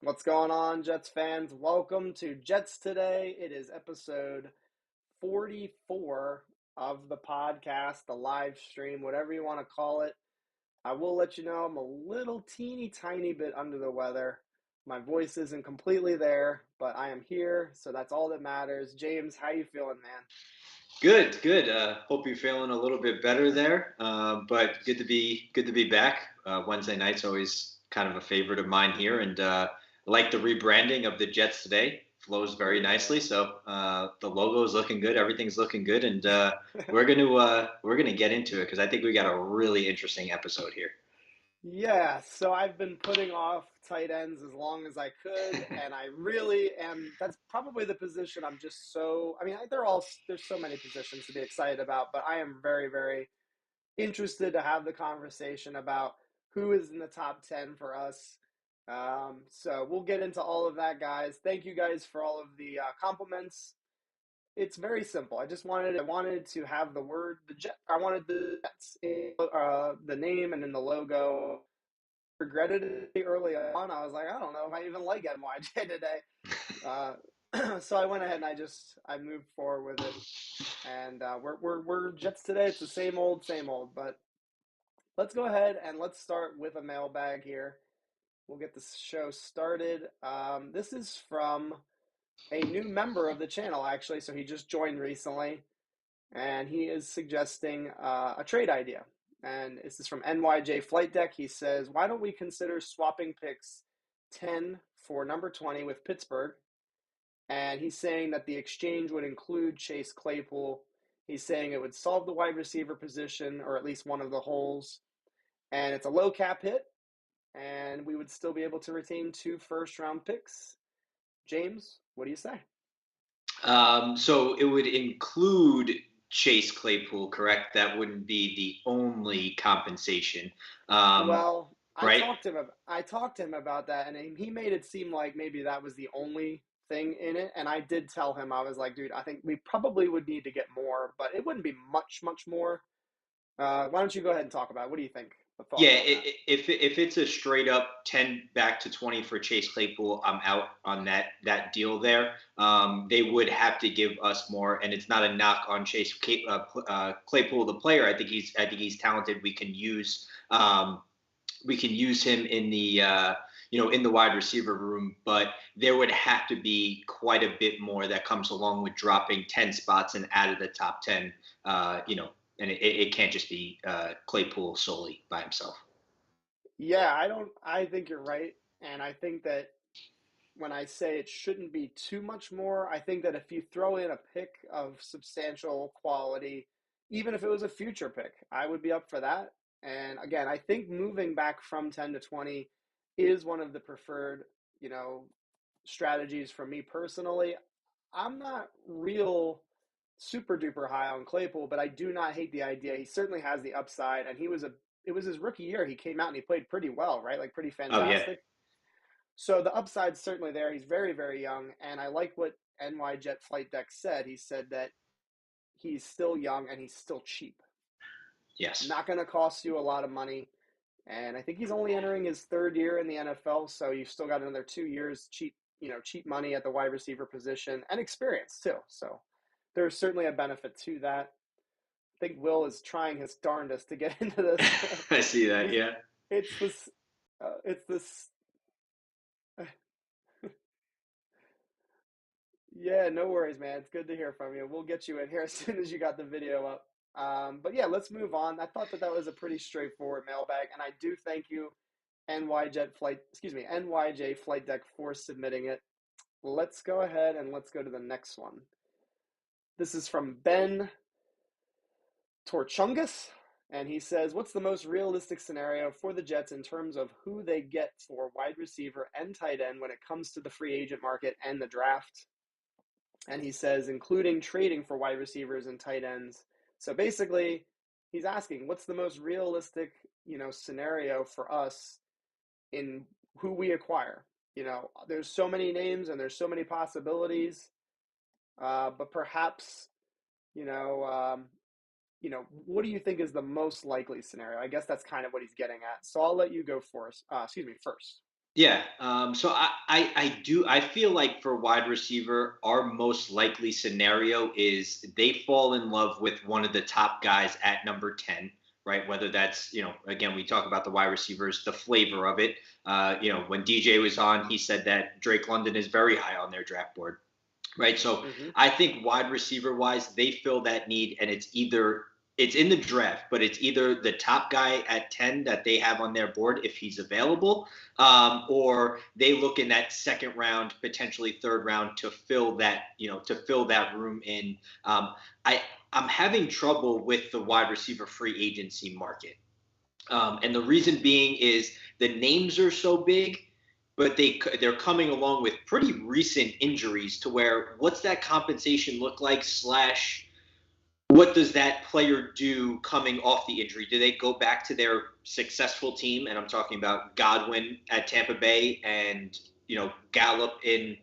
What's going on, Jets fans? Welcome to Jets Today. It is episode 44 of the podcast, the live stream, whatever you want to call it. I will let you know I'm a little teeny tiny bit under the weather. My voice isn't completely there, but I am here, so that's all that matters. James, how you feeling, man? Good, good. Hope you're feeling a little bit better there. But good to be back. Wednesday night's always kind of a favorite of mine here, and I like the rebranding of the Jets today. Flows very nicely. Yeah. So the logo is looking good. Everything's looking good, and we're gonna get into it because I think we got a really interesting episode here. Yeah, so I've been putting off tight ends as long as I could, and I really am. That's probably the position I'm just so. I mean, there's so many positions to be excited about, but I am very, very interested to have the conversation about who is in the top 10 for us. So we'll get into all of that, guys. Thank you guys for all of the compliments. It's very simple. I wanted to have the word the jet. I wanted the Jets in the name and in the logo. Regretted it early on. I was like, I don't know if I even like NYJ today. Uh, so I went ahead and I moved forward with it, and we're Jets today. It's the same old. But let's go ahead and let's start with a mailbag here. We'll get the show started. This is from a new member of the channel, actually. So he just joined recently, and he is suggesting a trade idea. And this is from NYJ Flight Deck. He says, why don't we consider swapping picks 10 for number 20 with Pittsburgh? And he's saying that the exchange would include Chase Claypool. He's saying it would solve the wide receiver position, or at least one of the holes. And it's a low cap hit, and we would still be able to retain 2 first-round picks. James, what do you say? So it would include Chase Claypool, correct? That wouldn't be the only compensation, um, Well, right? I talked to him about that, and he made it seem like maybe that was the only thing in it. And I did tell him, I was like, dude, I think we probably would need to get more, but it wouldn't be much more. Why don't you go ahead and talk about it? What do you think? The Yeah, thoughts on that? if it's a straight up 10 back to 20 for Chase Claypool, I'm out on that deal there. They would have to give us more, and it's not a knock on Claypool, the player. I think he's talented. We can use him in the in the wide receiver room, but there would have to be quite a bit more that comes along with dropping 10 spots and out of the top 10. And it can't just be Claypool solely by himself. Yeah, I think you're right. And I think that when I say it shouldn't be too much more, I think that if you throw in a pick of substantial quality, even if it was a future pick, I would be up for that. And again, I think moving back from 10 to 20 is one of the preferred, you know, strategies for me personally. I'm not real super duper high on Claypool, but I do not hate the idea. He certainly has the upside, and it was his rookie year. He came out and he played pretty well, right? Like pretty Oh yeah, fantastic. So the upside's certainly there. He's very, very young, and I like what NY Jet Flight Deck said. He said that he's still young and he's still cheap. yes. Not going to cost you a lot of money, and I think he's only entering his third year in the NFL, so you've still got another 2 years cheap, cheap money at the wide receiver position and experience too. So there's certainly a benefit to that. I think Will is trying his darndest to get into this. I see that. He's Yeah. it's this it's this Yeah, no worries, man. It's good to hear from you. We'll get you in here as soon as you got the video up. But yeah, let's move on. I thought that was a pretty straightforward mailbag, and I do thank you, NYJ Flight Deck for submitting it. Let's go ahead and let's go to the next one. This is from Ben Torchungus, and he says, "What's the most realistic scenario for the Jets in terms of who they get for wide receiver and tight end when it comes to the free agent market and the draft?" And he says, including trading for wide receivers and tight ends. So basically, he's asking, what's the most realistic, scenario for us in who we acquire? There's so many names and there's so many possibilities, but perhaps, you know, um, what do you think is the most likely scenario? I guess that's kind of what he's getting at. So I'll let you go first. First. Yeah. So I feel like for wide receiver, our most likely scenario is they fall in love with one of the top guys at number 10, right? Whether that's, again, we talk about the wide receivers, the flavor of it. When DJ was on, he said that Drake London is very high on their draft board. Right. So Hmm. I think wide receiver wise, they fill that need, and it's in the draft, but it's either the top guy at 10 that they have on their board if he's available, or they look in that second round, potentially third round to fill that room in. I I'm having trouble with the wide receiver free agency market. And the reason being is the names are so big, but they're coming along with pretty recent injuries to where what's that compensation look like slash what does that player do coming off the injury? Do they go back to their successful team? And I'm talking about Godwin at Tampa Bay and Gallup in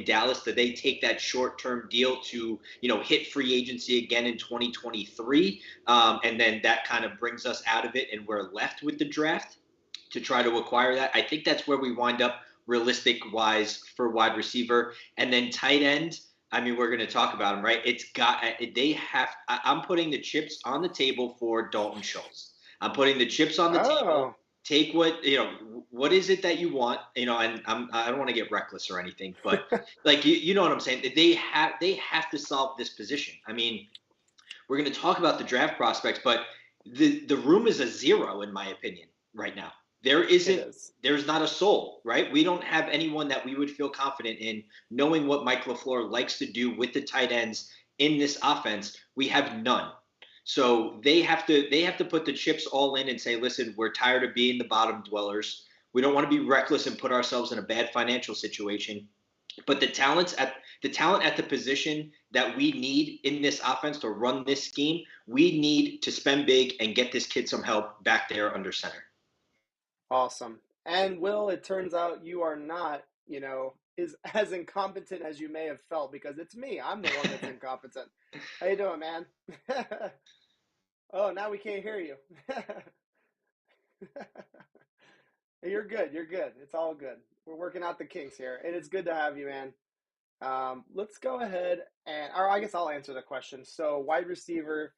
Dallas. Do they take that short-term deal to hit free agency again in 2023, and then that kind of brings us out of it, and we're left with the draft to try to acquire that? I think that's where we wind up realistic wise for wide receiver, and then tight end. I mean, we're going to talk about him, right? It's got they have. I'm putting the chips on the table for Dalton Schultz. I'm putting the chips on the table. Oh, Take what What is it that you want? And I don't want to get reckless or anything, but like you know what I'm saying. They have to solve this position. I mean, we're going to talk about the draft prospects, but the room is a zero in my opinion right now. There it isn't is. there's not a soul, right? We don't have anyone that we would feel confident in knowing what Mike LaFleur likes to do with the tight ends in this offense. We have none. So they have to put the chips all in and say, listen, we're tired of being the bottom dwellers. We don't want to be reckless and put ourselves in a bad financial situation. But the talent at the position that we need in this offense to run this scheme, we need to spend big and get this kid some help back there under center. Awesome. And Will, it turns out you are not, is as incompetent as you may have felt because it's me. I'm the one that's incompetent. How you doing, man? Oh, now we can't hear you. You're good. You're good. It's all good. We're working out the kinks here, and it's good to have you, man. Let's go ahead or I guess I'll answer the question. So, wide receiver.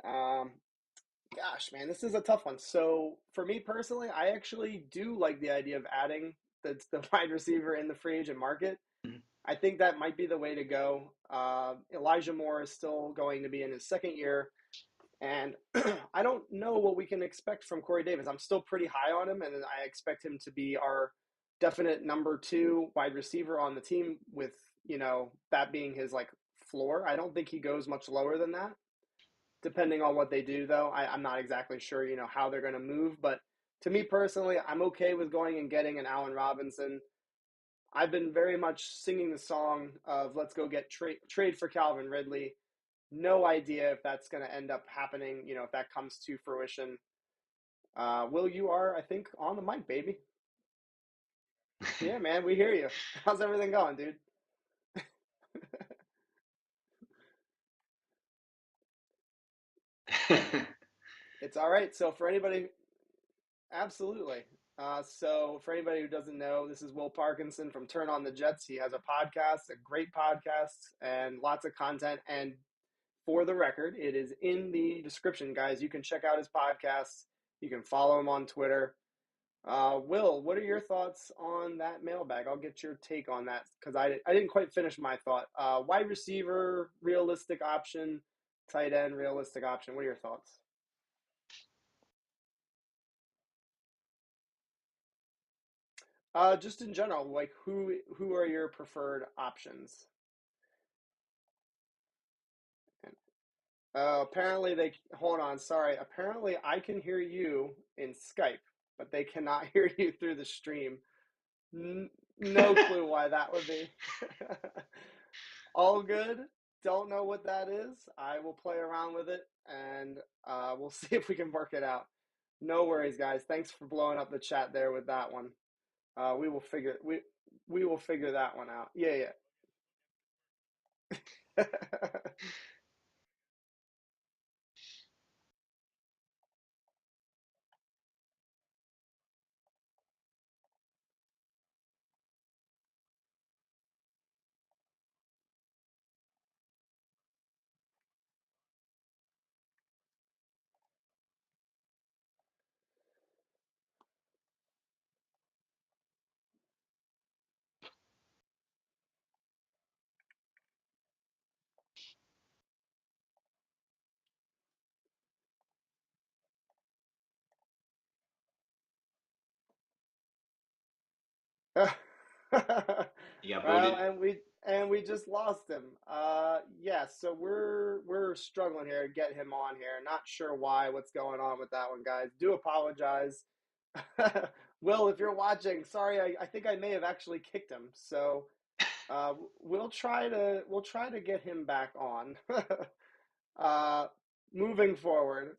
Um, Gosh, man, this is a tough one. So, for me personally, I actually do like the idea of adding the wide receiver in the free agent market. I think that might be the way to go. Elijah Moore is still going to be in his second year. And I don't know what we can expect from Corey Davis. I'm still pretty high on him, and I expect him to be our definite number two wide receiver on the team, with, that being his like floor. I don't think he goes much lower than that, depending on what they do, though. I'm not exactly sure, how they're going to move. But to me personally, I'm okay with going and getting an Allen Robinson. I've been very much singing the song of let's go get trade for Calvin Ridley. No idea if that's going to end up happening, if that comes to fruition. Will, you are, I think, on the mic, baby. Yeah, man, we hear you. How's everything going, dude? It's all right. So, for anybody, absolutely. So, for anybody who doesn't know, this is Will Parkinson from Turn on the Jets. He has a podcast, a great podcast, and lots of content. And for the record, it is in the description, guys. You can check out his podcast. You can follow him on Twitter. Will, what are your thoughts on that mailbag? I'll get your take on that because I didn't quite finish my thought. Wide receiver, realistic option. Tight end, realistic option. What are your thoughts? Just in general, like who are your preferred options? Apparently they hold on. Sorry. Apparently I can hear you in Skype, but they cannot hear you through the stream. No clue why that would be. All good. Don't know what that is. I will play around with it and we'll see if we can work it out. No worries, guys. Thanks for blowing up the chat there with that one. We will figure that one out. Yeah, yeah. He got Well, voted. and we just lost him. Yes, so we're struggling here to get him on here. Not sure why, what's going on with that one, guys. Do apologize. Will, if you're watching, sorry, I think I may have actually kicked him. So we'll try to get him back on. uh, moving forward.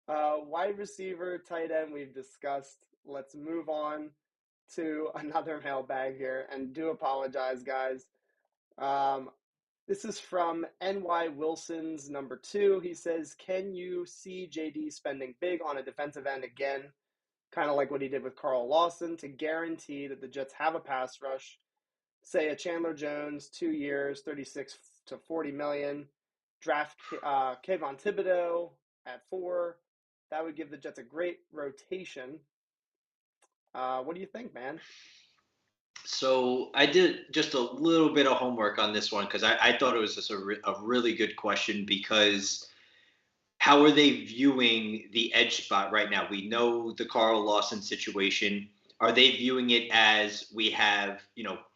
Wide receiver, tight end, we've discussed. Let's move on to another mailbag here, and do apologize, guys. Um, this is from NY Wilson's number 2. He says, "Can you see JD spending big on a defensive end again, kind of like what he did with Carl Lawson, to guarantee that the Jets have a pass rush? Say a Chandler Jones, 2 years, 36 to 40 million. Draft Kayvon Thibodeaux at 4. That would give the Jets a great rotation." What do you think, man? So I did just a little bit of homework on this one because I thought it was just a really good question because how are they viewing the edge spot right now? We know the Carl Lawson situation. Are they viewing it as we have,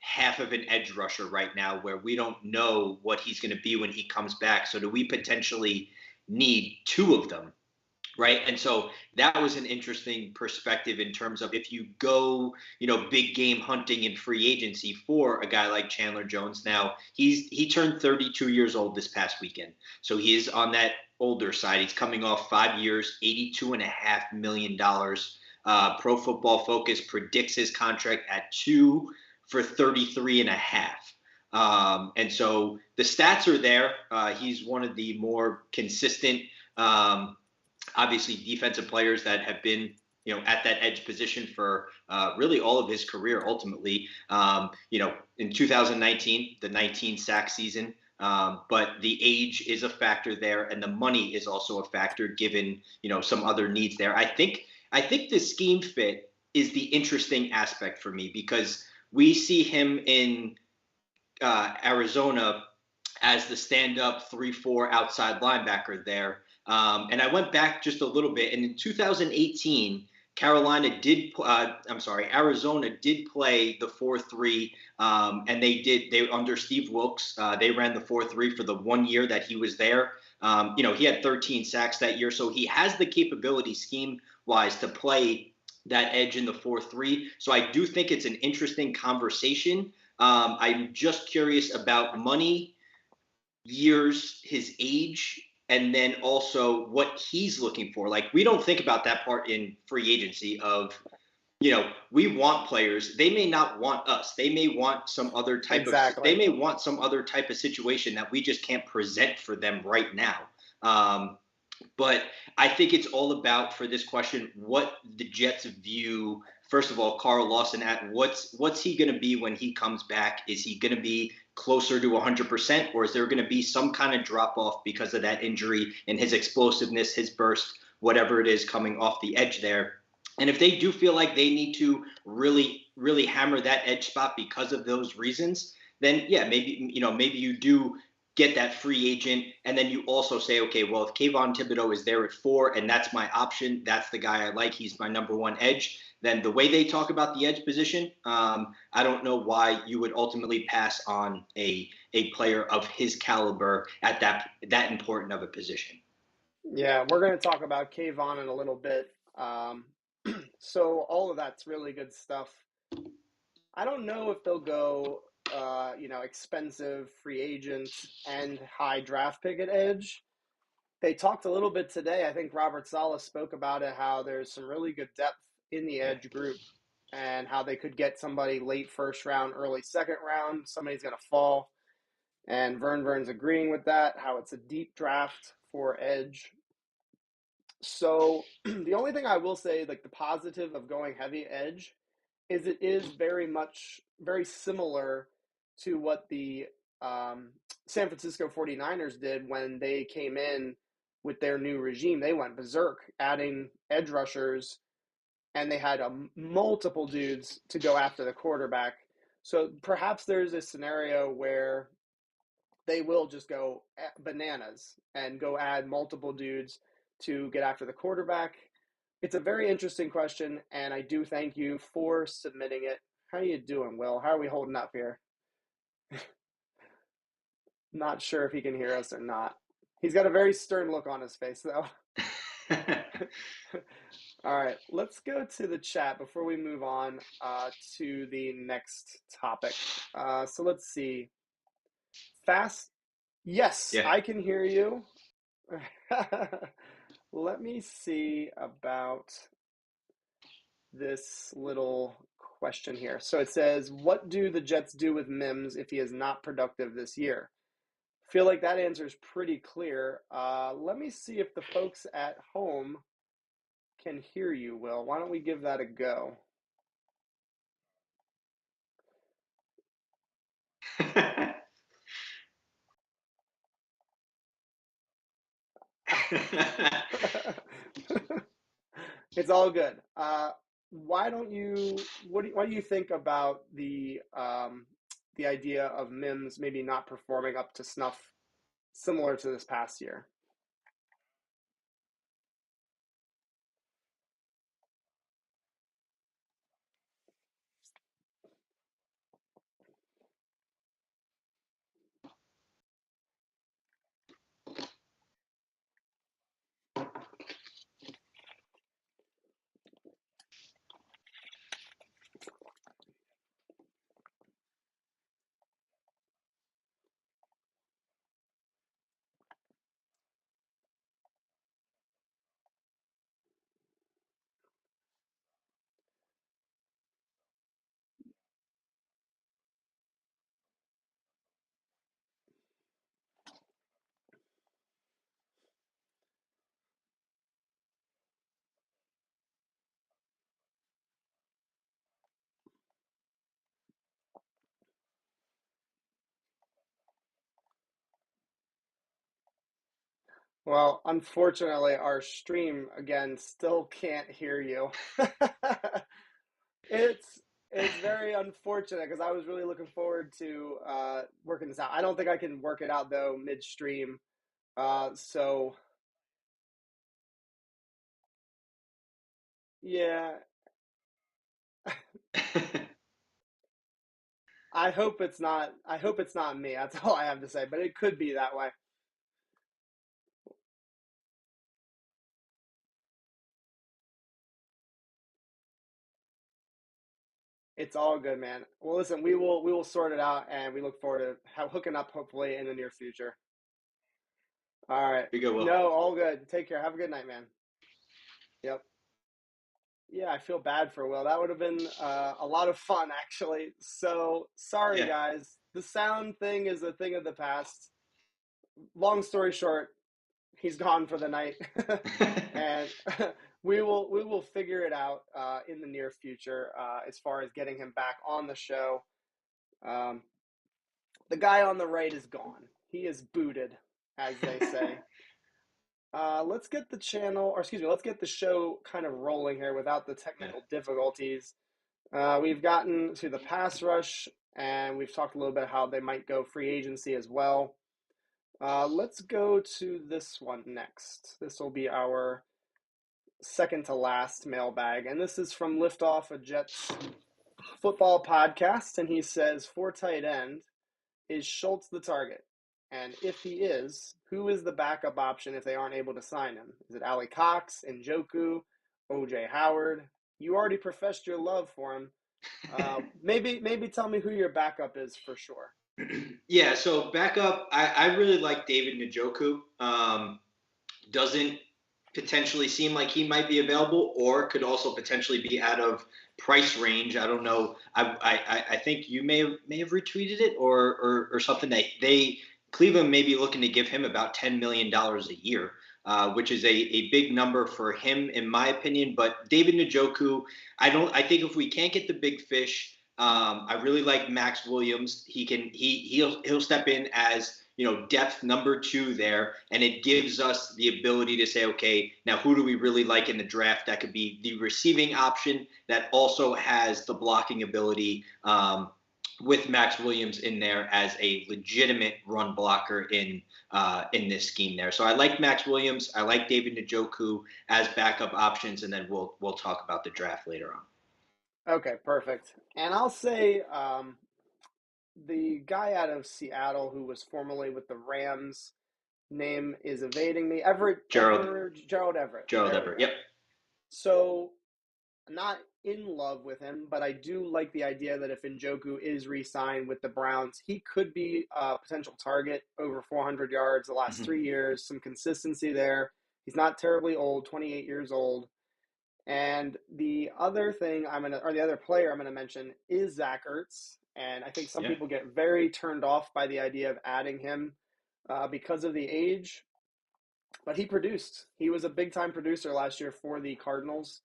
half of an edge rusher right now where we don't know what he's going to be when he comes back? So do we potentially need two of them? Right. And so that was an interesting perspective in terms of if you go, big game hunting in free agency for a guy like Chandler Jones. Now he turned 32 years old this past weekend. So he is on that older side. He's coming off 5 years, $82.5 million. Pro Football Focus predicts his contract at 2 for 33 and a half. And so the stats are there. He's one of the more consistent, obviously defensive players that have been at that edge position for really all of his career ultimately. In 2019, the 19 sack season, but the age is a factor there, and the money is also a factor given some other needs there. I think the scheme fit is the interesting aspect for me because we see him in Arizona as the stand-up 3-4 outside linebacker there. And I went back just a little bit, and in 2018, Arizona did play the 4-3, and they under Steve Wilkes, they ran the 4-3 for the 1 year that he was there. He had 13 sacks that year, so he has the capability scheme-wise to play that edge in the 4-3. So I do think it's an interesting conversation. I'm just curious about money, years, his age, and then also what he's looking for. Like, we don't think about that part in free agency of, we want players. They may not want us. They may want Exactly. they may want some other type of situation that we just can't present for them right now. But I think it's all about, for this question, what the Jets view. First of all, Carl Lawson at what's he going to be when he comes back? Is he going to be closer to 100%, or is there going to be some kind of drop off because of that injury and his explosiveness, his burst, whatever it is coming off the edge there? And if they do feel like they need to really, really hammer that edge spot because of those reasons, then yeah, maybe you do get that free agent, and then you also say, okay, well, if Kayvon Thibodeaux is there at 4 and that's my option, that's the guy I like, he's my number one edge, then the way they talk about the edge position, I don't know why you would ultimately pass on a player of his caliber at that important of a position. Yeah, we're going to talk about Kayvon in a little bit. So all of that's really good stuff. I don't know if they'll go, expensive free agent and high draft pick at edge. They talked a little bit today. I think Robert Saleh spoke about it, how there's some really good depth in the edge group and how they could get somebody late first round, early second round. Somebody's going to fall. And Vern's agreeing with that, how it's a deep draft for edge. So the only thing I will say, like the positive of going heavy edge, is it is very similar to what the San Francisco 49ers did when they came in with their new regime. They went berserk, adding edge rushers, and they had multiple dudes to go after the quarterback. So perhaps there's a scenario where they will just go bananas and go add multiple dudes to get after the quarterback. It's a very interesting question, and I do thank you for submitting it. How you doing, Will? How are we holding up here? Not sure if he can hear us or not. He's got a very stern look on his face, though. All right, let's go to the chat before we move on to the next topic. So let's see. Fast. Yes, Yeah. I can hear you. Let me see about this little question here. So it says, what do the Jets do with Mims if he is not productive this year? I feel like that answer is pretty clear. Let me see if the folks at home can hear you, Will. Why don't we give that a go? It's all good. Why don't you? What do you think about the idea of Mims maybe not performing up to snuff, similar to this past year? Well, unfortunately, our stream again still can't hear you. It's it's very unfortunate because I was really looking forward to working this out. I don't think I can work it out though midstream. So yeah, I hope it's not. I hope it's not me. That's all I have to say. But it could be that way. It's all good, man. Well, listen, we will sort it out, and we look forward to hooking up hopefully in the near future. All right. Be good, Will. No, all good. Take care. Have a good night, man. Yep. Yeah, I feel bad for Will. That would have been a lot of fun, actually. So sorry, Yeah. guys. The sound thing is a thing of the past. Long story short, he's gone for the night, and we will figure it out in the near future as far as getting him back on the show. Um, the guy on the right is gone. He is booted, as they say. Let's get the channel, or excuse me, let's get the show kind of rolling here without the Yeah. technical difficulties. We've gotten to the pass rush, and we've talked a little bit how they might go free agency as well. Let's go to this one next. This will be our second to last mailbag, and this is from Liftoff, a Jets football podcast, and he says, for tight end, is Schultz the target? And if he is, who is the backup option if they aren't able to sign him? Is it Ali Cox, Njoku, OJ Howard? You already professed your love for him. Maybe tell me who your backup is for sure. Yeah, so backup, I really like David Njoku. Doesn't potentially seem like he might be available, or could also potentially be out of price range. I don't know. I think you may have retweeted it or something that Cleveland may be looking to give him about $10 million a year, which is a big number for him in my opinion. But David Njoku, I think if we can't get the big fish. I really like Max Williams. He'll step in as depth number 2 there, and it gives us the ability to say, okay, now who do we really like in the draft? That could be the receiving option that also has the blocking ability, with Max Williams in there as a legitimate run blocker in this scheme there. So I like Max Williams. I like David Njoku as backup options, and then we'll talk about the draft later on. Okay, perfect. And I'll say the guy out of Seattle who was formerly with the Rams, name is evading me. Gerald Gerald Everett. Gerald There we Everett. go. Yep. So not in love with him, but I do like the idea that if Njoku is re-signed with the Browns, he could be a potential target, over 400 yards the last 3 years, some consistency there. He's not terribly old, 28 years old. And the other thing the other player I'm gonna mention is Zach Ertz, and I think some people get very turned off by the idea of adding him because of the age. But he produced. He was a big time producer last year for the Cardinals.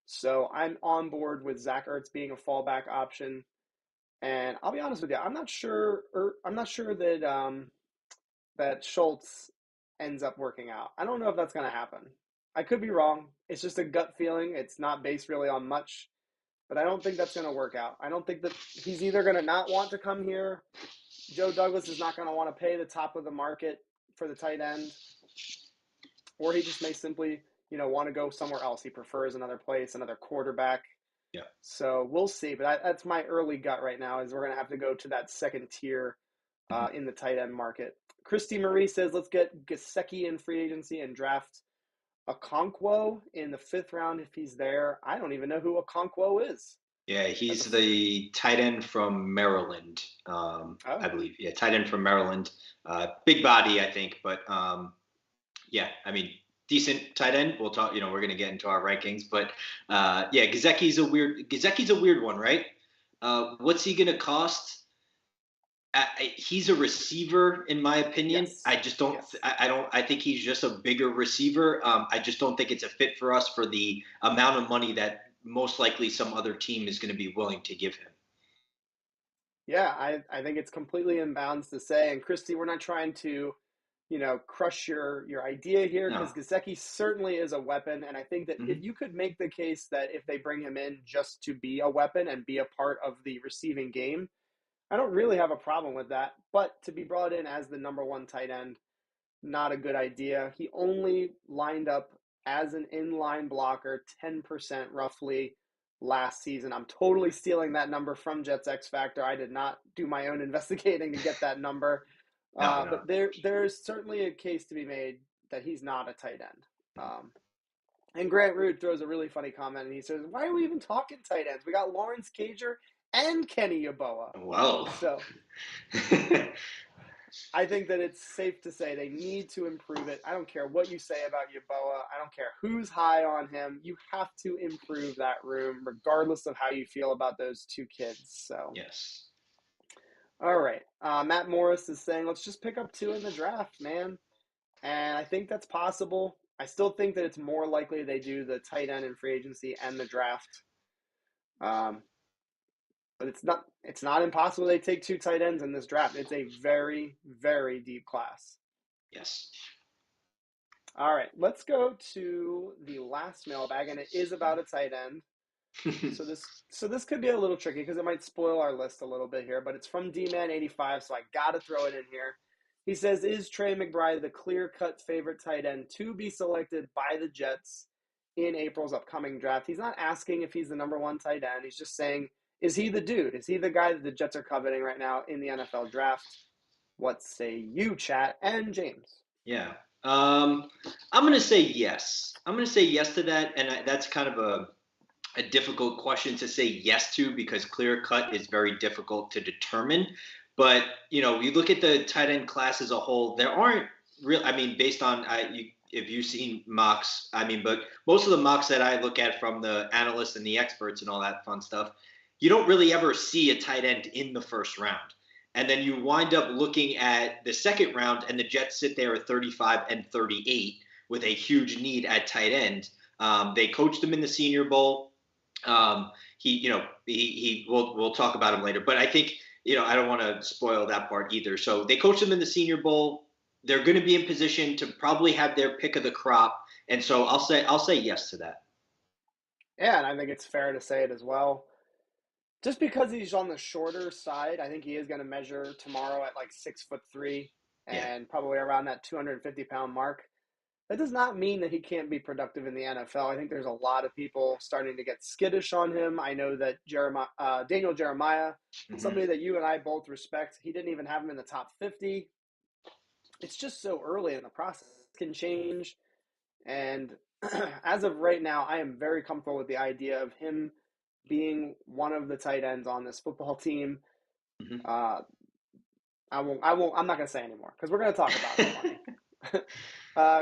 So I'm on board with Zach Ertz being a fallback option. And I'll be honest with you, I'm not sure that that Schultz ends up working out. I don't know if that's going to happen. I could be wrong. It's just a gut feeling. It's not based really on much, but I don't think that's going to work out. I don't think that he's either going to not want to come here. Joe Douglas is not going to want to pay the top of the market for the tight end, or he just may simply, want to go somewhere else. He prefers another place, another quarterback. Yeah. So we'll see. But that's my early gut right now is we're going to have to go to that second tier in the tight end market. Christy Marie says, let's get Gesicki in free agency and draft Okonkwo in the 5th round if he's there. I don't even know who Okonkwo is. Yeah, he's the tight end from Maryland, I believe. Yeah, tight end from Maryland. Big body, I think, but yeah, I mean, decent tight end. We'll talk. We're going to get into our rankings, but yeah, Gesicki's a weird one, right? What's he going to cost? He's a receiver, in my opinion. Yes. I just don't. Yes. I think he's just a bigger receiver. I just don't think it's a fit for us for the amount of money that most likely some other team is going to be willing to give him. Yeah, I think it's completely in bounds to say. And Christy, we're not trying to, crush your idea here because Gesicki certainly is a weapon. And I think that if you could make the case that if they bring him in just to be a weapon and be a part of the receiving game, I don't really have a problem with that. But to be brought in as the number 1 tight end, not a good idea. He only lined up as an inline blocker 10% roughly last season. I'm totally stealing that number from Jets X Factor. I did not do my own investigating to get that number. No. But there's certainly a case to be made that he's not a tight end. And Grant Root throws a really funny comment, and he says, why are we even talking tight ends? We got Lawrence Cager and Kenny Yeboah. Wow. So I think that it's safe to say they need to improve it. I don't care what you say about Yeboah. I don't care who's high on him. You have to improve that room, regardless of how you feel about those 2 kids. So yes. All right. Matt Morris is saying, let's just pick up 2 in the draft, man. And I think that's possible. I still think that it's more likely they do the tight end in free agency and the draft. But it's not impossible they take 2 tight ends in this draft. It's a very, very deep class. Yes. All right, let's go to the last mailbag, and it is about a tight end. So this could be a little tricky because it might spoil our list a little bit here, but it's from D-Man85, so I got to throw it in here. He says, is Trey McBride the clear-cut favorite tight end to be selected by the Jets in April's upcoming draft? He's not asking if he's the number 1 tight end. He's just saying, is he the dude? Is he the guy that the Jets are coveting right now in the NFL draft? What say you, chat, and James? Yeah. I'm going to say yes. I'm going to say yes to that, and that's kind of a difficult question to say yes to because clear cut is very difficult to determine. But, you look at the tight end class as a whole, there aren't real, based on, if you've seen mocks, but most of the mocks that I look at from the analysts and the experts and all that fun stuff, you don't really ever see a tight end in the first round. And then you wind up looking at the second round and the Jets sit there at 35 and 38 with a huge need at tight end. They coached him in the Senior Bowl. We'll talk about him later, but I think, I don't want to spoil that part either. So they coached him in the Senior Bowl. They're going to be in position to probably have their pick of the crop. And so I'll say yes to that. Yeah, and I think it's fair to say it as well. just because he's on the shorter side, I think he is going to measure tomorrow at like 6'3" Yeah. and probably around that 250-pound mark. That does not mean that he can't be productive in the NFL. I think there's a lot of people starting to get skittish on him. I know that Daniel Jeremiah, Hmm. somebody that you and I both respect, he didn't even have him in the top 50. It's just so early in the process. It can change. And as of right now, I am very comfortable with the idea of him being one of the tight ends on this football team. Hmm. Uh, I'm not going to say anymore because we're going to talk about him plenty.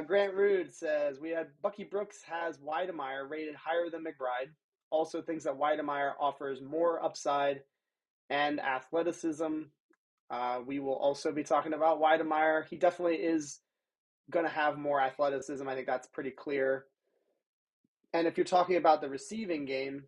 Grant Rude says we had Bucky Brooks has Weidemeyer rated higher than McBride. Also thinks that Weidemeyer offers more upside and athleticism. We will also be talking about Weidemeyer. He definitely is going to have more athleticism. I think that's pretty clear. And if you're talking about the receiving game,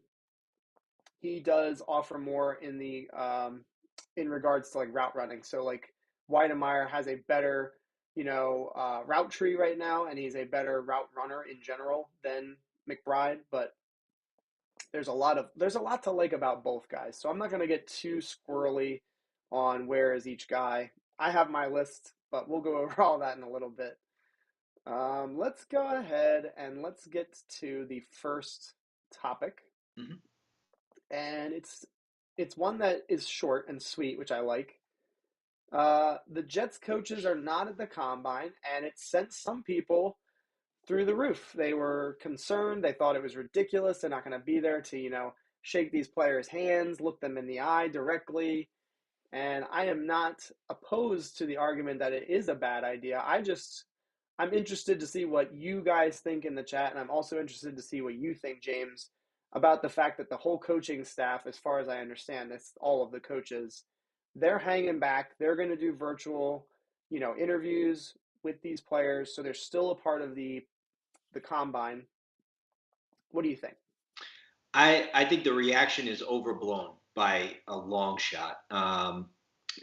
he does offer more in regards to like route running. So like Weidemeyer has a better route tree right now, and he's a better route runner in general than McBride. But there's a lot to like about both guys. So I'm not going to get too squirrely on where is each guy. I have my list, but we'll go over all that in a little bit. Let's go ahead and let's get to the first topic, Hmm. and it's one that is short and sweet, which I like. The Jets coaches are not at the combine, and it sent some people through the roof. They were concerned. They thought it was ridiculous. They're not going to be there to, shake these players' hands, look them in the eye directly. And I am not opposed to the argument that it is a bad idea. I'm interested to see what you guys think in the chat, and I'm also interested to see what you think, James, about the fact that the whole coaching staff, as far as I understand, it's all of the coaches, they're hanging back. They're going to do virtual, interviews with these players, so they're still a part of the combine. What do you think? I think the reaction is overblown by a long shot.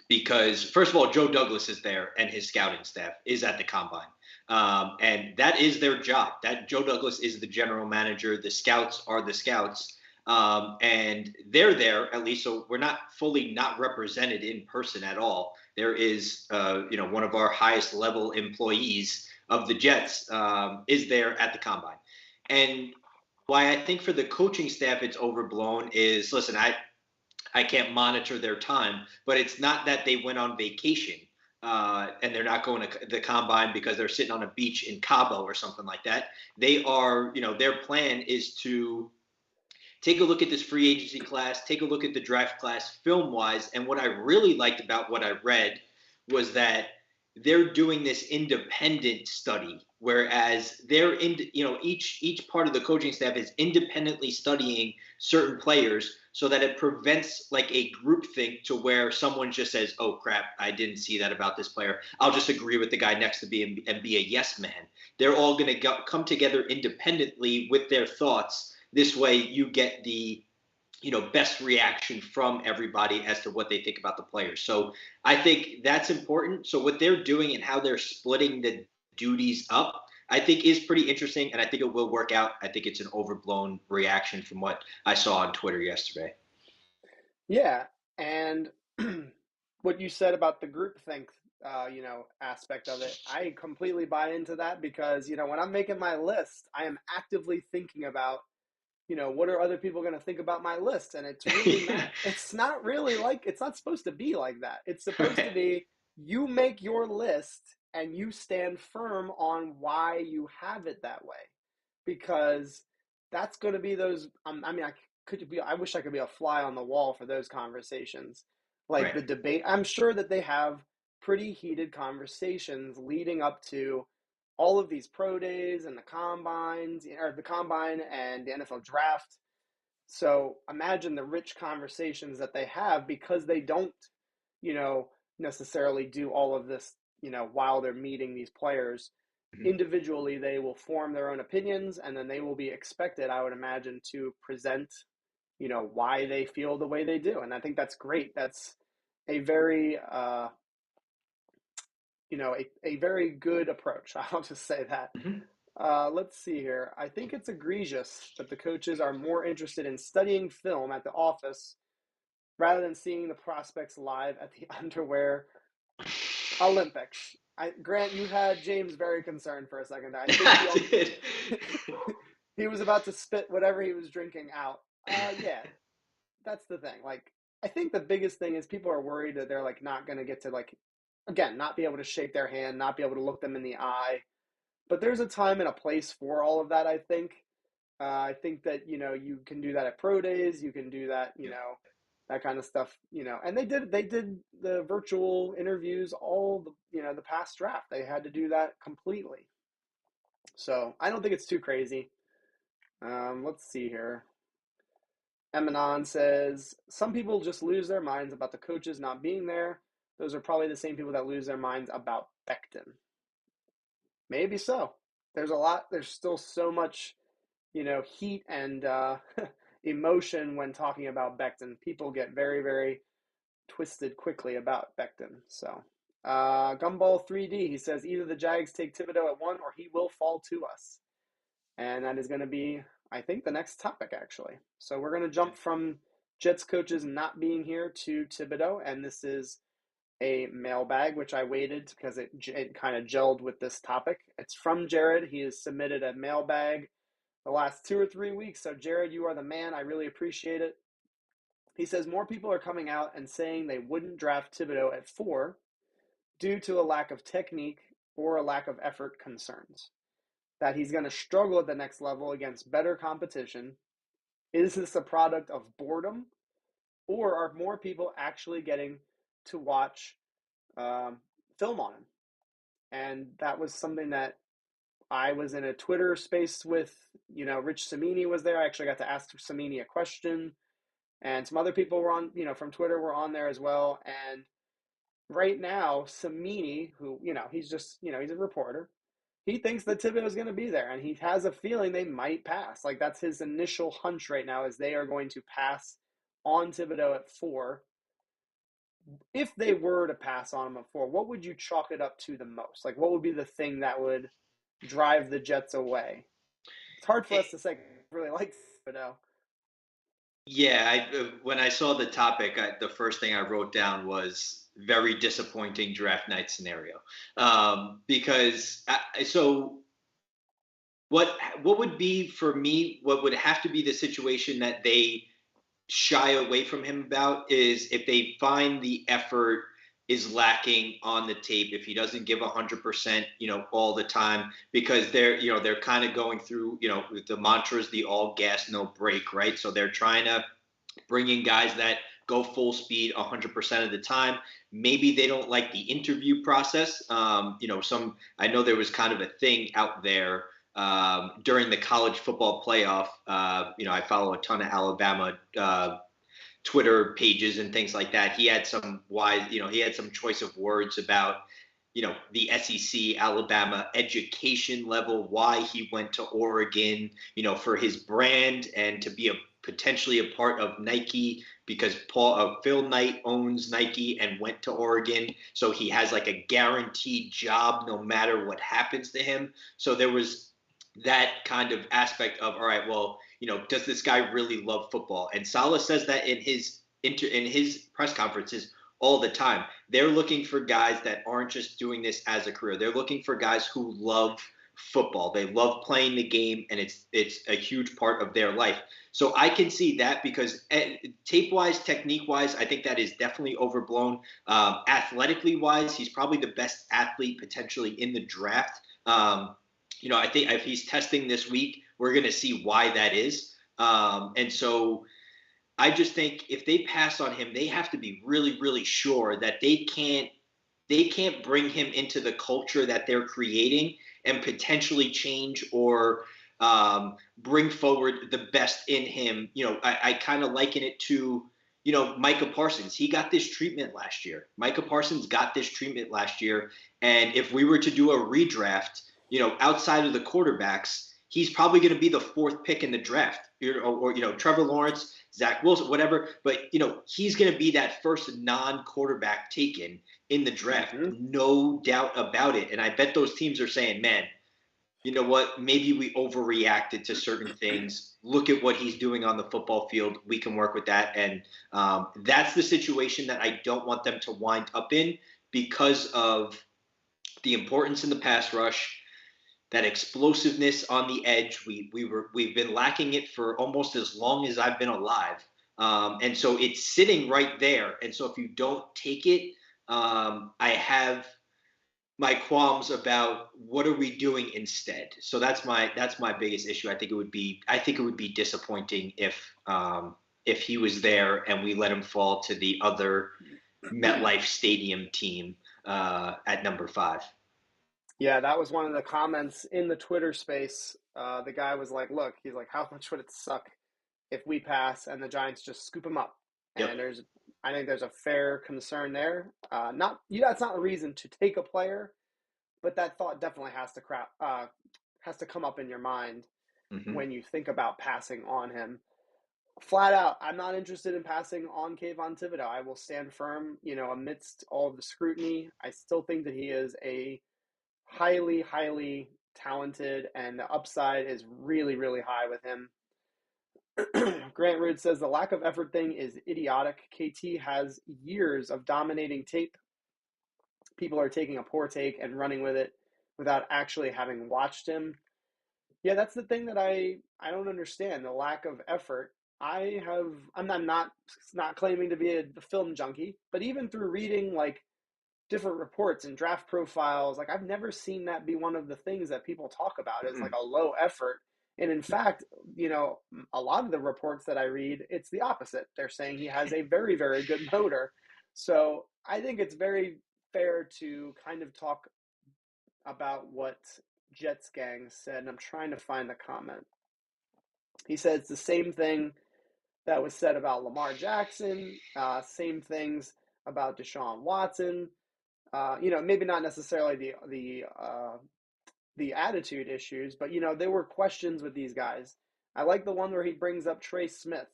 Because first of all, Joe Douglas is there and his scouting staff is at the combine. And that is their job. That Joe Douglas is the general manager. The scouts are the scouts. And they're there at least. So we're not fully not represented in person at all. There is, one of our highest level employees of the Jets is there at the combine. And why I think for the coaching staff it's overblown is, listen, I can't monitor their time, but it's not that they went on vacation and they're not going to the combine because they're sitting on a beach in Cabo or something like that. They are, their plan is to take a look at this free agency class, take a look at the draft class film wise. And what I really liked about what I read was that they're doing this independent study, whereas they're each part of the coaching staff is independently studying certain players so that it prevents like a group think to where someone just says, oh crap, I didn't see that about this player, I'll just agree with the guy next to me and be a yes man. They're all going to come together independently with their thoughts. This way you get the best reaction from everybody as to what they think about the players. So I think that's important. So what they're doing and how they're splitting the duties up, I think is pretty interesting, and I think it will work out. I think it's an overblown reaction from what I saw on Twitter yesterday. Yeah, and what you said about the groupthink, aspect of it, I completely buy into that because when I'm making my list, I am actively thinking about what are other people going to think about my list, and it's really not. It's not really like it's not supposed to be like that. It's supposed to be you make your list and you stand firm on why you have it that way, because that's going to be those. I wish I could be a fly on the wall for those conversations, like Right. the debate. I'm sure that they have pretty heated conversations leading up to all of these pro days and the combines, or the combine and the NFL draft. So imagine the rich conversations that they have because they don't, you know, necessarily do all of this, while they're meeting these players. Mhm. Individually, they will form their own opinions, and then they will be expected, I would imagine, to present, why they feel the way they do. And I think that's great. That's a very, a very good approach. I'll just say that. Mhm. Let's see here. I think it's egregious that the coaches are more interested in studying film at the office rather than seeing the prospects live at the underwear Olympics. Grant, you had James very concerned for a second. I think I did. he was about to spit whatever he was drinking out. Yeah, that's the thing. Like, I think the biggest thing is people are worried that they're like not going to get to like, again, not be able to shake their hand, not be able to look them in the eye. But there's a time and a place for all of that. I think that you can do that at pro days. You can do that, that kind of stuff. And they did the virtual interviews all the past draft. They had to do that completely. So I don't think it's too crazy. Let's see here. Emanon says, some people just lose their minds about the coaches not being there. Those are probably the same people that lose their minds about Becton. Maybe so. There's still so much, heat and emotion when talking about Becton. People get very, very twisted quickly about Becton. So, Gumball 3D, he says, either the Jags take Thibodeaux at 1 or he will fall to us. And that is going to be, I think, the next topic, actually. So we're going to jump from Jets coaches not being here to Thibodeaux, and this is a mailbag, which I waited because it kind of gelled with this topic. It's from Jared. He has submitted a mailbag the last 2 or 3 weeks. So, Jared, you are the man. I really appreciate it. He says more people are coming out and saying they wouldn't draft Thibodeaux at 4 due to a lack of technique or a lack of effort concerns. That he's going to struggle at the next level against better competition. Is this a product of boredom, or are more people actually getting to watch film on him? And that was something that I was in a Twitter space with, Rich Samini was there. I actually got to ask Samini a question, and some other people were on, from Twitter were on there as well. And right now, Samini, who, he's just, he's a reporter, he thinks that Thibodeaux is going to be there, and he has a feeling they might pass. Like, that's his initial hunch right now, is they are going to pass on Thibodeaux at 4. If they were to pass on him at 4, what would you chalk it up to the most? Like, what would be the thing that would drive the Jets away? It's hard for us to say. I really like Thibodeaux. Yeah, when I saw the topic, the first thing I wrote down was very disappointing draft night scenario. Because what would be for me, what would have to be the situation that they shy away from him about is if they find the effort is lacking on the tape, if he doesn't give 100%, all the time, because they're kind of going through, the mantras, the all gas, no break, right? So they're trying to bring in guys that go full speed 100% of the time. Maybe they don't like the interview process. I know there was kind of a thing out there during the college football playoff. I follow a ton of Alabama Twitter pages and things like that. He had some he had some choice of words about, the SEC, Alabama education level, why he went to Oregon, for his brand and to be potentially a part of Nike, because Phil Knight owns Nike and went to Oregon. So he has like a guaranteed job no matter what happens to him. So there was that kind of aspect of, all right, well, does this guy really love football? And Saleh says that in his press conferences all the time. They're looking for guys that aren't just doing this as a career. They're looking for guys who love football. They love playing the game, and it's a huge part of their life. So I can see that, because tape-wise, technique-wise, I think that is definitely overblown. Athletically-wise, he's probably the best athlete potentially in the draft. I think if he's testing this week, we're going to see why that is. And so I just think if they pass on him, they have to be really, really sure that they can't bring him into the culture that they're creating and potentially change or bring forward the best in him. I kind of liken it to, Micah Parsons. He got this treatment last year. Micah Parsons got this treatment last year. And if we were to do a redraft, outside of the quarterbacks, he's probably going to be the 4th pick in the draft, or Trevor Lawrence, Zach Wilson, whatever. But, he's going to be that first non-quarterback taken in the draft. Mm-hmm. No doubt about it. And I bet those teams are saying, man, you know what, maybe we overreacted to certain things. Look at what he's doing on the football field. We can work with that. And that's the situation that I don't want them to wind up in because of the importance in the pass rush, that explosiveness on the edge. We've been lacking it for almost as long as I've been alive. And so it's sitting right there. And so if you don't take it, I have my qualms about what are we doing instead. So that's my biggest issue. I think it would be disappointing if he was there and we let him fall to the other MetLife Stadium team at number 5. Yeah, that was one of the comments in the Twitter space. The guy was like, "Look, he's like, how much would it suck if we pass and the Giants just scoop him up?" Yep. And I think there's a fair concern there. That's not a reason to take a player, but that thought definitely has to come up in your mind Mm-hmm. when you think about passing on him. Flat out, I'm not interested in passing on Kayvon Thibodeaux. I will stand firm, amidst all of the scrutiny. I still think that he is a highly, highly talented, and the upside is really, really high with him. Grant Root says the lack of effort thing is idiotic. KT has years of dominating tape. People are taking a poor take and running with it without actually having watched him. Yeah, that's the thing that I don't understand, the lack of effort. I'm not claiming to be a film junkie, but even through reading like different reports and draft profiles, like I've never seen that be one of the things that people talk about is like a low effort. And in fact, a lot of the reports that I read, it's the opposite. They're saying he has a very, very good motor. So I think it's very fair to kind of talk about what Jets Gang said. And I'm trying to find the comment. He said it's the same thing that was said about Lamar Jackson, same things about Deshaun Watson. Maybe not necessarily the attitude issues, but there were questions with these guys. I like the one where he brings up Trey Smith.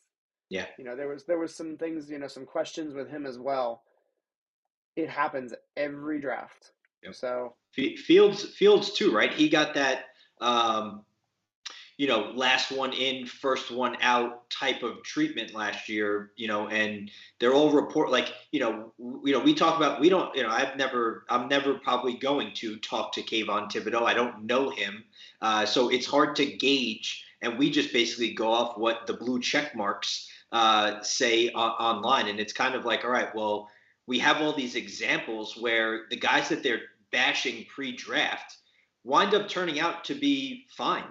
Yeah. There was some things, some questions with him as well. It happens every draft. Yep. So Fields too, right? He got that last one in, first one out type of treatment last year, and they're all report like, we talk about, we don't, I'm never probably going to talk to Kayvon Thibodeaux. I don't know him. So it's hard to gauge. And we just basically go off what the blue check marks say online. And it's kind of like, all right, well, we have all these examples where the guys that they're bashing pre-draft wind up turning out to be fine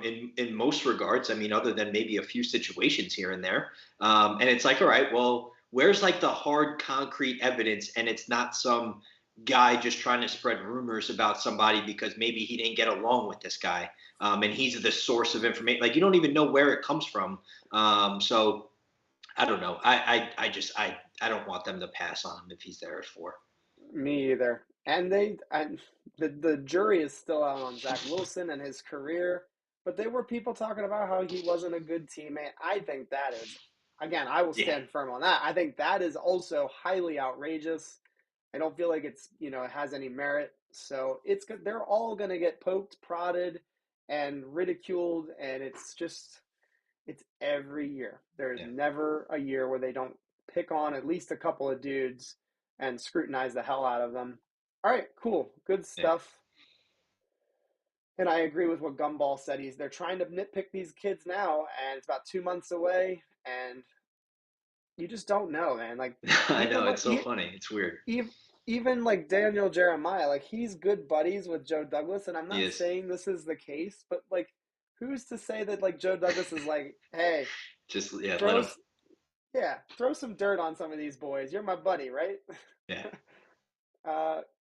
in most regards. I mean, other than maybe a few situations here and there. And it's like, all right, well, where's like the hard concrete evidence? And it's not some guy just trying to spread rumors about somebody because maybe he didn't get along with this guy. And he's the source of information. Like, you don't even know where it comes from. So I don't know. I don't want them to pass on him if he's there at 4. me either. And the jury is still out on Zach Wilson and his career, but there were people talking about how he wasn't a good teammate. I think that is, again, I will stand firm on that. I think that is also highly outrageous. I don't feel like it has any merit. So they're all going to get poked, prodded, and ridiculed, and it's every year. There's never a year where they don't pick on at least a couple of dudes and scrutinize the hell out of them. All right, cool. Good stuff. And I agree with what Gumball said. They're trying to nitpick these kids now, and it's about 2 months away, and you just don't know, man. Like, I know, it's so funny. It's weird. Even like Daniel Jeremiah, like he's good buddies with Joe Douglas, and I'm not saying this is the case, but like, who's to say that like Joe Douglas is like, hey, just throw some dirt on some of these boys. You're my buddy, right? Yeah.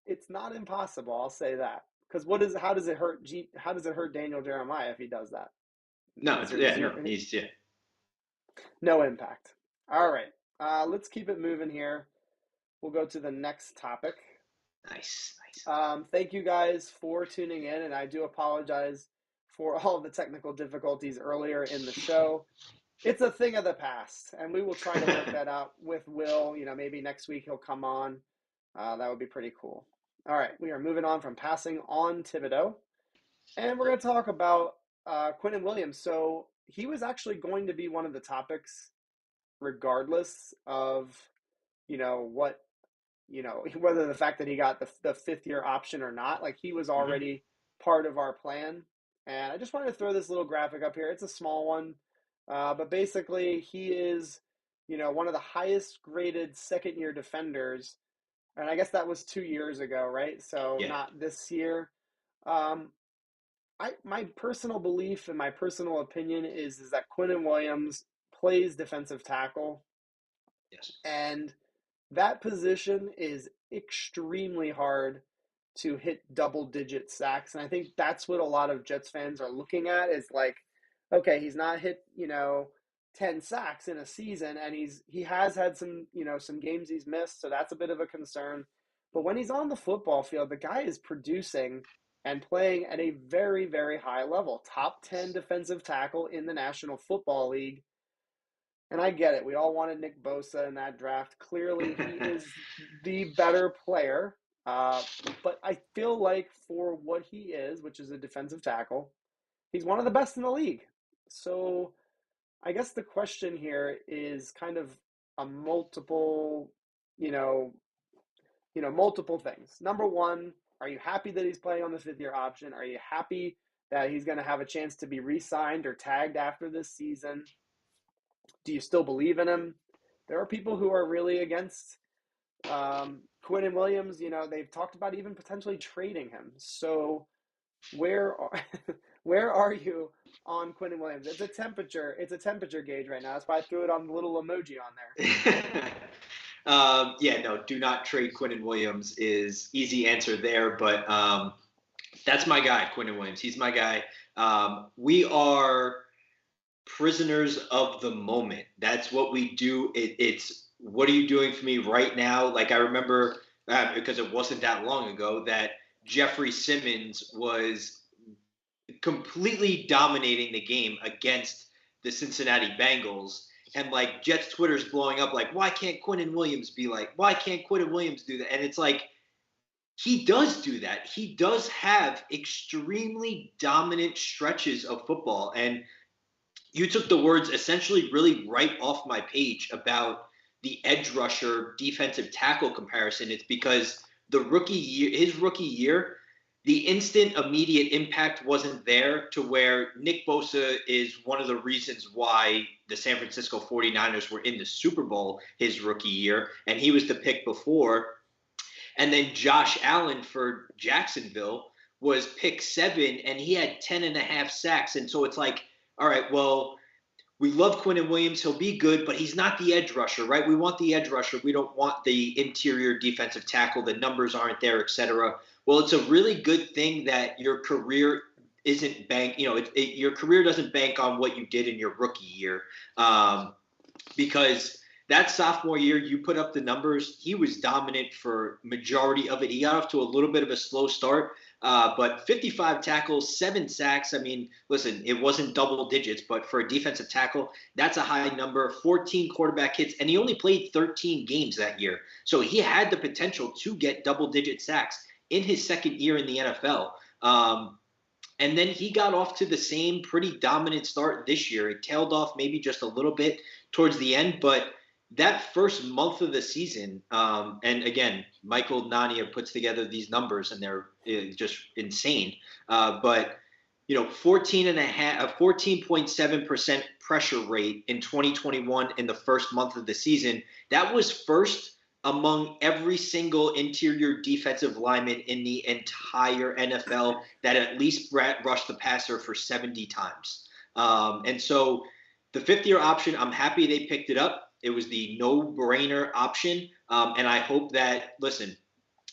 It's not impossible. I'll say that. Because how does it hurt Daniel Jeremiah if he does that? No, no impact. All right, let's keep it moving here. We'll go to the next topic. Nice. Thank you guys for tuning in, and I do apologize for all of the technical difficulties earlier in the show. It's a thing of the past, and we will try to work that out with Will. Maybe next week he'll come on. That would be pretty cool. All right, we are moving on from passing on Thibodeaux. And we're going to talk about Quinnen Williams. So he was actually going to be one of the topics, regardless of what whether the fact that he got the 5th year option or not. Like he was Hmm. already part of our plan. And I just wanted to throw this little graphic up here. It's a small one, but basically he is one of the highest graded 2nd-year defenders. And I guess that was 2 years ago, right? So Yeah. not this year. Um, my personal belief and my personal opinion is that Quinnen Williams plays defensive tackle, Yes. and that position is extremely hard to hit double digit sacks. And I think that's what a lot of Jets fans are looking at is like, okay, he's not hit, 10 sacks in a season, and he has had some games he's missed, so that's a bit of a concern. But when he's on the football field, the guy is producing and playing at a very, very high level. Top 10 defensive tackle in the National Football League. And I get it. We all wanted Nick Bosa in that draft. Clearly, he is the better player. Uh, but I feel like for what he is, which is a defensive tackle, he's one of the best in the league. So I guess the question here is kind of a you know, multiple things. Number one, are you happy that he's playing on the 5th-year option? Are you happy that he's going to have a chance to be re-signed or tagged after this season? Do you still believe in him? There are people who are really against Quinnen Williams. They've talked about even potentially trading him. So where are, where are you on Quinnen Williams? It's a temperature. It's a temperature gauge right now. That's why I threw it on the little emoji on there. Yeah, no, do not trade Quinnen Williams is easy answer there, but that's my guy, Quinnen Williams. He's my guy. We are prisoners of the moment. That's what we do. It's what are you doing for me right now? Like I remember because it wasn't that long ago that Jeffrey Simmons was completely dominating the game against the Cincinnati Bengals. And like Jets Twitter's blowing up, like, why can't Quinnen Williams be like, why can't Quinnen Williams do that? And it's like, he does do that. He does have extremely dominant stretches of football. And you took the words essentially really right off my page about the edge rusher defensive tackle comparison. It's because his rookie year, the instant immediate impact wasn't there to where Nick Bosa is one of the reasons why the San Francisco 49ers were in the Super Bowl his rookie year, and he was the pick before. And then Josh Allen for Jacksonville was pick 7, and he had 10 and a half sacks. And so it's like, all right, well, we love Quinnen Williams. He'll be good, but he's not the edge rusher, right? We want the edge rusher. We don't want the interior defensive tackle. The numbers aren't there, et cetera. Well, it's a really good thing that your career isn't your career doesn't bank on what you did in your rookie year. Because that sophomore year, you put up the numbers. He was dominant for majority of it. He got off to a little bit of a slow start, but 55 tackles, 7 sacks. I mean, listen, it wasn't double digits, but for a defensive tackle, that's a high number. 14 quarterback hits, and he only played 13 games that year. So he had the potential to get double-digit sacks in his second year in the NFL. And then he got off to the same pretty dominant start this year. It tailed off maybe just a little bit towards the end, but that first month of the season, and again, Michael Nania puts together these numbers, and they're just insane. But 14.7% pressure rate in 2021 in the first month of the season. That was first among every single interior defensive lineman in the entire NFL that at least rushed the passer for 70 times. And so the 5th-year option, I'm happy they picked it up. It was the no-brainer option. And I hope that, listen,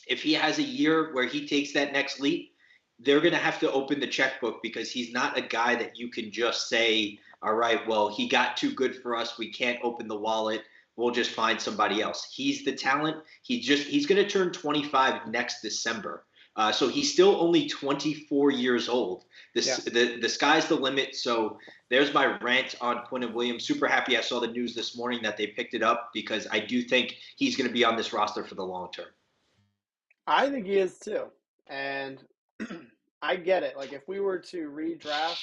if he has a year where he takes that next leap, they're going to have to open the checkbook because he's not a guy that you can just say, all right, well, he got too good for us. We can't open the wallet. We'll just find somebody else. He's the talent. He's going to turn 25 next December. So he's still only 24 years old. The sky's the limit. So there's my rant on Quinnen Williams. Super happy I saw the news this morning that they picked it up because I do think he's going to be on this roster for the long term. I think he is too. And I get it. Like if we were to redraft,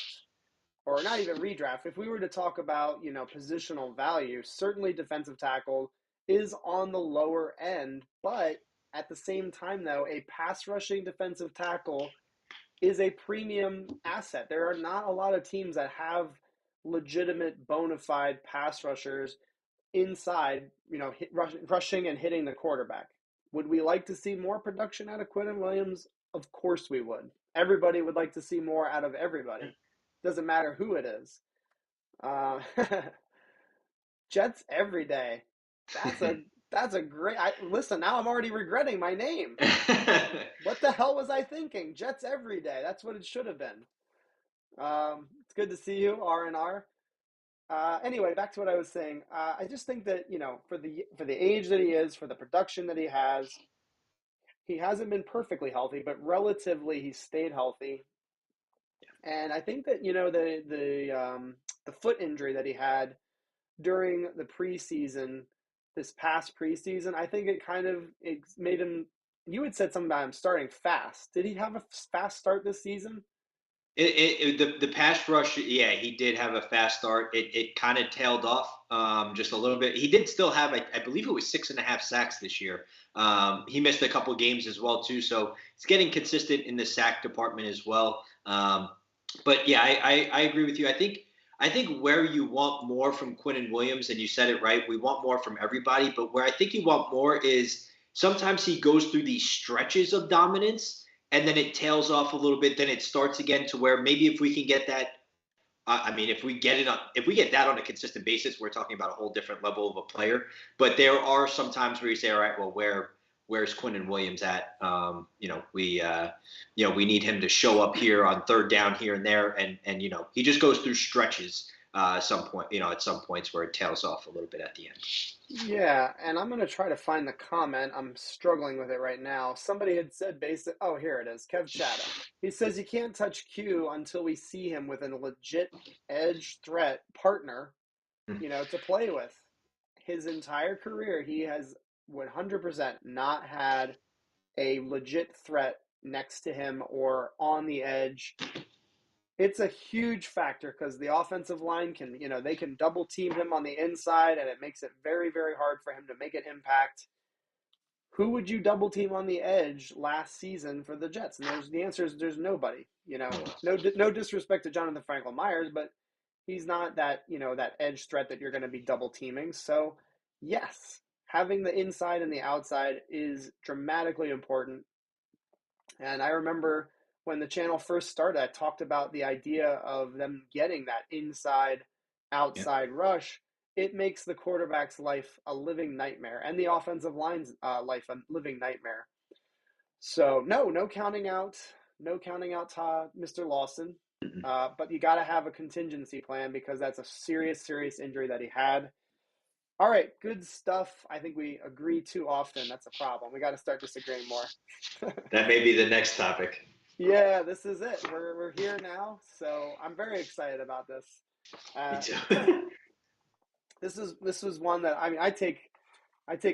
or not even redraft, if we were to talk about, positional value, certainly defensive tackle is on the lower end, but at the same time, though, a pass rushing defensive tackle is a premium asset. There are not a lot of teams that have legitimate bona fide pass rushers inside, rushing and hitting the quarterback. Would we like to see more production out of Quinnen Williams? Of course we would. Everybody would like to see more out of everybody. Doesn't matter who it is. Uh, Jets every day. That's a great. Listen. Now I'm already regretting my name. What the hell was I thinking? Jets every day. That's what it should have been. It's good to see you, R&R. Anyway, back to what I was saying. I just think that for the age that he is, for the production that he hasn't been perfectly healthy, but relatively he's stayed healthy. And I think that the foot injury that he had during the preseason, this past preseason, I think it made him. You had said something about him starting fast. Did he have a fast start this season? The pass rush, yeah, he did have a fast start. It kind of tailed off just a little bit. He did still have, I believe it was 6.5 sacks this year. He missed a couple games as well too, so it's getting consistent in the sack department as well. But yeah, I agree with you. I think where you want more from Quinnen Williams, and you said it right, we want more from everybody. But where I think you want more is sometimes he goes through these stretches of dominance and then it tails off a little bit. Then it starts again to where maybe if we can get that, if we get that on a consistent basis, we're talking about a whole different level of a player. But there are some times where you say, all right, well, where's Quinnen Williams at? We need him to show up here on third down here and there, and he just goes through stretches. At some points where it tails off a little bit at the end. Yeah, and I'm going to try to find the comment. I'm struggling with it right now. Somebody had said oh, here it is, Kev Chatham. He says you can't touch Q until we see him with a legit edge threat partner, to play with. His entire career, he has 100% not had a legit threat next to him or on the edge. It's a huge factor because the offensive line they can double team him on the inside, and it makes it very, very hard for him to make an impact. Who would you double team on the edge last season for the Jets? And the answer is there's nobody. No disrespect to Jonathan Franklin Myers, but he's not that that edge threat that you're going to be double teaming. So yes, having the inside and the outside is dramatically important. And I remember when the channel first started, I talked about the idea of them getting that inside-outside rush. It makes the quarterback's life a living nightmare, and the offensive line's life a living nightmare. So no counting out Mr. Lawson, but you got to have a contingency plan because that's a serious, serious injury that he had. All right, good stuff. I think we agree too often. That's a problem. We got to start disagreeing more. That may be the next topic. Yeah, this is it. We're here now, so I'm very excited about this. Me too. This was one that I take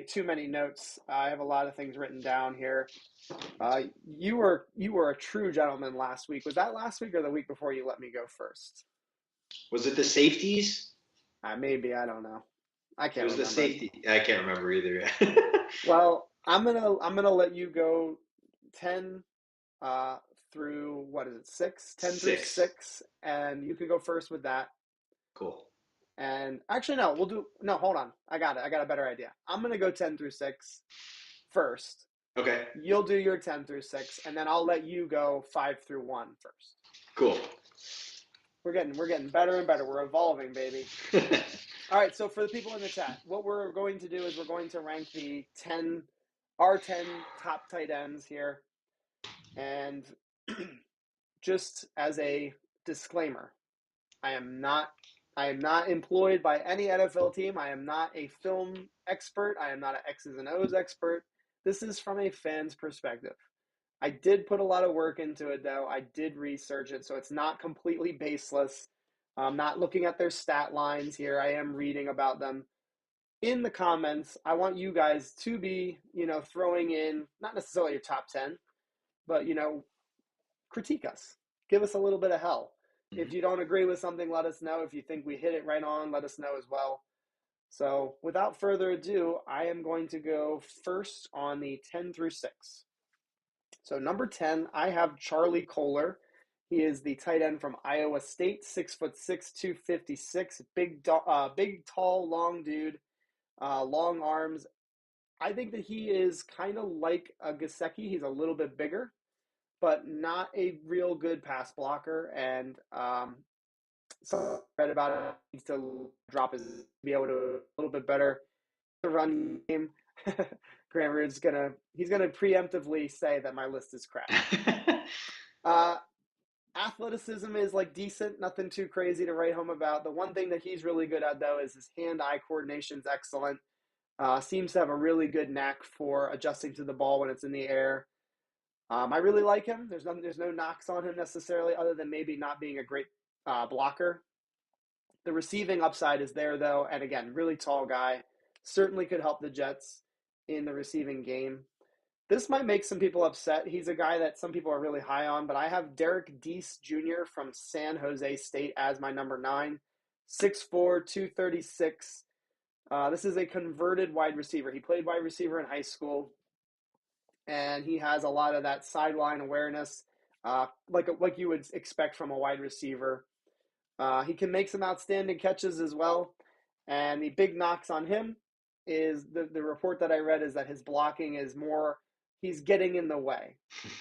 too many notes. I have a lot of things written down here. You were a true gentleman last week. Was that last week or the week before you let me go first? Was it the safeties? Maybe, I don't know. I can't. It was remember. the safety. I can't remember either. Well, I'm gonna let you go 10 through what is it 6? 10 through 6, and you can go first with that. Cool. And actually, no. Hold on. I got it. I got a better idea. I'm gonna go 10 through 6 first. Okay. You'll do your 10 through 6, and then I'll let you go 5 through 1 first. Cool. We're getting better and better. We're evolving, baby. All right. So for the people in the chat, what we're going to do is we're going to rank our 10 top tight ends here, and just as a disclaimer, I am not employed by any NFL team. I am not a film expert. I am not an X's and O's expert. This is from a fan's perspective. I did put a lot of work into it, though. I did research it, so it's not completely baseless. I'm not looking at their stat lines here. I am reading about them. In the comments, I want you guys to be, throwing in, not necessarily your top 10, but, critique us. Give us a little bit of hell. Mm-hmm. If you don't agree with something, let us know. If you think we hit it right on, let us know as well. So without further ado, I am going to go first on the 10 through 6. So number 10, I have Charlie Kohler. He is the tight end from Iowa State, 6'6", 256, big, tall, long dude, long arms. I think that he is kind of like a Gesicki. He's a little bit bigger, but not a real good pass blocker. And so I read about it. He needs to drop his, be able to a little bit better the run game. Grant Rude's he's gonna preemptively say that my list is crap. Athleticism is like decent, nothing too crazy to write home about. The one thing that he's really good at though is his hand-eye coordination is excellent. Seems to have a really good knack for adjusting to the ball when it's in the air. I really like him. There's no knocks on him necessarily, other than maybe not being a great blocker. The receiving upside is there though, and again, really tall guy. Certainly could help the Jets in the receiving game. This might make some people upset. He's a guy that some people are really high on, but I have Derek Deese Jr. from San Jose State as my number 9, 6'4", 236. This is a converted wide receiver. He played wide receiver in high school, and he has a lot of that sideline awareness, like you would expect from a wide receiver. He can make some outstanding catches as well, and the big knocks on him is the report that I read is that his blocking is more, he's getting in the way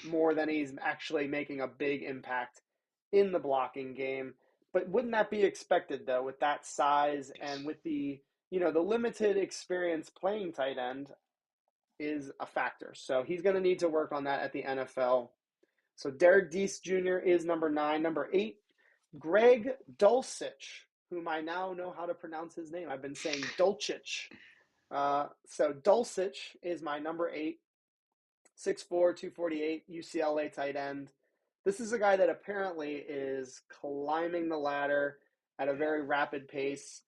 more than he's actually making a big impact in the blocking game. But wouldn't that be expected though, with that size and with the the limited experience playing tight end is a factor. So he's going to need to work on that at the NFL. So Derek Deese Jr. is number 9. Number 8, Greg Dulcich, whom I now know how to pronounce his name. I've been saying Dulcich. So Dulcich is my number 8, 6'4", 248, UCLA tight end. This is a guy that apparently is climbing the ladder at a very rapid pace.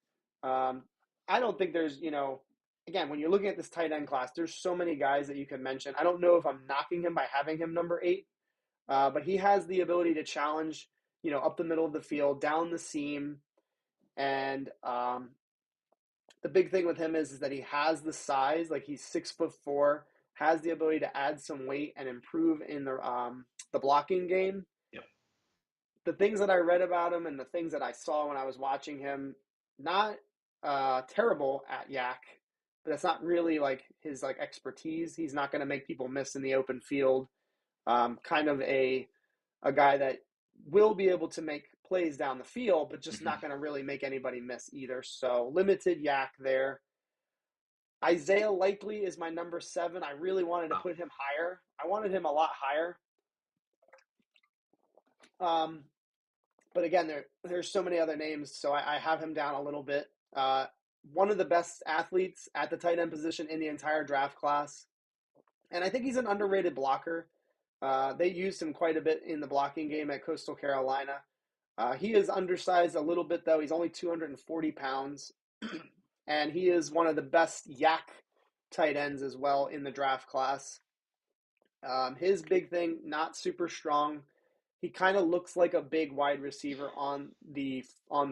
I don't think there's, again, when you're looking at this tight end class, there's so many guys that you can mention. I don't know if I'm knocking him by having him number 8, but he has the ability to challenge, up the middle of the field, down the seam. And the big thing with him is that he has the size, like he's 6'4", has the ability to add some weight and improve in the blocking game. Yep. The things that I read about him and the things that I saw when I was watching him, not terrible at yak, but that's not really like his expertise. He's not going to make people miss in the open field. Kind of a guy that will be able to make plays down the field, but just not going to really make anybody miss either. So limited yak there. Isaiah Likely is my number 7. I really wanted to put him higher. I wanted him a lot higher. But again, there's so many other names, so I have him down a little bit. One of the best athletes at the tight end position in the entire draft class. And I think he's an underrated blocker. They used him quite a bit in the blocking game at Coastal Carolina. He is undersized a little bit, though. He's only 240 pounds. And he is one of the best yak tight ends as well in the draft class. His big thing, not super strong. He kind of looks like a big wide receiver on the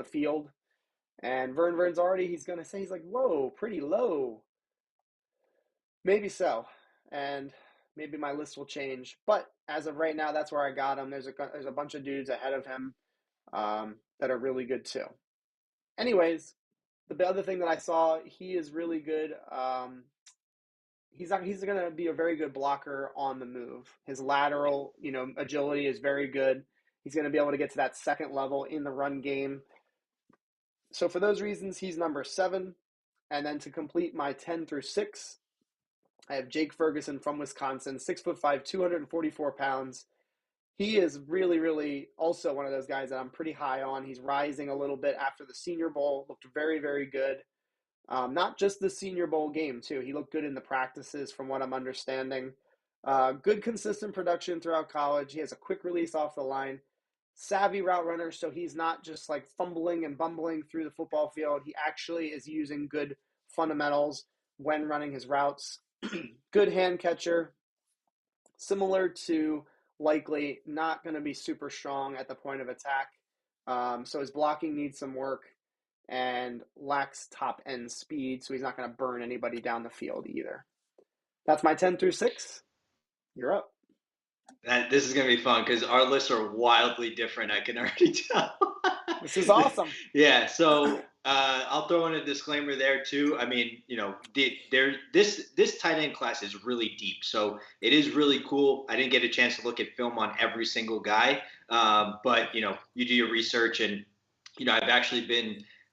field. And Vern's already, he's going to say, he's like, whoa, pretty low. Maybe so. And maybe my list will change. But as of right now, that's where I got him. There's a bunch of dudes ahead of him that are really good too. Anyways, the other thing that I saw, he is really good. He's going to be a very good blocker on the move. His lateral, agility is very good. He's going to be able to get to that second level in the run game. So for those reasons, he's number 7. And then to complete my 10 through 6, I have Jake Ferguson from Wisconsin, 6'5", 244 pounds. He is really, really also one of those guys that I'm pretty high on. He's rising a little bit after the Senior Bowl. Looked very, very good. Not just the Senior Bowl game, too. He looked good in the practices from what I'm understanding. Good, consistent production throughout college. He has a quick release off the line. Savvy route runner, so he's not just like fumbling and bumbling through the football field. He actually is using good fundamentals when running his routes. Good hand catcher. Similar to likely not going to be super strong at the point of attack. So his blocking needs some work and lacks top end speed, so he's not going to burn anybody down the field either. That's my 10 through 6. You're up. This is going to be fun because our lists are wildly different. I can already tell. This is awesome. Yeah, so I'll throw in a disclaimer there too. I mean, this tight end class is really deep, so it is really cool. I didn't get a chance to look at film on every single guy, but you do your research, and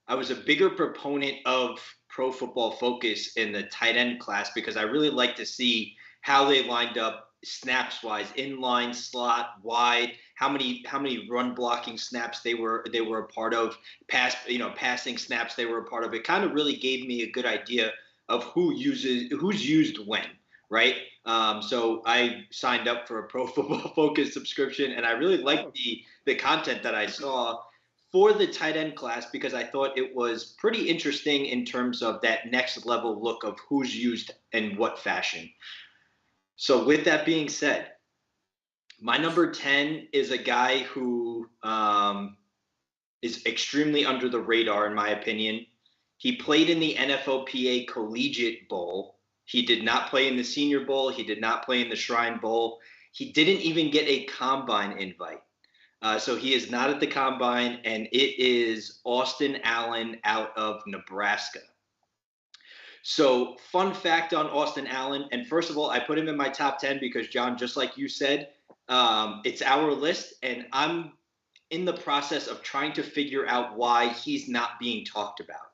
I was a bigger proponent of Pro Football Focus in the tight end class because I really like to see how they lined up snaps wise, in line, slot, wide, how many run blocking snaps they were a part of, passing snaps they were a part of. It kind of really gave me a good idea of who's used when, right? So I signed up for a Pro Football Focus subscription, and I really liked the content that I saw for the tight end class because I thought it was pretty interesting in terms of that next level look of who's used in what fashion. So with that being said, my number 10 is a guy who is extremely under the radar, in my opinion. He played in the NFLPA Collegiate Bowl. He did not play in the Senior Bowl. He did not play in the Shrine Bowl. He didn't even get a Combine invite. So he is not at the Combine, and it is Austin Allen out of Nebraska. So fun fact on Austin Allen, and first of all, I put him in my top 10 because, John, just like you said, it's our list, and I'm in the process of trying to figure out why he's not being talked about.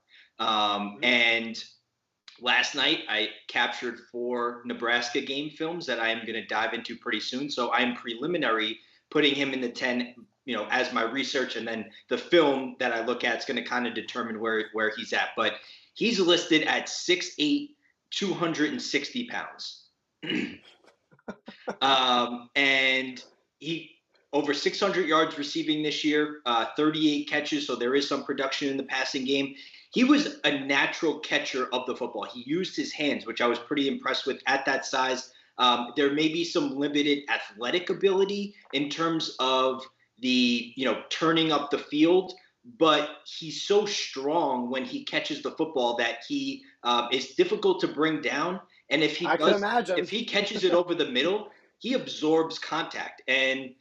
And last night, I captured 4 Nebraska game films that I am going to dive into pretty soon, so I'm preliminary putting him in the 10, as my research, and then the film that I look at is going to kind of determine where he's at. But he's listed at 6'8", 260 pounds. And he over 600 yards receiving this year, 38 catches, so there is some production in the passing game. He was a natural catcher of the football. He used his hands, which I was pretty impressed with at that size. There may be some limited athletic ability in terms of the, turning up the field, but he's so strong when he catches the football that he is difficult to bring down. And if he catches it over the middle, he absorbs contact. And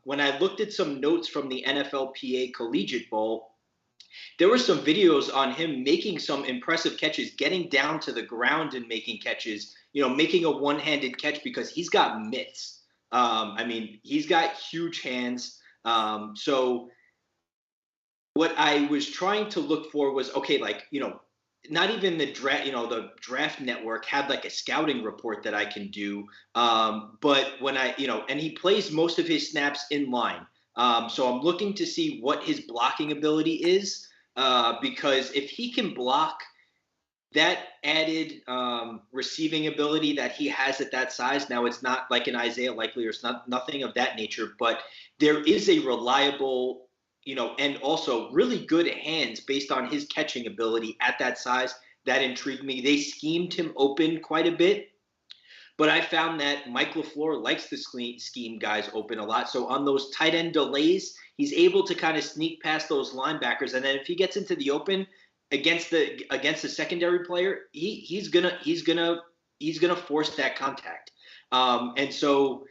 when I looked at some notes from the NFLPA Collegiate Bowl, there were some videos on him making some impressive catches, getting down to the ground and making catches, making a one-handed catch because he's got mitts. He's got huge hands. So what I was trying to look for was, not even the draft, the Draft Network had like a scouting report that I can do. But when and he plays most of his snaps in line. So I'm looking to see what his blocking ability is, because if he can block, that added receiving ability that he has at that size. Now it's not like an Isaiah Likely or it's nothing of that nature, but there is a reliable, and also really good hands based on his catching ability at that size. That intrigued me. They schemed him open quite a bit, but I found that Mike LaFleur likes to scheme guys open a lot. So on those tight end delays, he's able to kind of sneak past those linebackers, and then if he gets into the open against the secondary player, he's gonna force that contact. And so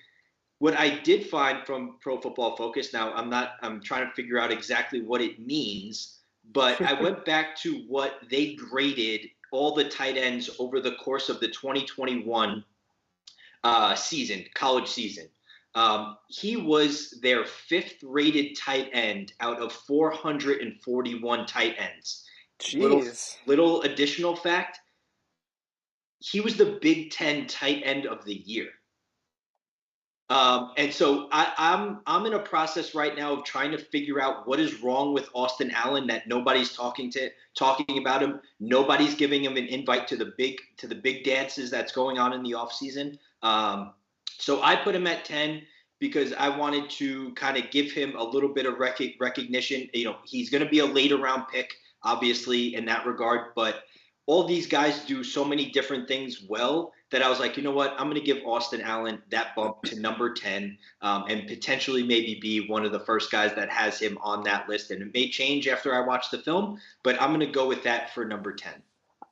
what I did find from Pro Football Focus, now I'm trying to figure out exactly what it means, but I went back to what they graded all the tight ends over the course of the 2021 season, college season. He was their 5th rated tight end out of 441 tight ends. Jeez. Little additional fact, he was the Big Ten tight end of the year. And so I'm in a process right now of trying to figure out what is wrong with Austin Allen that nobody's talking about him. Nobody's giving him an invite to the big dances that's going on in the offseason. So I put him at 10 because I wanted to kind of give him a little bit of recognition. He's going to be a later round pick, obviously, in that regard, but all these guys do so many different things well that I was like, you know what, I'm going to give Austin Allen that bump to number 10, and potentially maybe be one of the first guys that has him on that list. And it may change after I watch the film, but I'm going to go with that for number 10.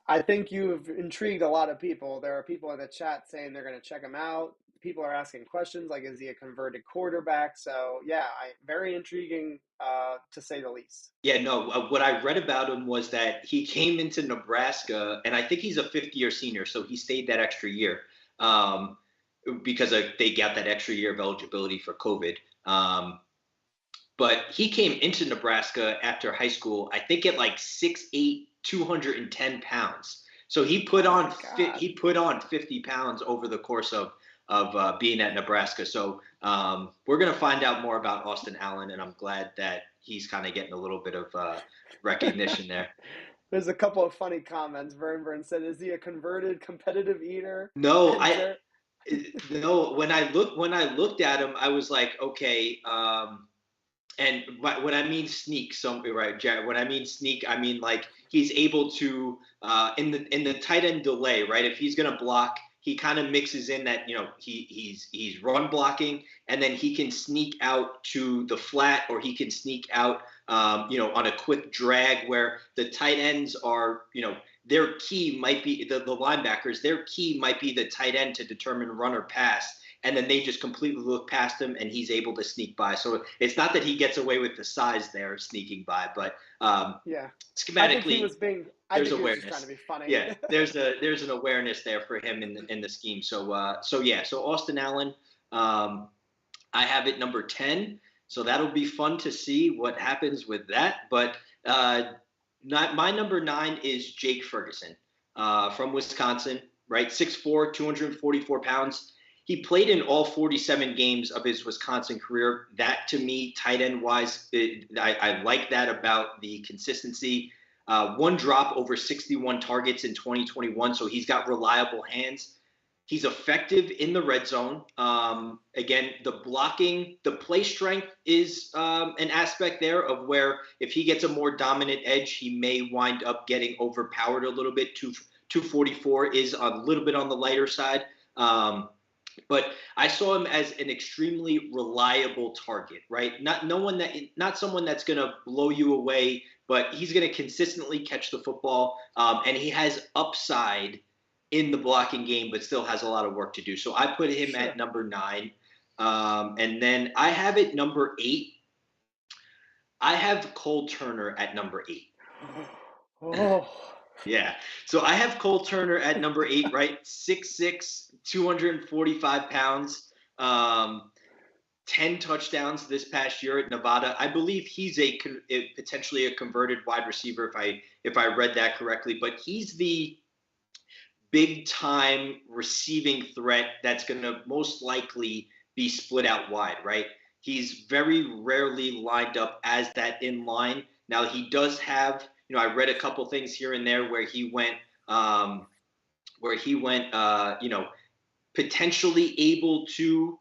I think you've intrigued a lot of people. There are people in the chat saying they're going to check him out. People are asking questions like, is he a converted quarterback? So, yeah, very intriguing to say the least. Yeah, no, what I read about him was that he came into Nebraska, and I think he's a fifth-year senior, so he stayed that extra year, because they got that extra year of eligibility for COVID. But he came into Nebraska after high school, I think at like 6'8", 210 pounds. So he put on 50 pounds over the course of being at Nebraska. So we're going to find out more about Austin Allen, and I'm glad that he's kind of getting a little bit of recognition there. There's a couple of funny comments. Vern said, "Is he a converted competitive eater?" No, no. When I looked at him, I was like, okay. And when I mean sneak, right, Jared, when I mean sneak, I mean like he's able to in the tight end delay, right? If he's gonna block, he kind of mixes in that, he's run blocking, and then he can sneak out to the flat, or he can sneak out on a quick drag where the tight ends are, their key might be the linebackers, their key might be the tight end to determine run or pass. And then they just completely look past him, and he's able to sneak by. So it's not that he gets away with the size there, sneaking by, but schematically, there's awareness. Trying to be funny. Yeah, there's an awareness there for him in the scheme. So Austin Allen, I have it number 10. So that'll be fun to see what happens with that. But my number 9 is Jake Ferguson, from Wisconsin, right? 6'4", 244 pounds. He played in all 47 games of his Wisconsin career. That, to me, tight end wise, I like that about the consistency. One drop over 61 targets in 2021, so he's got reliable hands. He's effective in the red zone. Again, the blocking, the play strength is an aspect there of where if he gets a more dominant edge, he may wind up getting overpowered a little bit. 244 is a little bit on the lighter side. But I saw him as an extremely reliable target, right? Not someone that's going to blow you away, but he's going to consistently catch the football, and he has upside in the blocking game, but still has a lot of work to do. So I put him at number 9, and then I have it number 8. I have Cole Turner at number 8. Oh. Yeah. So I have Cole Turner at number 8, right? 6'6", 245 pounds, 10 touchdowns this past year at Nevada. I believe he's potentially a converted wide receiver if I read that correctly, but he's the big time receiving threat that's going to most likely be split out wide, right? He's very rarely lined up as that in line. Now he does have, I read a couple things here and there where he went, potentially able to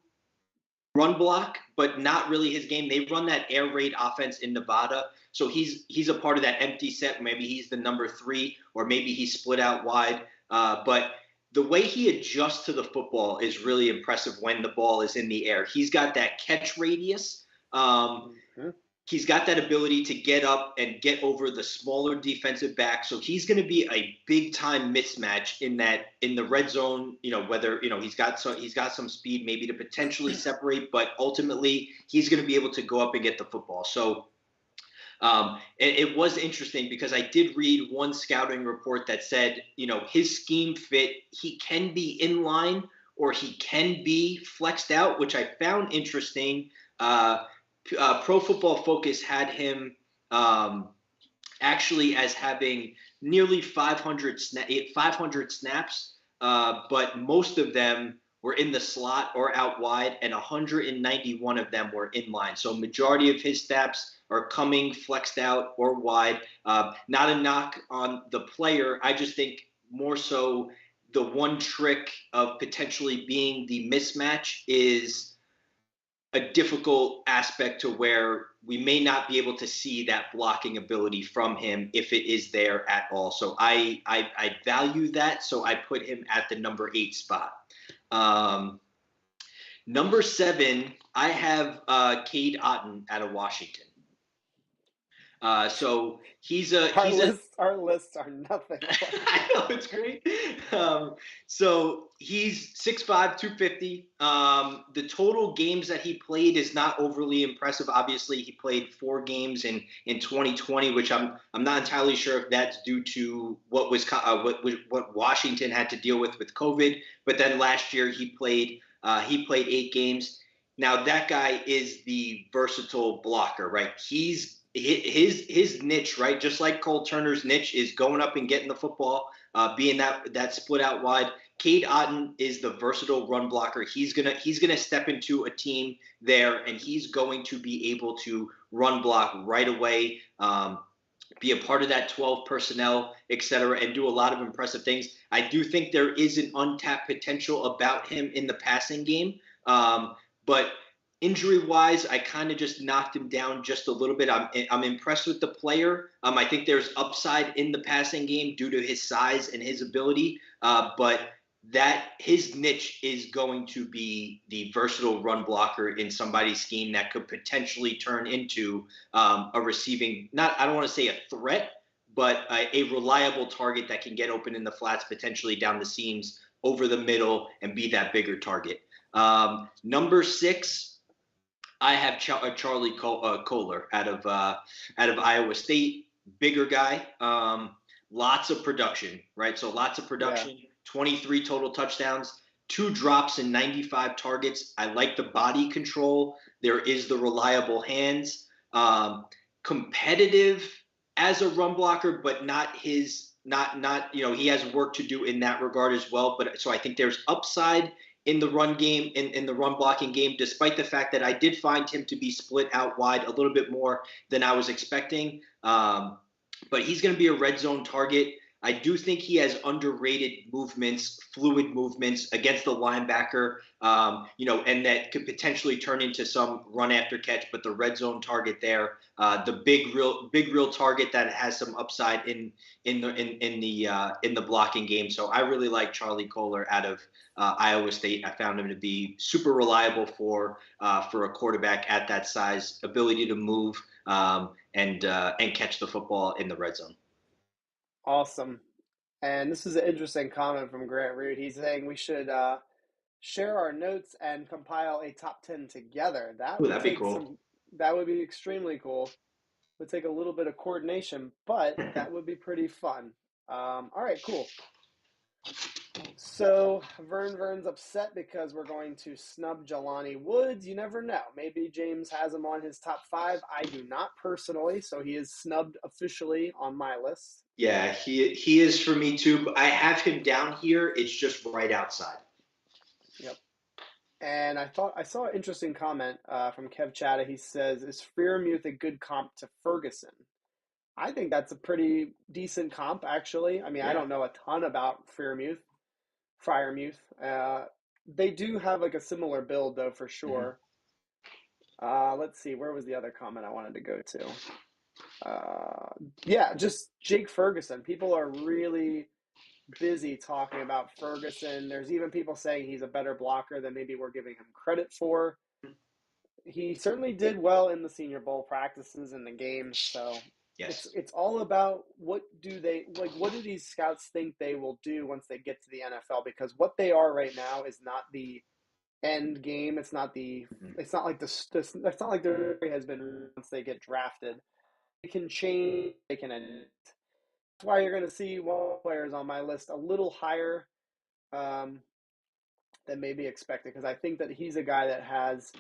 run block, but not really his game. They run that air raid offense in Nevada. So he's a part of that empty set. Maybe he's the number 3, or maybe he's split out wide. But the way he adjusts to the football is really impressive when the ball is in the air. He's got that catch radius. He's got that ability to get up and get over the smaller defensive back. So he's going to be a big time mismatch in the red zone, whether, he's got some speed maybe to potentially separate, but ultimately he's going to be able to go up and get the football. So it was interesting because I did read one scouting report that said, his scheme fit, he can be in line or he can be flexed out, which I found interesting. Pro Football Focus had him actually as having nearly 500 snaps, but most of them were in the slot or out wide, and 191 of them were in line. So majority of his snaps are coming flexed out or wide. Not a knock on the player. I just think more so the one trick of potentially being the mismatch is a difficult aspect to where we may not be able to see that blocking ability from him if it is there at all. So I value that. So I put him at the number 8 spot. Number 7, I have Cade Otton out of Washington. So our lists are nothing. I know, it's great. So he's 6'5", 250. The total games that he played is not overly impressive. Obviously, he played 4 games in 2020, which I'm not entirely sure if that's due to what Washington had to deal with COVID. But then last year he played 8 games. Now that guy is the versatile blocker, right? His niche, right? Just like Cole Turner's niche is going up and getting the football, being that split out wide. Cade Otton is the versatile run blocker. He's gonna step into a team there, and he's going to be able to run block right away, be a part of that 12 personnel, et cetera, and do a lot of impressive things. I do think there is an untapped potential about him in the passing game, but injury-wise, I kind of just knocked him down just a little bit. I'm impressed with the player. I think there's upside in the passing game due to his size and his ability, but that his niche is going to be the versatile run blocker in somebody's scheme that could potentially turn into a receiving, I don't want to say a threat, but a reliable target that can get open in the flats, potentially down the seams, over the middle, and be that bigger target. Number 6, I have Charlie Kohler out of Iowa State, bigger guy, lots of production, right? So lots of production, 23 total touchdowns, 2 drops and 95 targets. I like the body control. There is the reliable hands, competitive as a run blocker, but not he has work to do in that regard as well. But so I think there's upside in the run game, in the run blocking game, despite the fact that I did find him to be split out wide a little bit more than I was expecting. But he's going to be a red zone target. I do think he has underrated movements, fluid movements against the linebacker, and that could potentially turn into some run after catch. But the red zone target there, the big real target that has some upside in the blocking game. So I really like Charlie Kohler out of Iowa State. I found him to be super reliable for a quarterback at that size, ability to move and catch the football in the red zone. Awesome. And this is an interesting comment from Grant Root. He's saying we should share our notes and compile a top 10 together. That'd be cool. That would be extremely cool. It would take a little bit of coordination, but that would be pretty fun. All right, cool. So Vern's upset because we're going to snub Jelani Woods. You never know. Maybe James has him on his top 5. I do not personally, so he is snubbed officially on my list. Yeah, he is for me too. But I have him down here. It's just right outside. Yep. And I saw an interesting comment from Kev Chatta. He says, "Is Freiermuth a good comp to Ferguson?" I think that's a pretty decent comp, actually. I mean, I don't know a ton about Freiermuth. They do have like a similar build, though, for sure. Let's see. Where was the other comment I wanted to go to? Just Jake Ferguson. People are really busy talking about Ferguson. There's even people saying he's a better blocker than maybe we're giving him credit for. He certainly did well in the Senior Bowl practices and the games. So it's all about what do these scouts think they will do once they get to the NFL? Because what they are right now is not the end game. It's not like it's not like there has been once they get drafted. They can change. They can end. That's why you're going to see one players on my list a little higher than maybe expected, because I think that he's a guy that has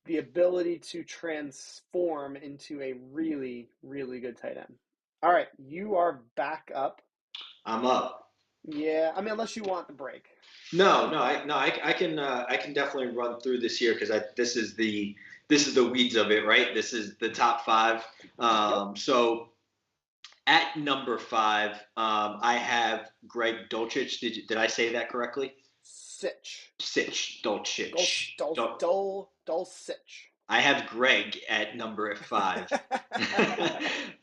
the ability to transform into a really, really good tight end. All right, you are back up. I'm up. Yeah, I mean, unless you want the break. I can definitely run through this here because this is the weeds of it, right? This is the top 5. So at number 5, I have Greg Dulcich. Did I say that correctly? Sitch. Dulcich. Dulcich. I have Greg at number 5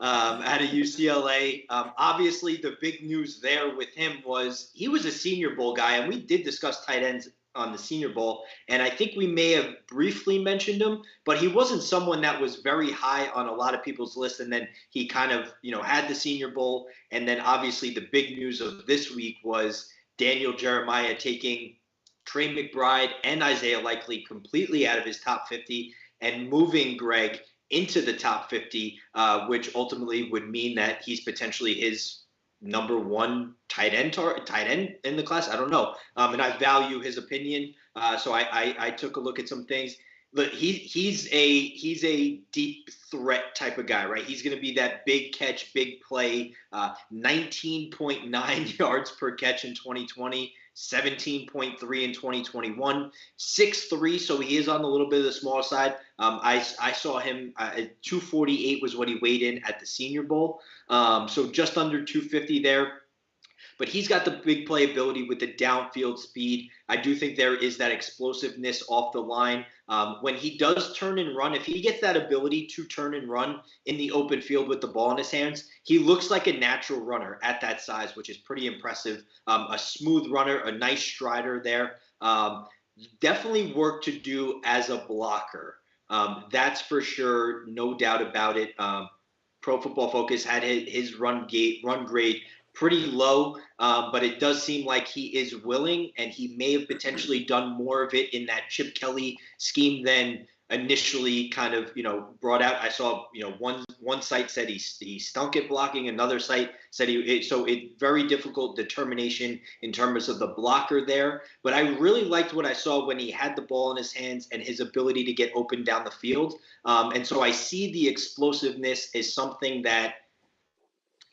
out of UCLA. Obviously, the big news there with him was he was a Senior Bowl guy, and we did discuss tight ends on the Senior Bowl, and I think we may have briefly mentioned him, but he wasn't someone that was very high on a lot of people's list, and then he kind of, had the Senior Bowl, and then obviously the big news of this week was Daniel Jeremiah taking Trey McBride and Isaiah Likely completely out of his top 50 and moving Greg into the top 50, which ultimately would mean that he's potentially his number one tight end in the class. I don't know. And I value his opinion. So I took a look at some things. But he's a deep threat type of guy, right? He's going to be that big catch, big play, 19.9 yards per catch in 2020, 17.3 in 2021, 6'3", so he is on a little bit of the small side. I saw him at 248 was what he weighed in at the Senior Bowl, so just under 250 there. But he's got the big playability with the downfield speed. I do think there is that explosiveness off the line. When he does turn and run, if he gets that ability to turn and run in the open field with the ball in his hands, he looks like a natural runner at that size, which is pretty impressive. A smooth runner, a nice strider there. Definitely work to do as a blocker. That's for sure, no doubt about it. Pro Football Focus had his run grade pretty low, but it does seem like he is willing, and he may have potentially done more of it in that Chip Kelly scheme than initially kind of brought out. I saw one site said he stunk at blocking, another site said very difficult determination in terms of the blocker there. But I really liked what I saw when he had the ball in his hands and his ability to get open down the field. And so I see the explosiveness as something that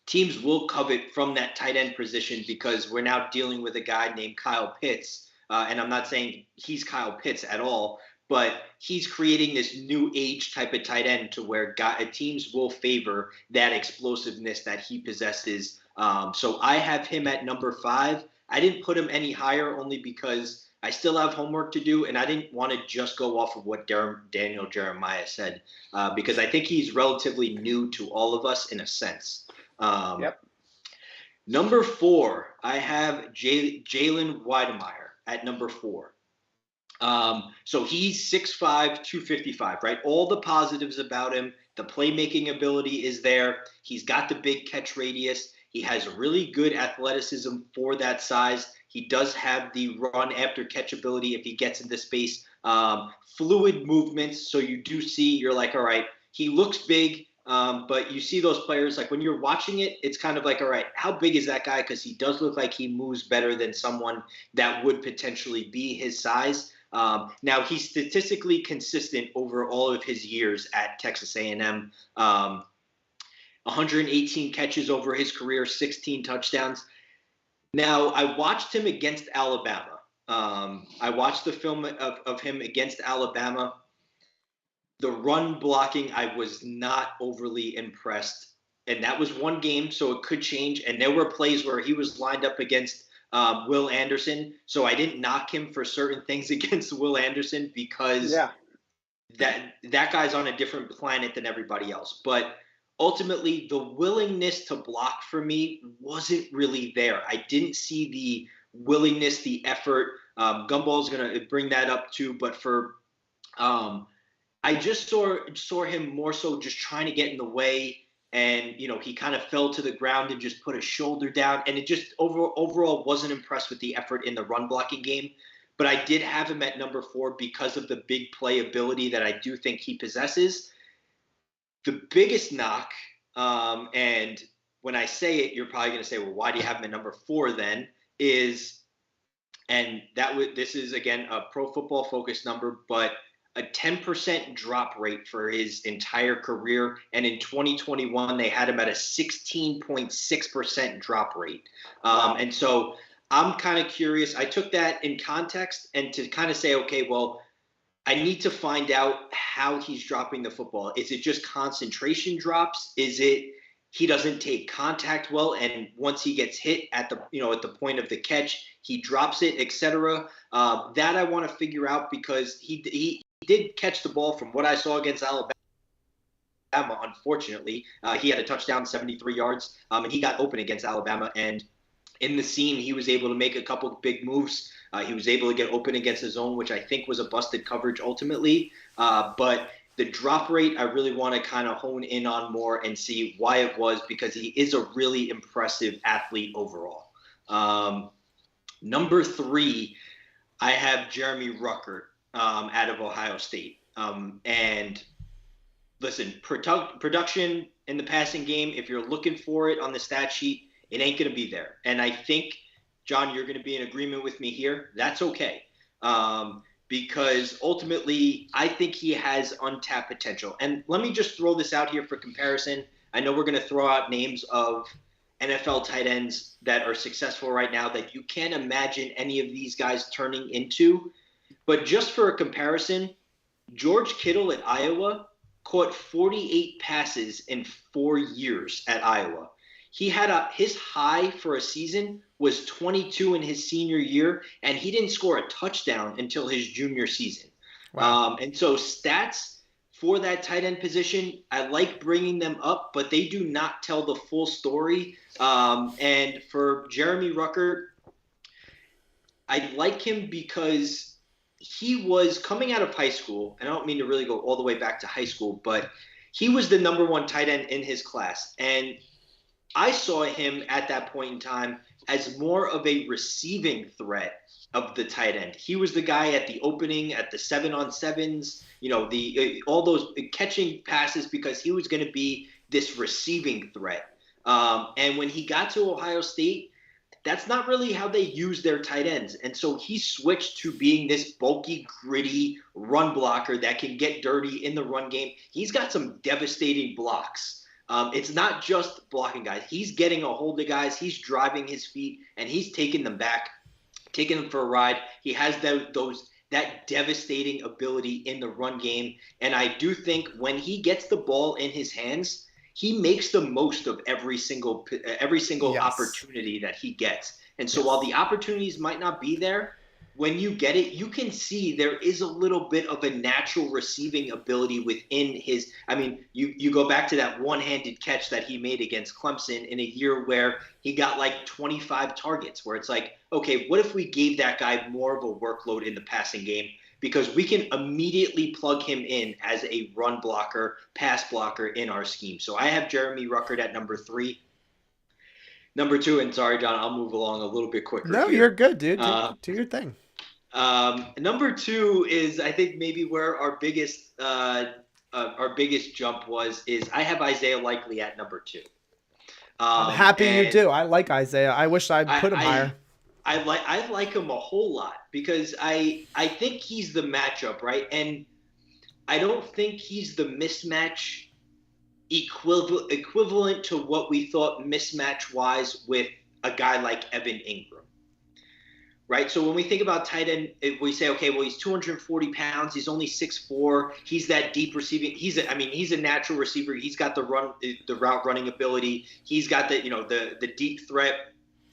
teams will covet from that tight end position, because we're now dealing with a guy named Kyle Pitts. And I'm not saying he's Kyle Pitts at all, but he's creating this new age type of tight end to where teams will favor that explosiveness that he possesses. So I have him at number 5. I didn't put him any higher only because I still have homework to do, and I didn't want to just go off of what Daniel Jeremiah said, because I think he's relatively new to all of us in a sense. Yep. Number 4, I have Jalen Weidemeyer at number 4. So he's 6'5", 255, right? All the positives about him. The playmaking ability is there. He's got the big catch radius. He has really good athleticism for that size. He does have the run after catch ability if he gets into space. Fluid movements. So you do see, you're like, all right, he looks big. But you see those players, like when you're watching it, it's kind of like, all right, how big is that guy? Because he does look like he moves better than someone that would potentially be his size. Now, he's statistically consistent over all of his years at Texas A&M. 118 catches over his career, 16 touchdowns. Now, I watched him against Alabama. I watched the film of him against Alabama. The run blocking, I was not overly impressed. And that was one game, so it could change. And there were plays where he was lined up against Will Anderson. So I didn't knock him for certain things against Will Anderson, because that guy's on a different planet than everybody else. But ultimately, the willingness to block for me wasn't really there. I didn't see the willingness, the effort. Gumball's going to bring that up too. But for I just saw him more so just trying to get in the way, and he kind of fell to the ground and just put a shoulder down, and it just overall wasn't impressed with the effort in the run blocking game. But I did have him at number 4 because of the big play ability that I do think he possesses. The biggest knock, and when I say it, you're probably going to say, well, why do you have him at number 4 then? This is again a Pro Football Focus number, but a 10% drop rate for his entire career. And in 2021, they had him at a 16.6% drop rate. Wow. And so I'm kind of curious. I took that in context and to kind of say, okay, well, I need to find out how he's dropping the football. Is it just concentration drops? Is it he doesn't take contact well, and once he gets hit at the point of the catch, he drops it, etc.? That I want to figure out, because he did catch the ball from what I saw against Alabama. Unfortunately, he had a touchdown, 73 yards, and he got open against Alabama. And in the seam, he was able to make a couple of big moves. He was able to get open against his zone, which I think was a busted coverage ultimately. But the drop rate, I really want to kind of hone in on more and see why it was, because he is a really impressive athlete overall. Number 3, I have Jeremy Ruckert out of Ohio State. And listen, production in the passing game, if you're looking for it on the stat sheet, it ain't going to be there. And I think, John, you're going to be in agreement with me here. That's okay. Because ultimately, I think he has untapped potential. And let me just throw this out here for comparison. I know we're going to throw out names of NFL tight ends that are successful right now that you can't imagine any of these guys turning into. But just for a comparison, George Kittle at Iowa caught 48 passes in 4 years at Iowa. He had his high for a season was 22 in his senior year, and he didn't score a touchdown until his junior season. Wow. And so stats for that tight end position, I like bringing them up, but they do not tell the full story. And for Jeremy Ruckert, I like him because he was coming out of high school, and I don't mean to really go all the way back to high school, but he was the number 1 tight end in his class. And I saw him at that point in time as more of a receiving threat of the tight end. He was the guy at the opening, at the 7-on-7s, all those catching passes, because he was going to be this receiving threat. And when he got to Ohio State, that's not really how they use their tight ends. And so he switched to being this bulky, gritty run blocker that can get dirty in the run game. He's got some devastating blocks. It's not just blocking guys. He's getting a hold of guys. He's driving his feet, and he's taking them back, taking them for a ride. He has that devastating ability in the run game. And I do think when he gets the ball in his hands, he makes the most of every single yes. opportunity that he gets. And so while the opportunities might not be there, when you get it, you can see there is a little bit of a natural receiving ability within his. I mean, you go back to that one-handed catch that he made against Clemson in a year where he got like 25 targets, where it's like, okay, what if we gave that guy more of a workload in the passing game? Because we can immediately plug him in as a run blocker, pass blocker in our scheme. So I have Jeremy Ruckert at number 3. Number 2, and sorry, John, I'll move along a little bit quicker. No, here. You're good, dude. Do your thing. Number 2 is, I think, maybe where our biggest jump is I have Isaiah Likely at number 2. I'm happy you do. I like Isaiah. I wish I'd put him higher. I like him a whole lot because I think he's the matchup, right? And I don't think he's the mismatch equivalent to what we thought mismatch-wise with a guy like Evan Ingram, right? So when we think about tight end, we say, okay, well, he's 240 pounds. He's only 6'4". He's that deep receiving. He's a natural receiver. He's got the route running ability. He's got the deep threat.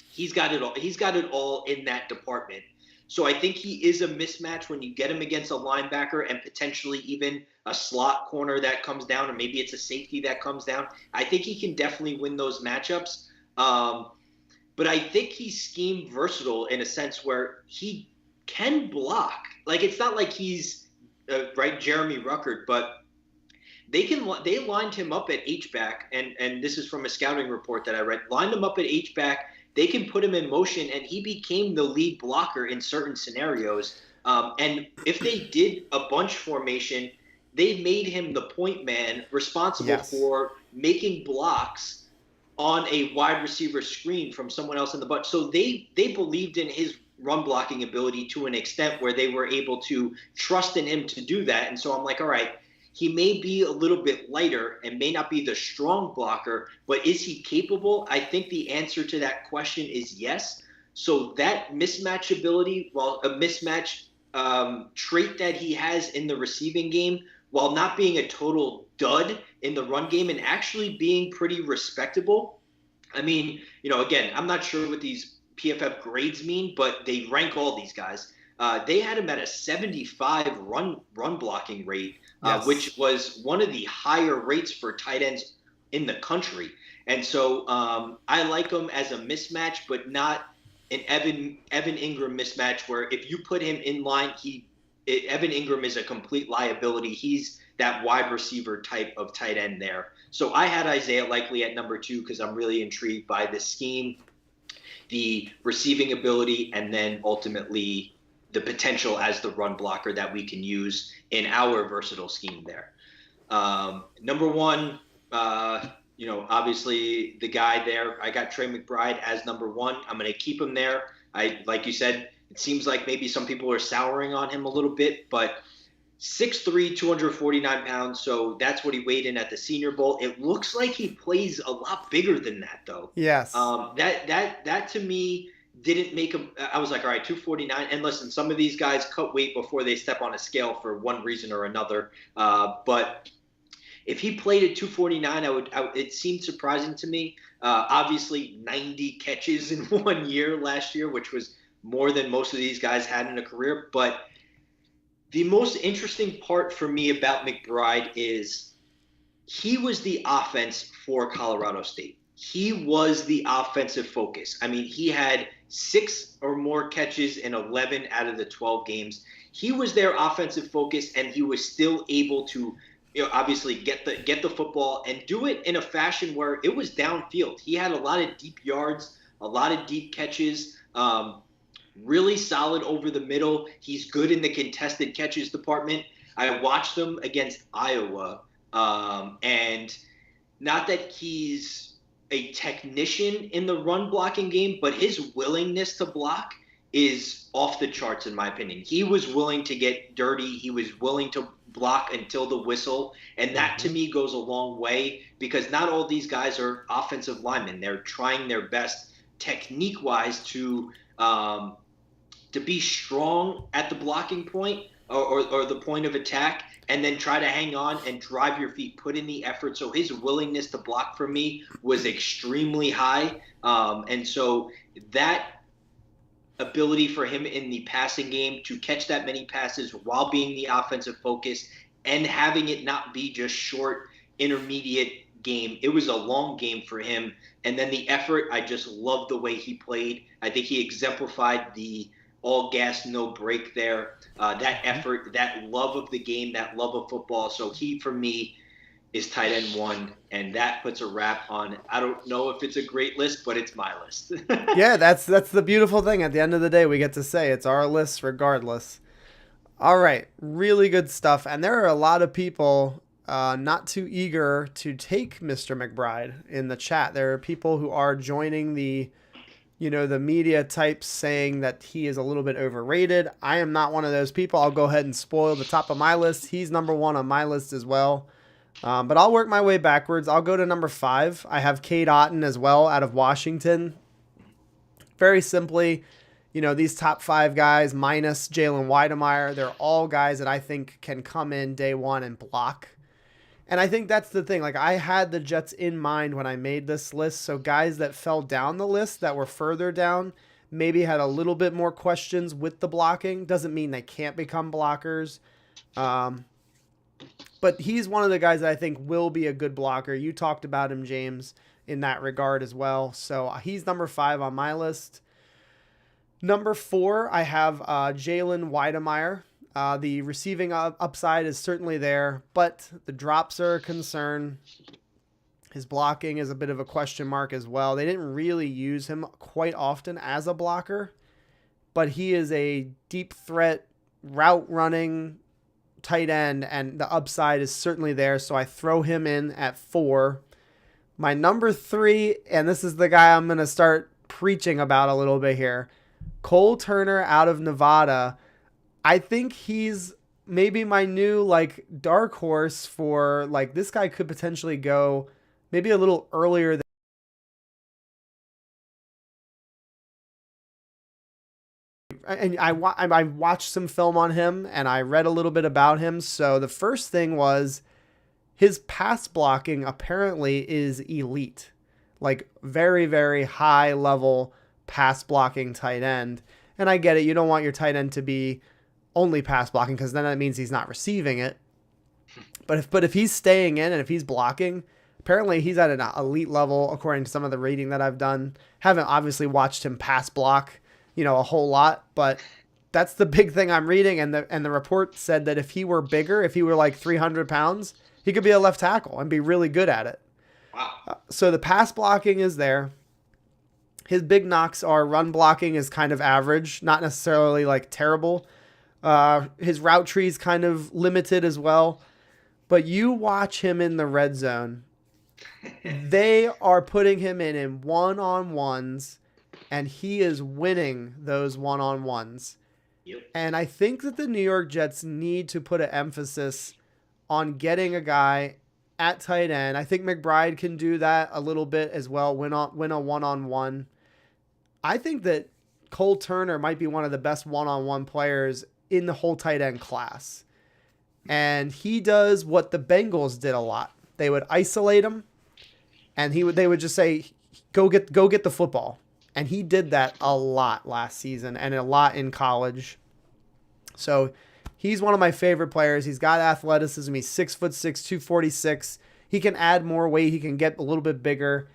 He's got it all. He's got it all in that department. So I think he is a mismatch when you get him against a linebacker and potentially even a slot corner that comes down, or maybe it's a safety that comes down. I think he can definitely win those matchups. But I think he's scheme versatile in a sense where he can block. Like, it's not like he's Jeremy Ruckert, but they lined him up at H-back, and this is from a scouting report that I read, lined him up at H-back. They can put him in motion, and he became the lead blocker in certain scenarios. And if they did a bunch formation, they made him the point man responsible for making blocks on a wide receiver screen from someone else in the bunch. So they believed in his run blocking ability to an extent where they were able to trust in him to do that. And so I'm like, all right, he may be a little bit lighter and may not be the strong blocker, but is he capable? I think the answer to that question is yes. So that mismatch ability, while a mismatch trait that he has in the receiving game, while not being a total dud in the run game and actually being pretty respectable. I mean, again, I'm not sure what these PFF grades mean, but they rank all these guys. they had him at a 75 run blocking rate, Yes. which was one of the higher rates for tight ends in the country. And so I like him as a mismatch, but not an Evan Ingram mismatch where if you put him in line, Evan Ingram is a complete liability. He's that wide receiver type of tight end there. So I had Isaiah Likely at number 2 because I'm really intrigued by the scheme, the receiving ability, and then ultimately the potential as the run blocker that we can use in our versatile scheme there. Number 1, obviously the guy there, I got Trey McBride as number 1. I'm going to keep him there. Like you said, it seems like maybe some people are souring on him a little bit, but 6'3", 249 pounds. So that's what he weighed in at the Senior Bowl. It looks like he plays a lot bigger than that, though. Yes. That to me didn't make him. I was like, all right, 249. And listen, some of these guys cut weight before they step on a scale for one reason or another. But if he played at 249, it seemed surprising to me. Obviously, 90 catches in 1 year last year, which was more than most of these guys had in a career. But the most interesting part for me about McBride is he was the offense for Colorado State. He was the offensive focus. I mean, he had 6 or more catches in 11 out of the 12 games. He was their offensive focus, and he was still able to obviously get the football and do it in a fashion where it was downfield. He had a lot of deep yards, a lot of deep catches, really solid over the middle. He's good in the contested catches department. I watched him against Iowa, and not that he's a technician in the run blocking game, but his willingness to block is off the charts in my opinion. He was willing to get dirty. He was willing to block until the whistle, and that to me goes a long way because not all these guys are offensive linemen. They're trying their best technique-wise to be strong at the blocking point or the point of attack, and then try to hang on and drive your feet, put in the effort. So his willingness to block for me was extremely high, and so that ability for him in the passing game to catch that many passes while being the offensive focus and having it not be just short, intermediate game. It was a long game for him. And then the effort, I just loved the way he played. I think he exemplified the all gas, no break there. That effort, that love of the game, that love of football. So he, for me, is tight end 1, and that puts a wrap on. I don't know if it's a great list, but it's my list. Yeah, that's the beautiful thing. At the end of the day, we get to say it's our list regardless. All right, really good stuff. And there are a lot of people not too eager to take Mr. McBride in the chat. There are people who are joining the media types saying that he is a little bit overrated. I am not one of those people. I'll go ahead and spoil the top of my list. He's number 1 on my list as well. But I'll work my way backwards. I'll go to number 5. I have Cade Otton as well out of Washington. Very simply, these top 5 guys minus Jalen Weidemeyer, they're all guys that I think can come in day 1 and block. And I think that's the thing. Like, I had the Jets in mind when I made this list. So guys that fell down the list that were further down maybe had a little bit more questions with the blocking. Doesn't mean they can't become blockers. But he's one of the guys that I think will be a good blocker. You talked about him, James, in that regard as well. So he's number 5 on my list. Number 4, I have Jalen Weidemeyer. The receiving upside is certainly there, but the drops are a concern. His blocking is a bit of a question mark as well. They didn't really use him quite often as a blocker, but he is a deep threat, route running tight end, and the upside is certainly there, so I throw him in at 4. My number 3, and this is the guy I'm going to start preaching about a little bit here, Cole Turner out of Nevada. I think he's maybe my new dark horse for this guy could potentially go maybe a little earlier than and I watched some film on him and I read a little bit about him. So the first thing was his pass blocking apparently is elite, very, very high level pass blocking tight end. And I get it. You don't want your tight end to be only pass blocking because then that means he's not receiving it. But if he's staying in and if he's blocking, apparently he's at an elite level according to some of the reading that I've done. Haven't obviously watched him pass block, a whole lot, but that's the big thing I'm reading. And the report said that if he were bigger, if he were like 300 pounds, he could be a left tackle and be really good at it. Wow. So the pass blocking is there. His big knocks are run blocking is kind of average, not necessarily like terrible. His route tree is kind of limited as well. But you watch him in the red zone. They are putting him in one-on-ones, and he is winning those one-on-ones. Yep. And I think that the New York Jets need to put an emphasis on getting a guy at tight end. I think McBride can do that a little bit as well, win a one-on-one. I think that Cole Turner might be one of the best one-on-one players in the whole tight end class. And he does what the Bengals did a lot. They would isolate him, and they would just say, go get the football. And he did that a lot last season and a lot in college. So he's one of my favorite players. He's got athleticism. He's 6'6", 246. He can add more weight. He can get a little bit bigger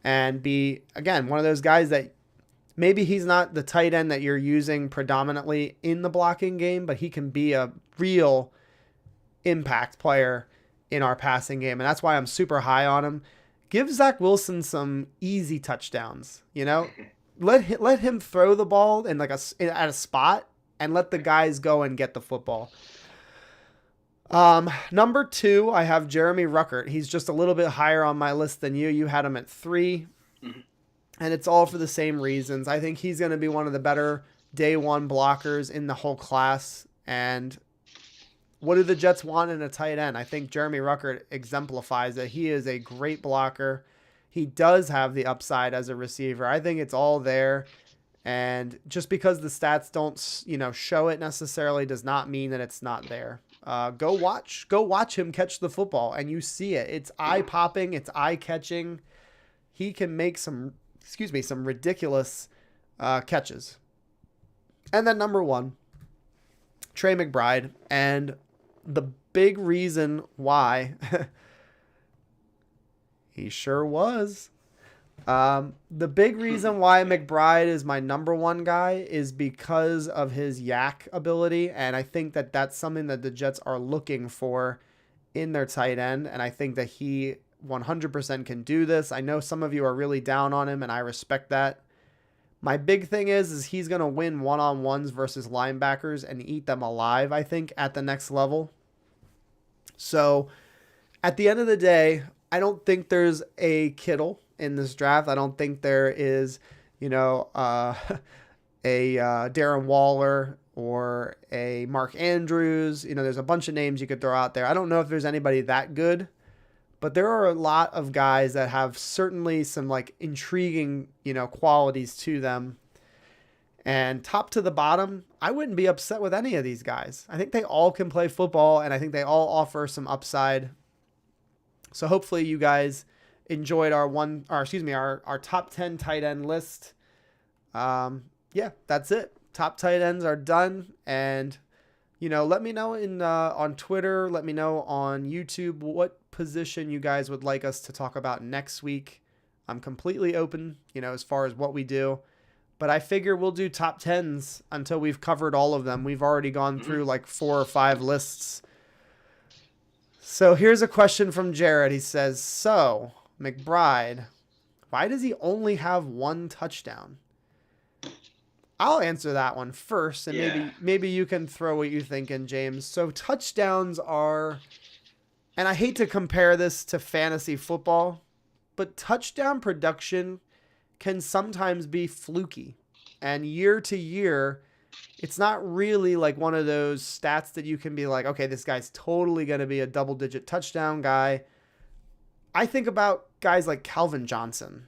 and be, again, one of those guys that maybe he's not the tight end that you're using predominantly in the blocking game, but he can be a real impact player in our passing game. And that's why I'm super high on him. Give Zach Wilson some easy touchdowns, let him throw the ball in at a spot and let the guys go and get the football. Number 2, I have Jeremy Ruckert. He's just a little bit higher on my list than you. You had him at 3. Mm-hmm. And it's all for the same reasons. I think he's going to be one of the better day one blockers in the whole class. And what do the Jets want in a tight end? I think Jeremy Ruckert exemplifies that. He is a great blocker. He does have the upside as a receiver. I think it's all there. And just because the stats don't, show it necessarily does not mean that it's not there. Go watch him catch the football and you see it. It's eye popping. It's eye catching. He can make some ridiculous catches. And then number 1, Trey McBride. And the big reason why he sure was. The big reason why McBride is my number 1 guy is because of his yak ability. And I think that that's something that the Jets are looking for in their tight end. And I think that he 100% can do this. I know some of you are really down on him, and I respect that. My big thing is he's going to win one-on-ones versus linebackers and eat them alive, I think, at the next level. So at the end of the day, I don't think there's a Kittle in this draft. I don't think there is, a Darren Waller or a Mark Andrews. There's a bunch of names you could throw out there. I don't know if there's anybody that good, but there are a lot of guys that have certainly some intriguing, qualities to them. And top to the bottom, I wouldn't be upset with any of these guys. I think they all can play football, and I think they all offer some upside. So hopefully you guys enjoyed our top 10 tight end list. Yeah, that's it. Top tight ends are done. And, let me know on Twitter. Let me know on YouTube what position you guys would like us to talk about next week. I'm completely open, as far as what we do. But I figure we'll do top 10s until we've covered all of them. We've already gone through 4 or 5 lists. So here's a question from Jared. He says, so McBride, why does he only have 1 touchdown? I'll answer that one first, and maybe you can throw what you think in, James. So touchdowns are, and I hate to compare this to fantasy football, but touchdown production can sometimes be fluky. And year to year, it's not really one of those stats that you can be like, okay, this guy's totally going to be a double-digit touchdown guy. I think about guys like Calvin Johnson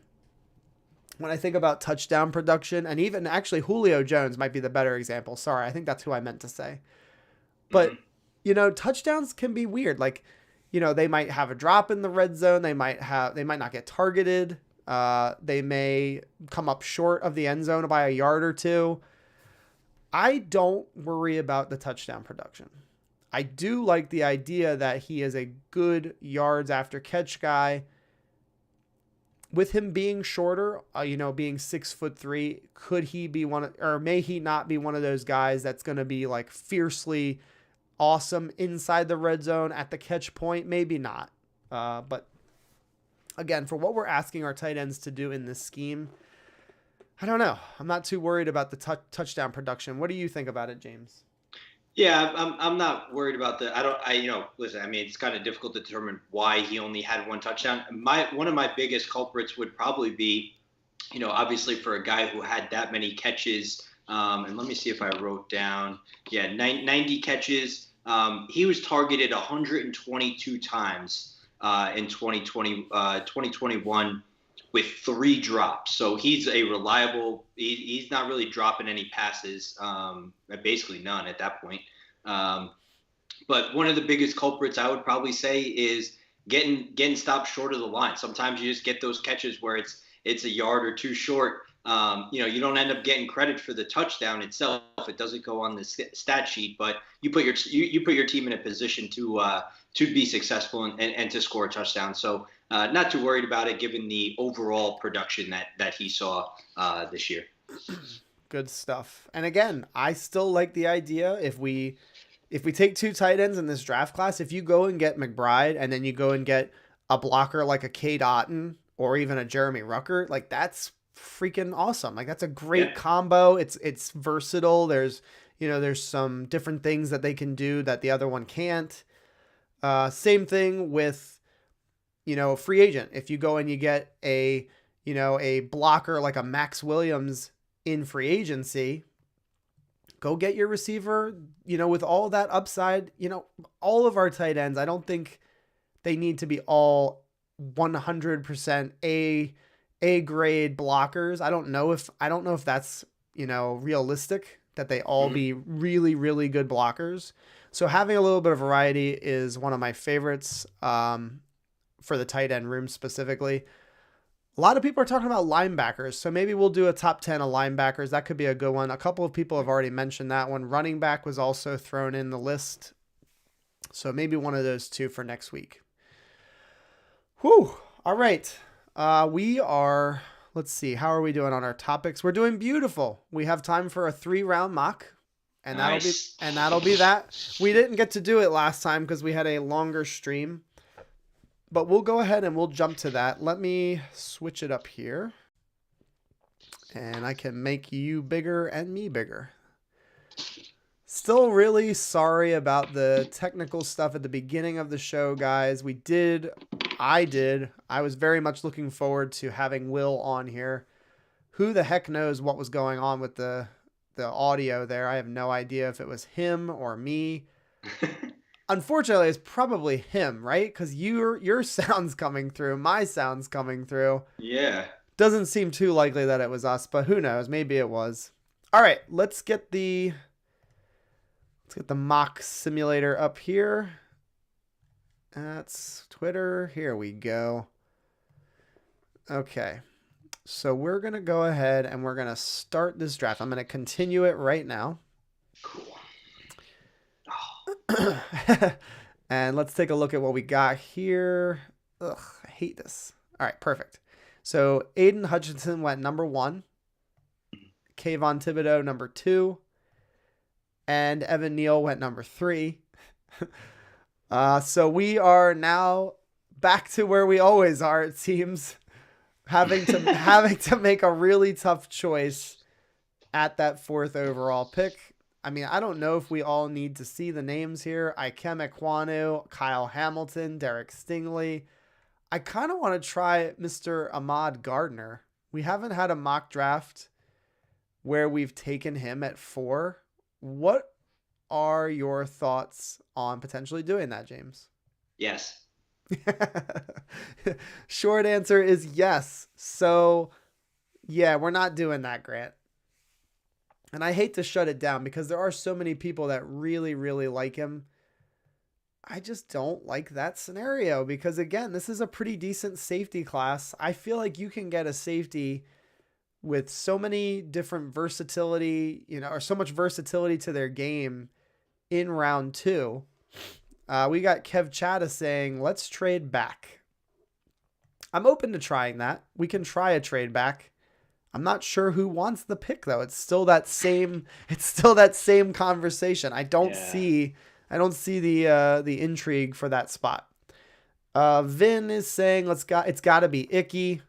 when I think about touchdown production, and even actually Julio Jones might be the better example. Sorry, I think that's who I meant to say. But, touchdowns can be weird. They might have a drop in the red zone. They might not get targeted. They may come up short of the end zone by a yard or 2. I don't worry about the touchdown production. I do like the idea that he is a good yards after catch guy. With him being shorter, being 6'3", could he be or may he not be one of those guys that's going to be like fiercely awesome inside the red zone at the catch point? Maybe not. But again, for what we're asking our tight ends to do in this scheme, I don't know. I'm not too worried about the touchdown production. What do you think about it, James? Yeah, I'm not worried about listen, I mean, it's kind of difficult to determine why he only had one touchdown. One of my biggest culprits would probably be, obviously for a guy who had that many catches, and let me see if I wrote down, 90 catches. He was targeted 122 times in 2021 with 3 drops. So he's a reliable, he's not really dropping any passes, basically none at that point. But one of the biggest culprits I would probably say is getting stopped short of the line. Sometimes you just get those catches where it's a yard or 2 short. You don't end up getting credit for the touchdown itself. It doesn't go on the stat sheet, but you put your team in a position to be successful and to score a touchdown. So not too worried about it, given the overall production that he saw this year. Good stuff. And again, I still like the idea if we take 2 tight ends in this draft class, if you go and get McBride and then you go and get a blocker like a Cade Otton or even a Jeremy Ruckert, like that's freaking awesome. Like that's a great combo. It's versatile. There's some different things that they can do that the other one can't. Same thing with, free agent. If you go and you get a blocker like a Max Williams in free agency, go get your receiver, with all that upside. All of our tight ends, I don't think they need to be all 100% A grade blockers. I don't know if that's, realistic that they all be really, really good blockers. So having a little bit of variety is one of my favorites for the tight end room specifically. A lot of people are talking about linebackers, so maybe we'll do a top 10 of linebackers. That could be a good one. A couple of people have already mentioned that one. Running back was also thrown in the list, so maybe one of those 2 for next week. Whew. All right. Let's see, how are we doing on our topics? We're doing beautiful. We have time for a 3-round mock. And nice. that'll be that. We didn't get to do it last time because we had a longer stream. But we'll go ahead and we'll jump to that. Let me switch it up here. And I can make you bigger and me bigger. Still really sorry about the technical stuff at the beginning of the show, guys. I was very much looking forward to having Will on here. Who the heck knows what was going on with the audio there? I have no idea if it was him or me. Unfortunately, it's probably him, right? Because your sound's coming through, my sound's coming through. Yeah. Doesn't seem too likely that it was us, but who knows? Maybe it was. All right, let's get the mock simulator up here. That's Twitter. Here we go. Okay. So we're going to go ahead and we're going to start this draft. I'm going to continue it right now. Cool. And let's take a look at what we got here. Ugh, I hate this. All right, perfect. So Aiden Hutchinson went number 1. Kayvon Thibodeaux, number 2. And Evan Neal went number 3. So we are now back to where we always are, it seems. Having to make a really tough choice at that 4th overall pick. I mean, I don't know if we all need to see the names here. Ikem Ekwonu, Kyle Hamilton, Derek Stingley. I kind of want to try Mr. Ahmad Gardner. We haven't had a mock draft where we've taken him at 4. What are your thoughts on potentially doing that, James? Yes. Short answer is yes. So, yeah, we're not doing that, Grant. And I hate to shut it down because there are so many people that really, really like him. I just don't like that scenario because, again, this is a pretty decent safety class. I feel like you can get a safety with so many different versatility, or so much versatility to their game in round 2. We got Kev Chata saying, let's trade back. I'm open to trying that. We can try a trade back. I'm not sure who wants the pick though. It's still that same conversation. I don't see the intrigue for that spot. Vin is saying it's got to be Icky.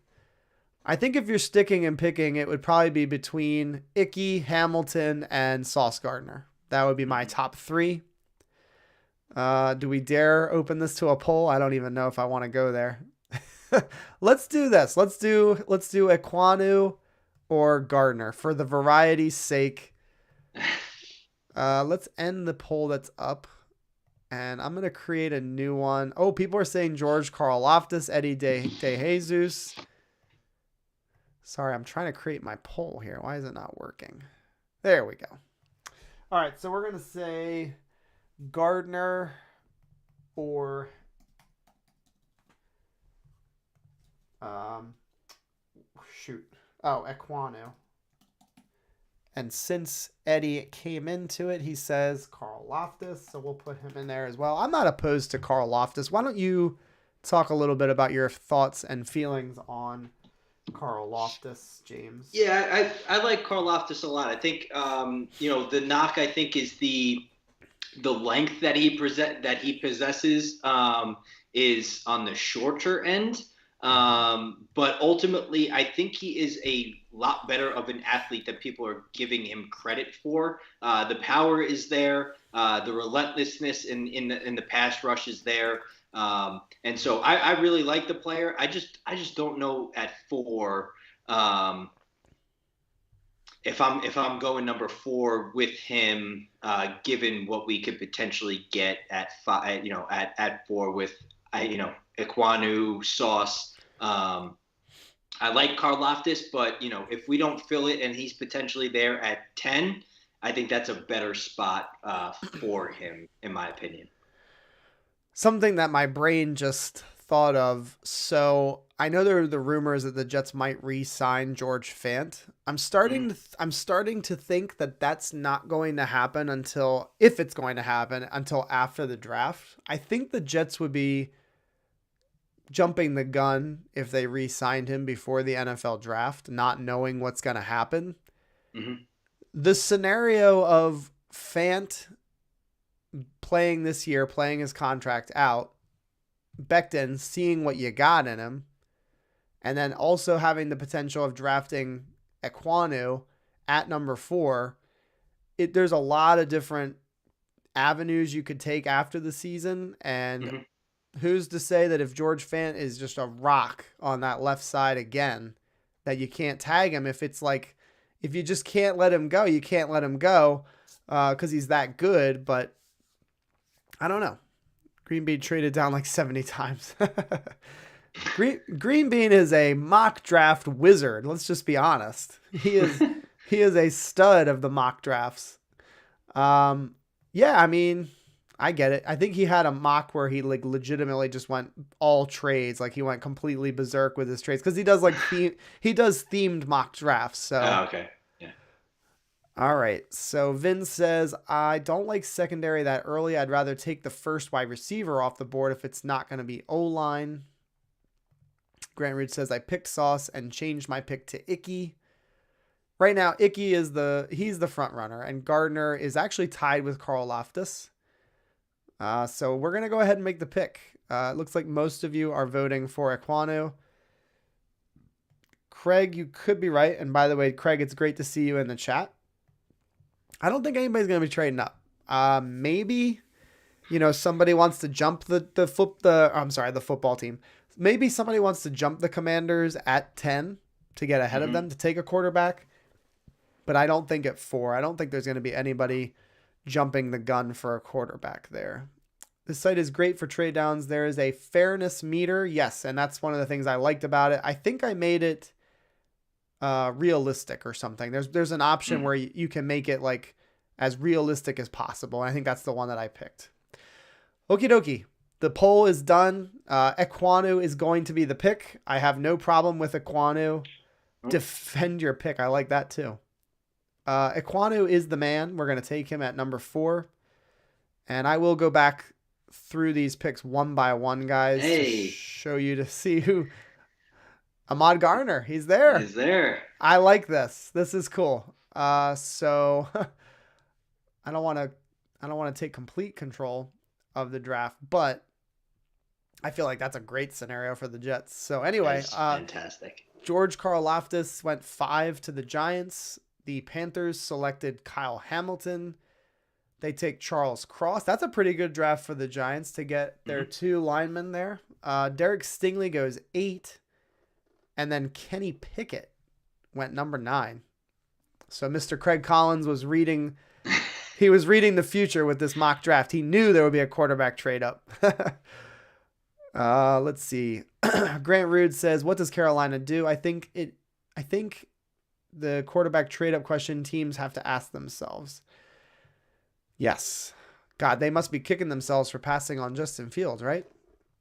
I think if you're sticking and picking, it would probably be between Icky, Hamilton, and Sauce Gardner. That would be my top 3. Do we dare open this to a poll? I don't even know if I want to go there. Let's do this. Let's do Ekwonu or Gardner for the variety's sake. Let's end the poll that's up. And I'm going to create a new one. Oh, people are saying George Karlaftis, Eddie De Jesus. Sorry, I'm trying to create my poll here. Why is it not working? There we go. All right, so we're going to say Gardner or Ekwonu. And since Eddie came into it, he says Karlaftis, so we'll put him in there as well. I'm not opposed to Karlaftis. Why don't you talk a little bit about your thoughts and feelings on Karlaftis, James? Yeah, I like Karlaftis a lot. I think the knock I think is the length that he possesses is on the shorter end. But ultimately, I think he is a lot better of an athlete than people are giving him credit for. The power is there. The relentlessness in the pass rush is there. And so I really like the player. I just don't know at 4 if I'm going number 4 with him, given what we could potentially get at 5, at 4 with Ekwonu, Sauce. I like Karlaftis, but if we don't fill it and he's potentially there at 10, I think that's a better spot for him, in my opinion. Something that my brain just thought of. So I know there are the rumors that the Jets might re-sign George Fant. I'm starting to think that that's not going to happen until after the draft. I think the Jets would be jumping the gun if they re-signed him before the NFL draft, not knowing what's going to happen. Mm-hmm. The scenario of Fant playing this year, playing his contract out, Becton seeing what you got in him, and then also having the potential of drafting Ekwonu at number 4, there's a lot of different avenues you could take after the season, and mm-hmm. Who's to say that if George Fant is just a rock on that left side again, that you can't tag him? If it's like, if you just can't let him go, you can't let him go because he's that good. But I don't know. Green Bean traded down like 70 times. Green Bean is a mock draft wizard. Let's just be honest. He is a stud of the mock drafts. Yeah, I mean, I get it. I think he had a mock where he like legitimately just went all trades. Like he went completely berserk with his trades because he does like he does themed mock drafts. So okay, yeah. All right. So Vin says, I don't like secondary that early. I'd rather take the first wide receiver off the board if it's not going to be O-line. Grant Reed says, I picked Sauce and changed my pick to Icky. Right now, Icky is he's the front runner, and Gardner is actually tied with Karlaftis. So we're going to go ahead and make the pick. It looks like most of you are voting for Ekwonu. Craig, you could be right. And by the way, Craig, it's great to see you in the chat. I don't think anybody's going to be trading up. Maybe, somebody wants to jump the football team. Maybe somebody wants to jump the Commanders at 10 to get ahead of them to take a quarterback. But I don't think at 4. I don't think there's going to be anybody jumping the gun for a quarterback there. This site is great for trade downs. There is a fairness meter. Yes, and that's one of the things I liked about it. I think I made it realistic or something. There's an option where you can make it like as realistic as possible. And I think that's the one that I picked. Okie dokie. The poll is done. Ekwonu is going to be the pick. I have no problem with Ekwonu. defend your pick. I like that too. Ekwonu is the man. We're going to take him at number 4. And I will go back through these picks one by one, guys, to show you to see who. Ahmad Garner, he's there. He's there. I like this. This is cool. So I don't want to take complete control of the draft, but I feel like that's a great scenario for the Jets. So anyway, fantastic. George Karlaftis went 5 to the Giants. The Panthers selected Kyle Hamilton. They take Charles Cross. That's a pretty good draft for the Giants to get their 2 linemen there. Derek Stingley goes 8. And then Kenny Pickett went number 9. So Mr. Craig Collins was reading the future with this mock draft. He knew there would be a quarterback trade up. Let's see. Grant Rude says, what does Carolina do? I think the quarterback trade up question teams have to ask themselves. Yes. God, they must be kicking themselves for passing on Justin Fields, right?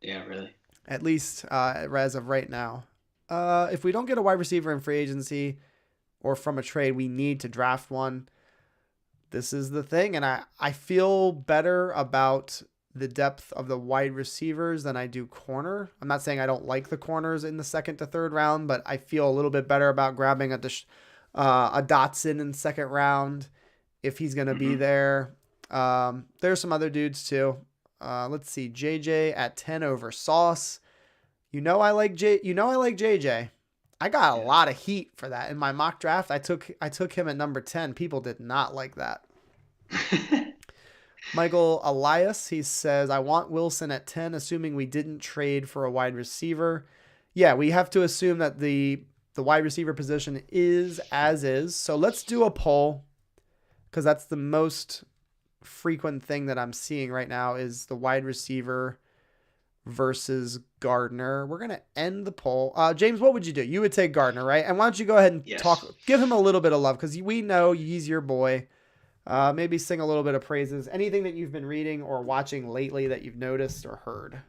Yeah, really. At least as of right now. If we don't get a wide receiver in free agency or from a trade, we need to draft one. This is the thing. And I feel better about the depth of the wide receivers than I do corner. I'm not saying I don't like the corners in the 2nd to 3rd round, but I feel a little bit better about grabbing a Dotson in the 2nd round if he's going to be there. There's some other dudes too. Let's see. JJ at 10 over Sauce. I like JJ. I got a lot of heat for that in my mock draft. I took him at number 10. People did not like that. Michael Elias, he says, I want Wilson at 10, assuming we didn't trade for a wide receiver. Yeah, we have to assume that the wide receiver position is as is. So let's do a poll, because that's the most frequent thing that I'm seeing right now is the wide receiver versus Gardner. We're going to end the poll. James, what would you do? You would take Gardner, right? And why don't you go ahead and give him a little bit of love, because we know he's your boy. Maybe sing a little bit of praises. Anything that you've been reading or watching lately that you've noticed or heard?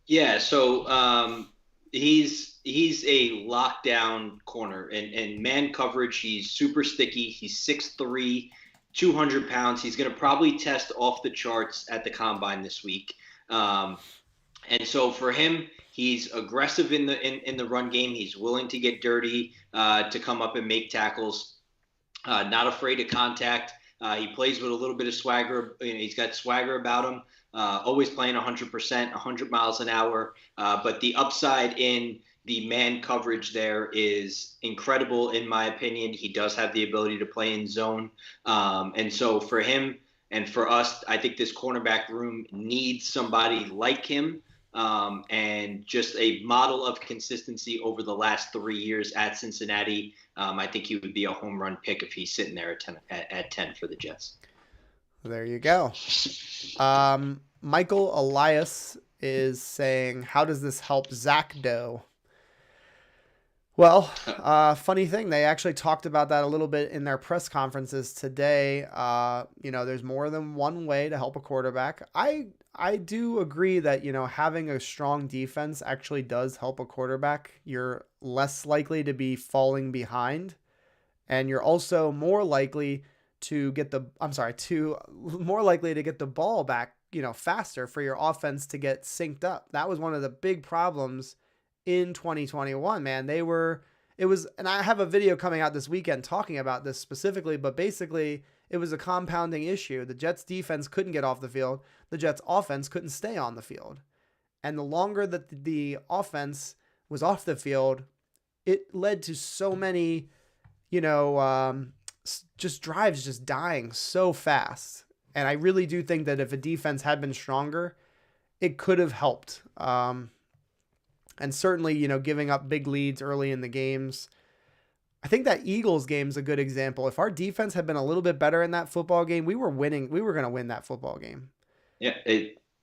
Yeah, so he's a lockdown corner. And man coverage, he's super sticky. He's 6'3", 200 pounds. He's going to probably test off the charts at the combine this week. And so for him, he's aggressive in the run game. He's willing to get dirty, to come up and make tackles. Not afraid of contact. He plays with a little bit of swagger. He's got swagger about him. Always playing 100%, 100 miles an hour. But the upside in the man coverage there is incredible, in my opinion. He does have the ability to play in zone. And so for him and for us, I think this cornerback room needs somebody like him. And just a model of consistency over the last 3 years at Cincinnati. I think he would be a home run pick if he's sitting there at 10 for the Jets. There you go. Michael Elias is saying, how does this help Zach Doe? Well, funny thing, they actually talked about that a little bit in their press conferences today. There's more than one way to help a quarterback. I do agree that, having a strong defense actually does help a quarterback. You're less likely to be falling behind, and you're also more likely to get the ball back, faster for your offense to get synced up. That was one of the big problems in 2021, man. And I have a video coming out this weekend talking about this specifically, but basically it was a compounding issue. The Jets defense couldn't get off the field. The Jets offense couldn't stay on the field. And the longer that the offense was off the field, it led to so many, just drives just dying so fast. And I really do think that if a defense had been stronger, it could have helped. And certainly, giving up big leads early in the games. I think that Eagles game is a good example. If our defense had been a little bit better in that football game, we were winning. We were going to win that football game. Yeah,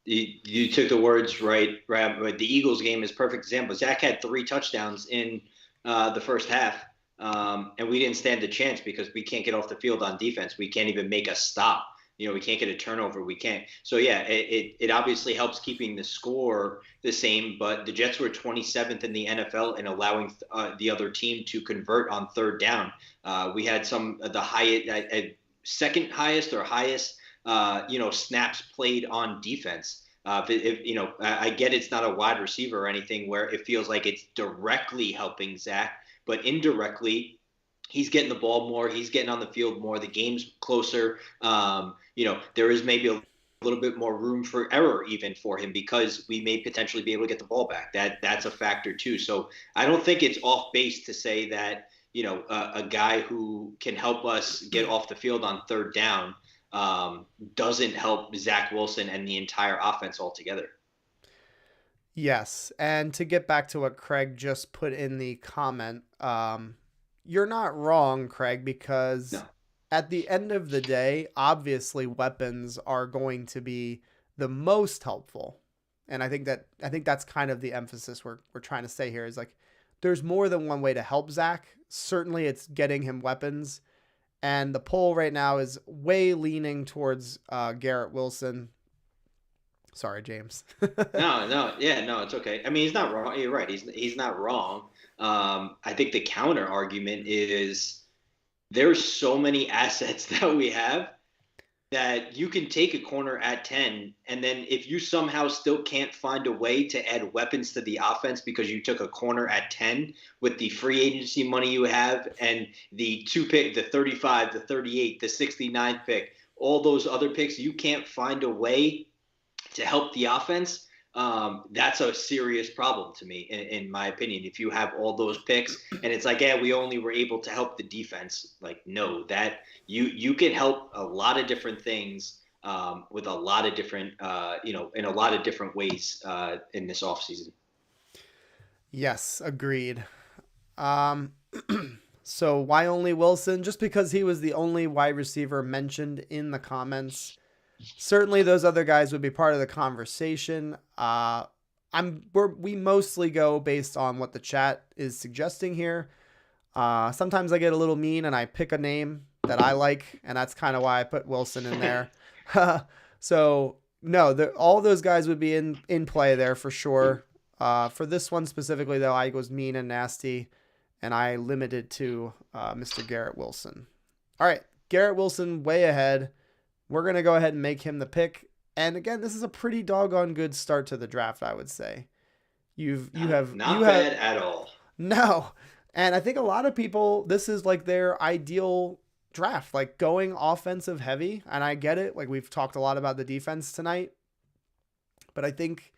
you took the words right. The Eagles game is a perfect example. Zach had 3 touchdowns in the first half, and we didn't stand a chance because we can't get off the field on defense. We can't even make a stop. we can't get a turnover. We can't. So yeah, it obviously helps keeping the score the same. But the Jets were 27th in the NFL in allowing the other team to convert on third down. We had some of the highest, second highest or highest, snaps played on defense. I get it's not a wide receiver or anything where it feels like it's directly helping Zach, but indirectly, he's getting the ball more. He's getting on the field more. The game's closer. There is maybe a little bit more room for error even for him because we may potentially be able to get the ball back. That's a factor too. So I don't think it's off base to say that, a guy who can help us get off the field on third down doesn't help Zach Wilson and the entire offense altogether. Yes. And to get back to what Craig just put in the comment, you're not wrong, Craig, because at the end of the day, obviously weapons are going to be the most helpful. And I think that's kind of the emphasis we're trying to say here is like, there's more than one way to help Zach. Certainly it's getting him weapons. And the poll right now is way leaning towards Garrett Wilson. Sorry, James. No, it's okay. I mean, he's not wrong. You're right. He's not wrong. I think the counter argument is there's so many assets that we have that you can take a corner at 10, and then if you somehow still can't find a way to add weapons to the offense because you took a corner at 10 with the free agency money you have and the 2 pick, the 35, the 38, the 69 pick, all those other picks, you can't find a way to help the offense. That's a serious problem to me, in my opinion. If you have all those picks and it's like, we only were able to help the defense. Like, no, that you can help a lot of different things with a lot of different, in a lot of different ways in this offseason. Yes, agreed. So why only Wilson? Just because he was the only wide receiver mentioned in the comments. Certainly those other guys would be part of the conversation. We mostly go based on what the chat is suggesting here. Sometimes I get a little mean and I pick a name that I like, and that's kind of why I put Wilson in there. So no, all those guys would be in play there for sure. For this one specifically, though, I was mean and nasty, and I limited to Mr. Garrett Wilson. All right, Garrett Wilson way ahead. We're going to go ahead and make him the pick. And again, this is a pretty doggone good start to the draft, I would say. You have not bad at all. No. And I think a lot of people, this is like their ideal draft, like going offensive heavy. And I get it. Like we've talked a lot about the defense tonight. But I think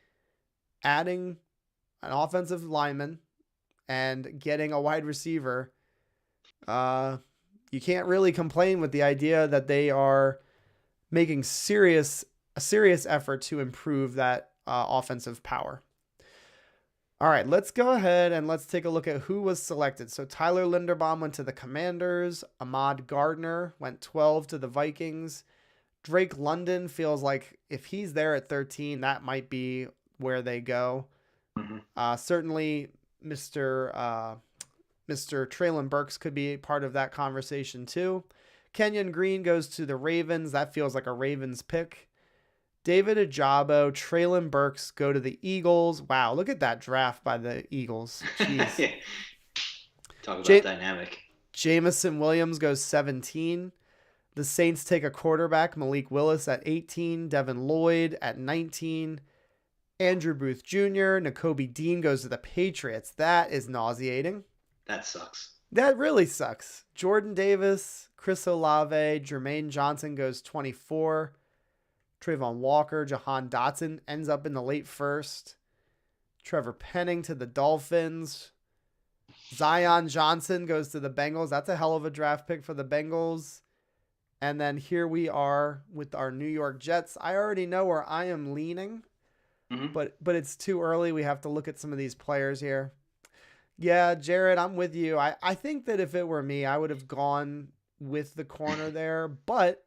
adding an offensive lineman and getting a wide receiver, you can't really complain with the idea that they are making a serious effort to improve that offensive power. All right, let's go ahead and let's take a look at who was selected. So Tyler Linderbaum went to the Commanders. Ahmad Gardner went 12 to the Vikings. Drake London feels like if he's there at 13, that might be where they go. Mm-hmm. Certainly, Mr. Treylon Burks could be part of that conversation too. Kenyon Green goes to the Ravens. That feels like a Ravens pick. David Ajabo, Treylon Burks go to the Eagles. Wow, look at that draft by the Eagles. Jeez. Talk about dynamic. Jamison Williams goes 17. The Saints take a quarterback, Malik Willis at 18. Devin Lloyd at 19. Andrew Booth Jr., Nakobe Dean goes to the Patriots. That is nauseating. That sucks. That really sucks. Jordan Davis, Chris Olave, Jermaine Johnson goes 24. Trayvon Walker, Jahan Dotson ends up in the late first. Trevor Penning to the Dolphins. Zion Johnson goes to the Bengals. That's a hell of a draft pick for the Bengals. And then here we are with our New York Jets. I already know where I am leaning, but it's too early. We have to look at some of these players here. Yeah, Jared, I'm with you. I think that if it were me, I would have gone with the corner there, but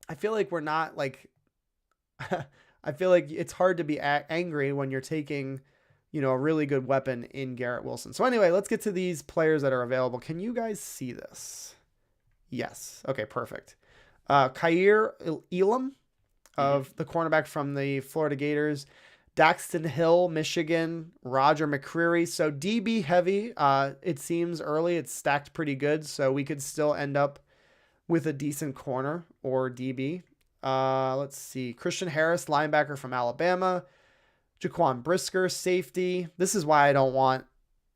I feel like we're not like, I feel like it's hard to be angry when you're taking, a really good weapon in Garrett Wilson. So anyway, let's get to these players that are available. Can you guys see this? Yes. Okay, perfect. Kyer Elam of the cornerback from the Florida Gators. Daxton Hill, Michigan. Roger McCreary. So DB heavy. It seems early. It's stacked pretty good. So we could still end up with a decent corner or DB. Let's see. Christian Harris, linebacker from Alabama. Jaquan Brisker, safety. This is why I don't want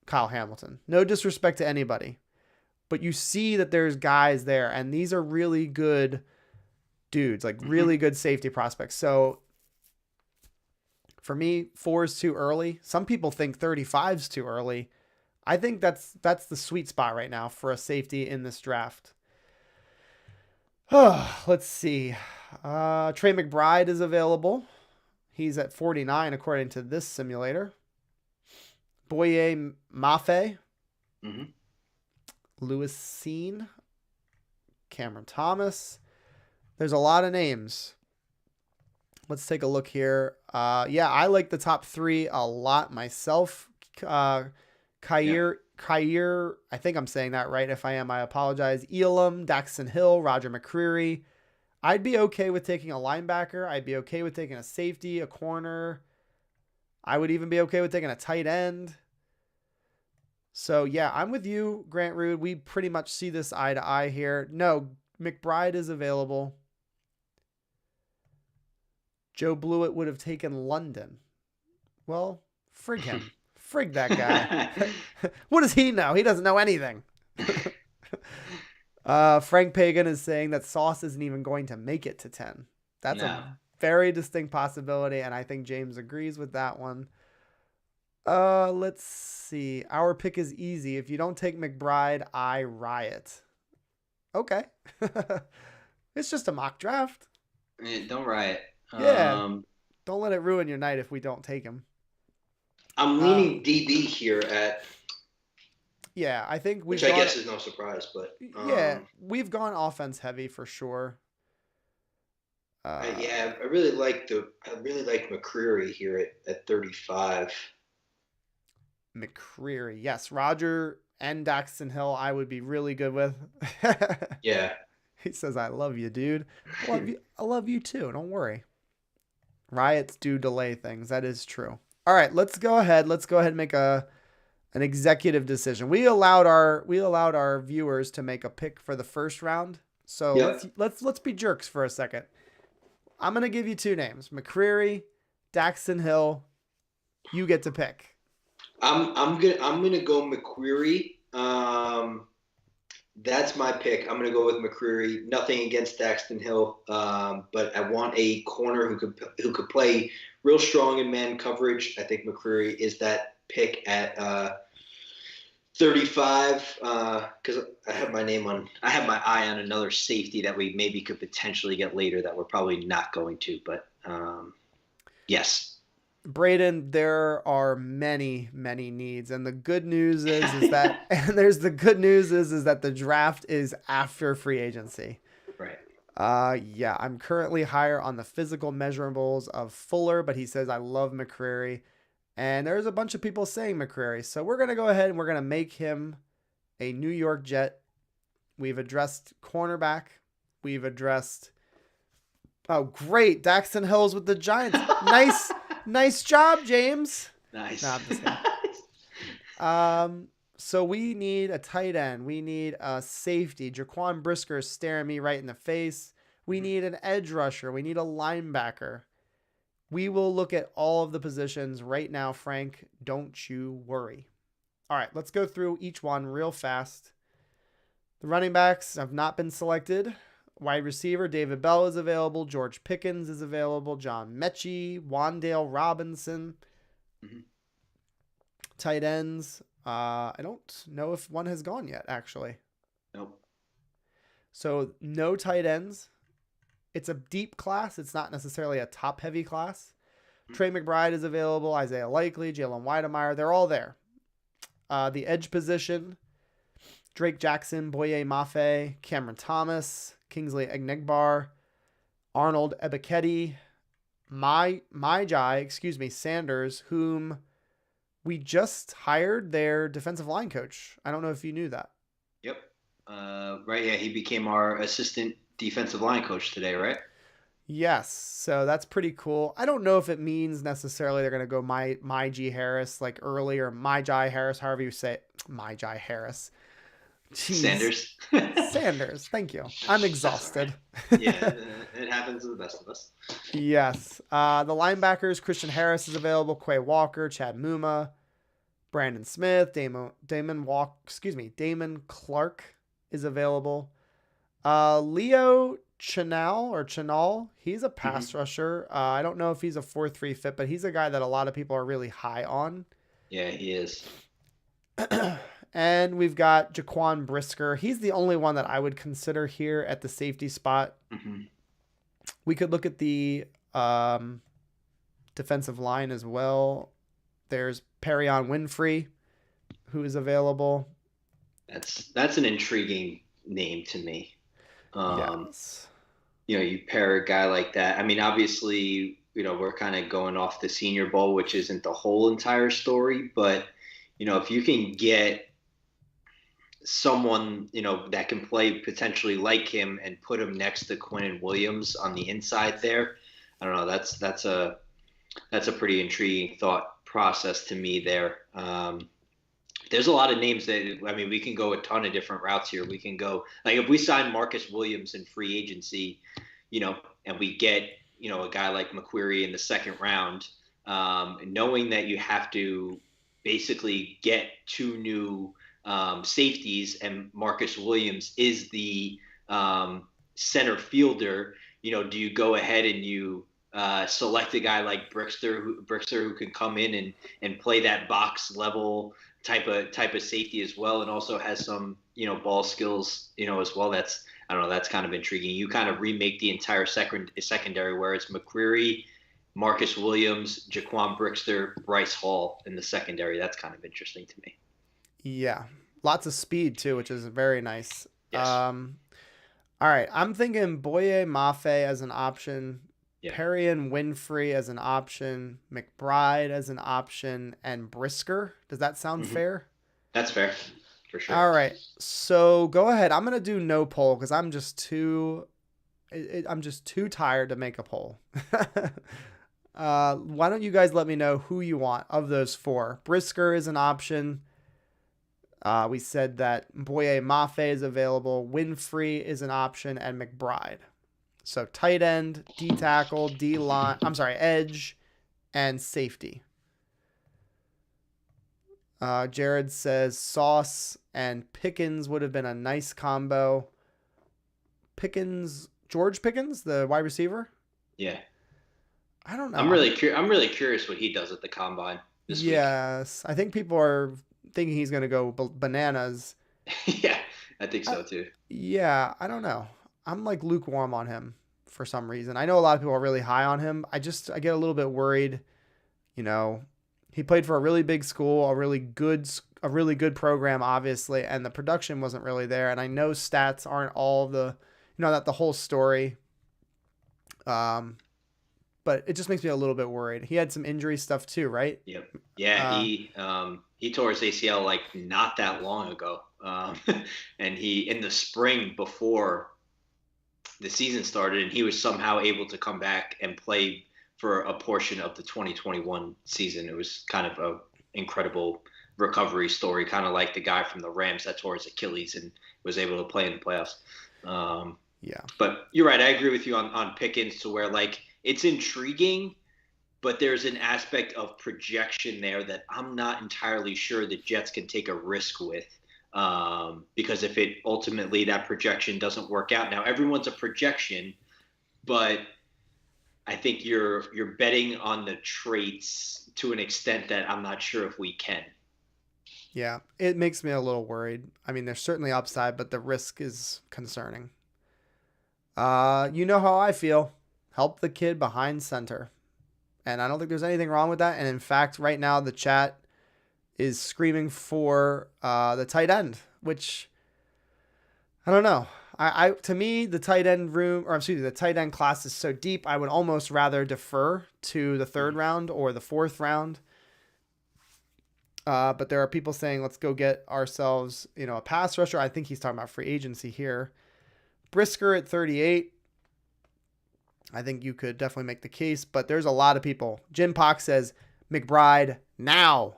Kyle Hamilton. No disrespect to anybody. But you see that there's guys there, and these are really good dudes, like really good safety prospects. So for me, 4 is too early. Some people think 35 is too early. I think that's the sweet spot right now for a safety in this draft. Let's see. Trey McBride is available. He's at 49 according to this simulator. Boye Mafe. Lewis Seen. Cameron Thomas. There's a lot of names. Let's take a look here. I like the top 3 a lot myself. Kyer, I think I'm saying that right. If I am, I apologize. Elam, Daxton Hill, Roger McCreary. I'd be okay with taking a linebacker. I'd be okay with taking a safety, a corner. I would even be okay with taking a tight end. So, yeah, I'm with you, Grant Rude. We pretty much see this eye to eye here. No, McBride is available. Joe Blewett would have taken London. Well, frig him. Frig that guy. What does he know? He doesn't know anything. Frank Pagan is saying that Sauce isn't even going to make it to 10. That's a very distinct possibility, and I think James agrees with that one. Let's see. Our pick is easy. If you don't take McBride, I riot. Okay. It's just a mock draft. Don't riot. Yeah. Don't let it ruin your night if we don't take him. I'm leaning DB here at. Yeah, I think which I guess is no surprise, but we've gone offense heavy for sure. I really like McCreary here at 35. McCreary, yes, Roger and Daxton Hill, I would be really good with. Yeah, he says, "I love you, dude. I love you too. Don't worry." Riots do delay things. That is true. All right, let's go ahead. And make an executive decision. We allowed our viewers to make a pick for the first round. So let's be jerks for a second. I'm gonna give you 2 names: McCreary, Daxton Hill. You get to pick. I'm gonna go McCreary. That's my pick. I'm gonna go with McCreary. Nothing against Daxton Hill, but I want a corner who could play real strong in man coverage. I think McCreary is that pick at 35. Because I have my eye on another safety that we maybe could potentially get later that we're probably not going to. But yes. Braden, there are many, many needs, and the good news is that the draft is after free agency. Right. I'm currently higher on the physical measurables of Fuller, but he says I love McCreary, and there's a bunch of people saying McCreary, so we're gonna go ahead and we're gonna make him a New York Jet. We've addressed cornerback. We've addressed. Oh, great, Daxton Hill's with the Giants. Nice job, James. Nice. No, I'm just kidding. So we need a tight end. We need a safety. Jaquan Brisker is staring me right in the face. We need an edge rusher. We need a linebacker. We will look at all of the positions right now, Frank. Don't you worry. All right, let's go through each one real fast. The running backs have not been selected. Wide receiver, David Bell is available. George Pickens is available. John Mechie, Wandale Robinson. Tight ends. I don't know if one has gone yet, actually. Nope. So no tight ends. It's a deep class. It's not necessarily a top-heavy class. Trey McBride is available. Isaiah Likely, Jalen Weidemeyer. They're all there. The edge position, Drake Jackson, Boye Mafe, Cameron Thomas, Kingsley Egnigbar, Arnold Ebiketie, Sanders, whom we just hired their defensive line coach. I don't know if you knew that. Yep. Right. Yeah. He became our assistant defensive line coach today, right? Yes, so that's pretty cool. I don't know if it means necessarily they're going to go my G Harris like early or my Jai Harris, however you say it. My Jai Harris. Jeez. Sanders. Sanders. Thank you. I'm exhausted. Right. Yeah, it happens to the best of us. Yes. The linebackers, Christian Harris is available. Quay Walker, Chad Muma, Brandon Smith, Damon Clark is available. Leo Chenal, he's a pass rusher. I don't know if he's a 4-3 fit, but he's a guy that a lot of people are really high on. Yeah, he is. And we've got Jaquan Brisker. He's the only one that I would consider here at the safety spot. Mm-hmm. We could look at the defensive line as well. There's Perion Winfrey, who is available. That's an intriguing name to me. Yes. You pair a guy like that. I mean, obviously, we're kind of going off the Senior Bowl, which isn't the whole entire story, but if you can get someone, that can play potentially like him and put him next to Quinnen Williams on the inside there, I don't know. That's a pretty intriguing thought process to me there. There's a lot of names that, we can go a ton of different routes here. We can go, like, if we sign Marcus Williams in free agency, and we get, a guy like McQuarrie in the second round, knowing that you have to basically get 2 new safeties, and Marcus Williams is the center fielder. Do you go ahead and you select a guy like Brisker who can come in and play that box level type of safety as well, and also has some ball skills as well? That's kind of intriguing. You kind of remake the entire secondary where it's McQuarrie, Marcus Williams, Jaquan Brisker, Bryce Hall in the secondary. That's kind of interesting to me. Yeah. Lots of speed too, which is very nice. Yes. All right. I'm thinking Boye Mafe as an option, Perion Winfrey as an option, McBride as an option, and Brisker. Does that sound fair? That's fair. For sure. All right. So go ahead. I'm going to do no poll because I'm just too tired to make a poll. Why don't you guys let me know who you want of those 4? Brisker is an option. We said that Boye Mafe is available. Winfrey is an option, and McBride. So tight end, D tackle, edge, and safety. Jared says Sauce and Pickens would have been a nice combo. George Pickens, the wide receiver? Yeah. I don't know. I'm really curious what he does at the combine this week. Yes. I think people are thinking he's going to go bananas. Yeah, I think so too. Yeah, I don't know. I'm like lukewarm on him for some reason. I know a lot of people are really high on him. I get a little bit worried. He played for a really big school, a really good program, obviously, and the production wasn't really there. And I know stats aren't all not the whole story. But it just makes me a little bit worried. He had some injury stuff too, right? Yep. Yeah, he tore his ACL like not that long ago. And he, in the spring before the season started, and he was somehow able to come back and play for a portion of the 2021 season. It was kind of an incredible recovery story, kind of like the guy from the Rams that tore his Achilles and was able to play in the playoffs. Yeah. But you're right. I agree with you on Pickens, to where, like, it's intriguing, but there's an aspect of projection there that I'm not entirely sure the Jets can take a risk with, because if it ultimately that projection doesn't work out, now everyone's a projection, but I think you're betting on the traits to an extent that I'm not sure if we can. Yeah, it makes me a little worried. I mean, there's certainly upside, but the risk is concerning. You know how I feel. Help the kid behind center. And I don't think there's anything wrong with that. And in fact, right now the chat is screaming for the tight end, which I don't know. To me, the tight end the tight end class is so deep. I would almost rather defer to the 3rd round or the 4th round. But there are people saying, let's go get ourselves, a pass rusher. I think he's talking about free agency here. Brisker at 38. I think you could definitely make the case, but there's a lot of people. Jim Pock says McBride now.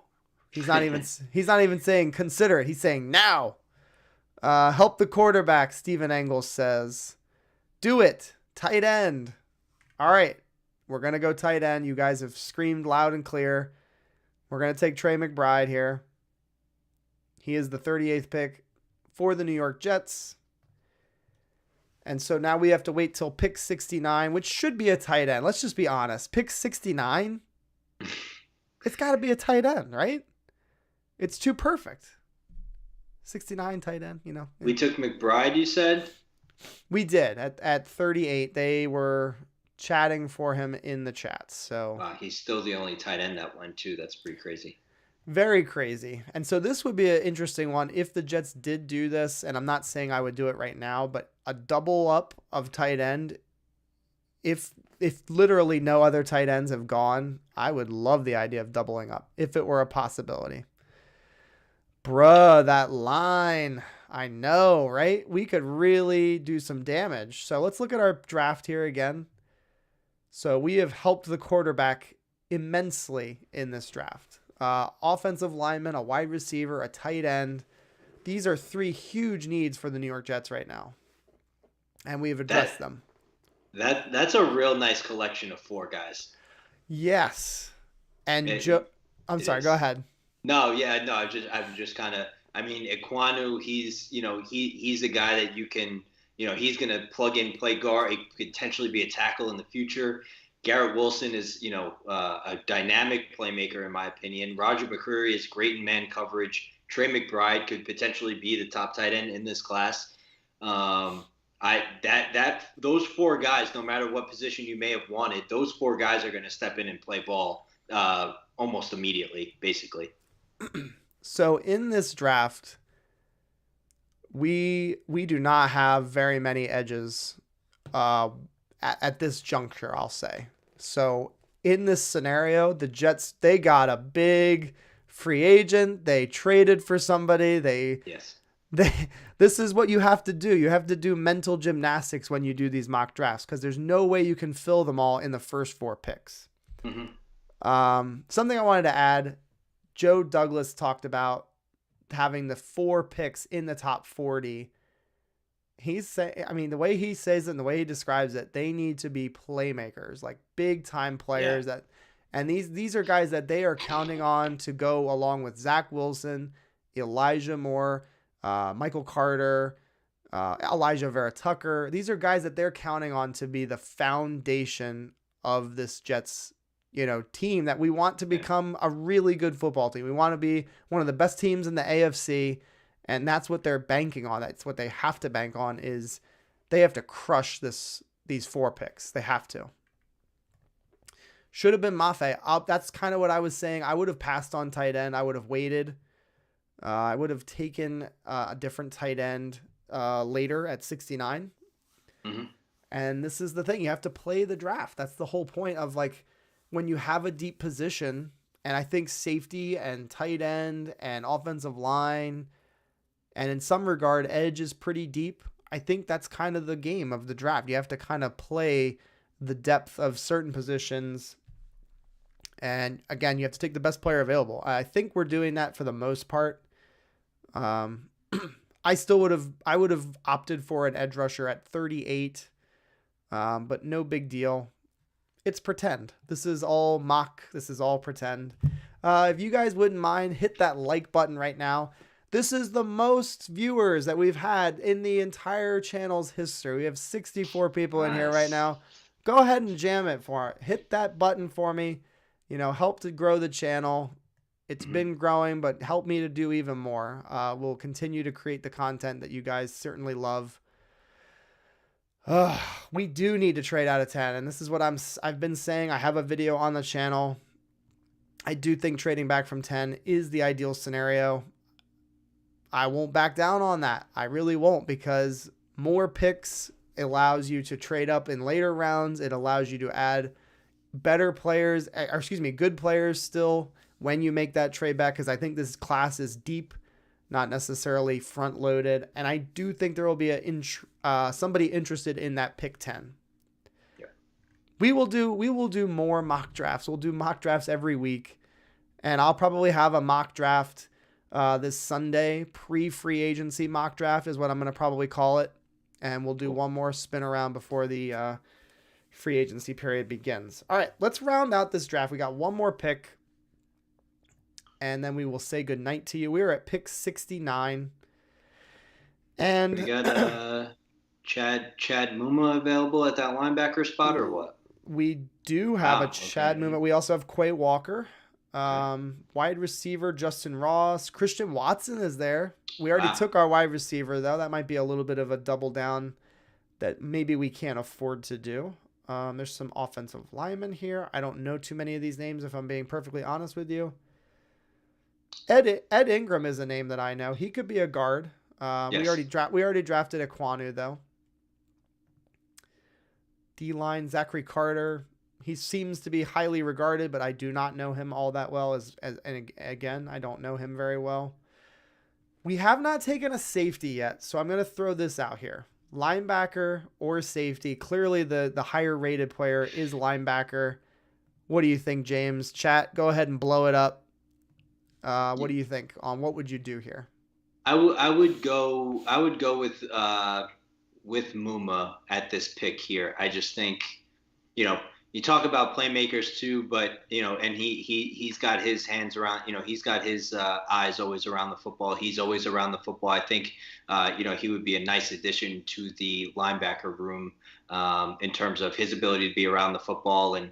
He's not even saying consider it. He's saying now. Help the quarterback, Steven Engels says. Do it. Tight end. All right. We're going to go tight end. You guys have screamed loud and clear. We're going to take Trey McBride here. He is the 38th pick for the New York Jets. And so now we have to wait till pick 69, which should be a tight end. Let's just be honest. Pick 69, it's got to be a tight end, right? It's too perfect. 69 tight end, you know. We took McBride, you said? We did. At 38, they were chatting for him in the chats. So he's still the only tight end that went too. That's pretty crazy. Very crazy. And so this would be an interesting one if the Jets did do this, and I'm not saying I would do it right now, but a double up of tight end, if literally no other tight ends have gone, I would love the idea of doubling up if it were a possibility. Bruh, that line. I know, right? We could really do some damage. So let's look at our draft here again. So we have helped the quarterback immensely in this draft. Offensive lineman, a wide receiver, a tight end. These are three huge needs for the New York Jets right now. And we've addressed them. That's a real nice collection of four guys. Yes. And I'm sorry, go ahead. No, I'm just kind of, I mean, Ekwonu, he's a guy that you can, he's going to plug in, play guard, he could potentially be a tackle in the future. Garrett Wilson is, a dynamic playmaker in my opinion. Roger McCreary is great in man coverage. Trey McBride could potentially be the top tight end in this class. Those four guys, no matter what position you may have wanted, those four guys are going to step in and play ball almost immediately, basically. So in this draft, we do not have very many edges at this juncture, I'll say. So in this scenario, the Jets, they got a big free agent. They traded for somebody. This is what you have to do. You have to do mental gymnastics when you do these mock drafts because there's no way you can fill them all in the first four picks. Mm-hmm. Something I wanted to add, Joe Douglas talked about having the 4 picks in the top 40. The way he says it and the way he describes it, they need to be playmakers, like big time players and these are guys that they are counting on to go along with Zach Wilson, Elijah Moore, Michael Carter, Elijah Vera Tucker. These are guys that they're counting on to be the foundation of this Jets, team that we want to become a really good football team. We want to be one of the best teams in the AFC. And that's what they're banking on. That's what they have to bank on is they have to crush these 4 picks. They have to. Should have been Mafe. That's kind of what I was saying. I would have passed on tight end. I would have waited. I would have taken a different tight end later at 69. Mm-hmm. And this is the thing. You have to play the draft. That's the whole point of when you have a deep position. And I think safety and tight end and offensive line and in some regard, edge is pretty deep. I think that's kind of the game of the draft. You have to kind of play the depth of certain positions. And again, you have to take the best player available. I think we're doing that for the most part. I would have opted for an edge rusher at 38. But no big deal. It's pretend. This is all mock. This is all pretend. If you guys wouldn't mind, hit that like button right now. This is the most viewers that we've had in the entire channel's history. We have 64 people in here right now. Go ahead and jam it for it. Hit that button for me. Help to grow the channel. It's been growing, but help me to do even more. We'll continue to create the content that you guys certainly love. We do need to trade out of 10, and this is what I've been saying. I have a video on the channel. I do think trading back from 10 is the ideal scenario. I won't back down on that. I really won't, because more picks allows you to trade up in later rounds. It allows you to add better players, good players still when you make that trade back, because I think this class is deep. not necessarily front loaded. And I do think there will be somebody interested in that pick 10. Yeah. We will do more mock drafts. We'll do mock drafts every week. And I'll probably have a mock draft this Sunday. Pre-free agency mock draft is what I'm going to probably call it. And we'll do one more spin around before the free agency period begins. All right, let's round out this draft. We got one more pick. And then we will say goodnight to you. We are at pick 69. And we got Chad Muma available at that linebacker spot or what? We do have a Chad Muma. We also have Quay Walker. Wide receiver Justin Ross. Christian Watson is there. We already took our wide receiver, though. That might be a little bit of a double down that maybe we can't afford to do. There's some offensive linemen here. I don't know too many of these names, if I'm being perfectly honest with you. Ed Ingram is a name that I know. He could be a guard. Yes. We already drafted Ikwonu, though. D-line, Zachary Carter. He seems to be highly regarded, but I do not know him all that well. And again, I don't know him very well. We have not taken a safety yet, so I'm going to throw this out here. Linebacker or safety. Clearly, the higher rated player is linebacker. What do you think, James? Chat, go ahead and blow it up. What do you think? What would you do here? I would go with Muma at this pick here. I just think, you talk about playmakers too, but and he's got his hands around, he's got his eyes always around the football. He's always around the football. I think he would be a nice addition to the linebacker room in terms of his ability to be around the football and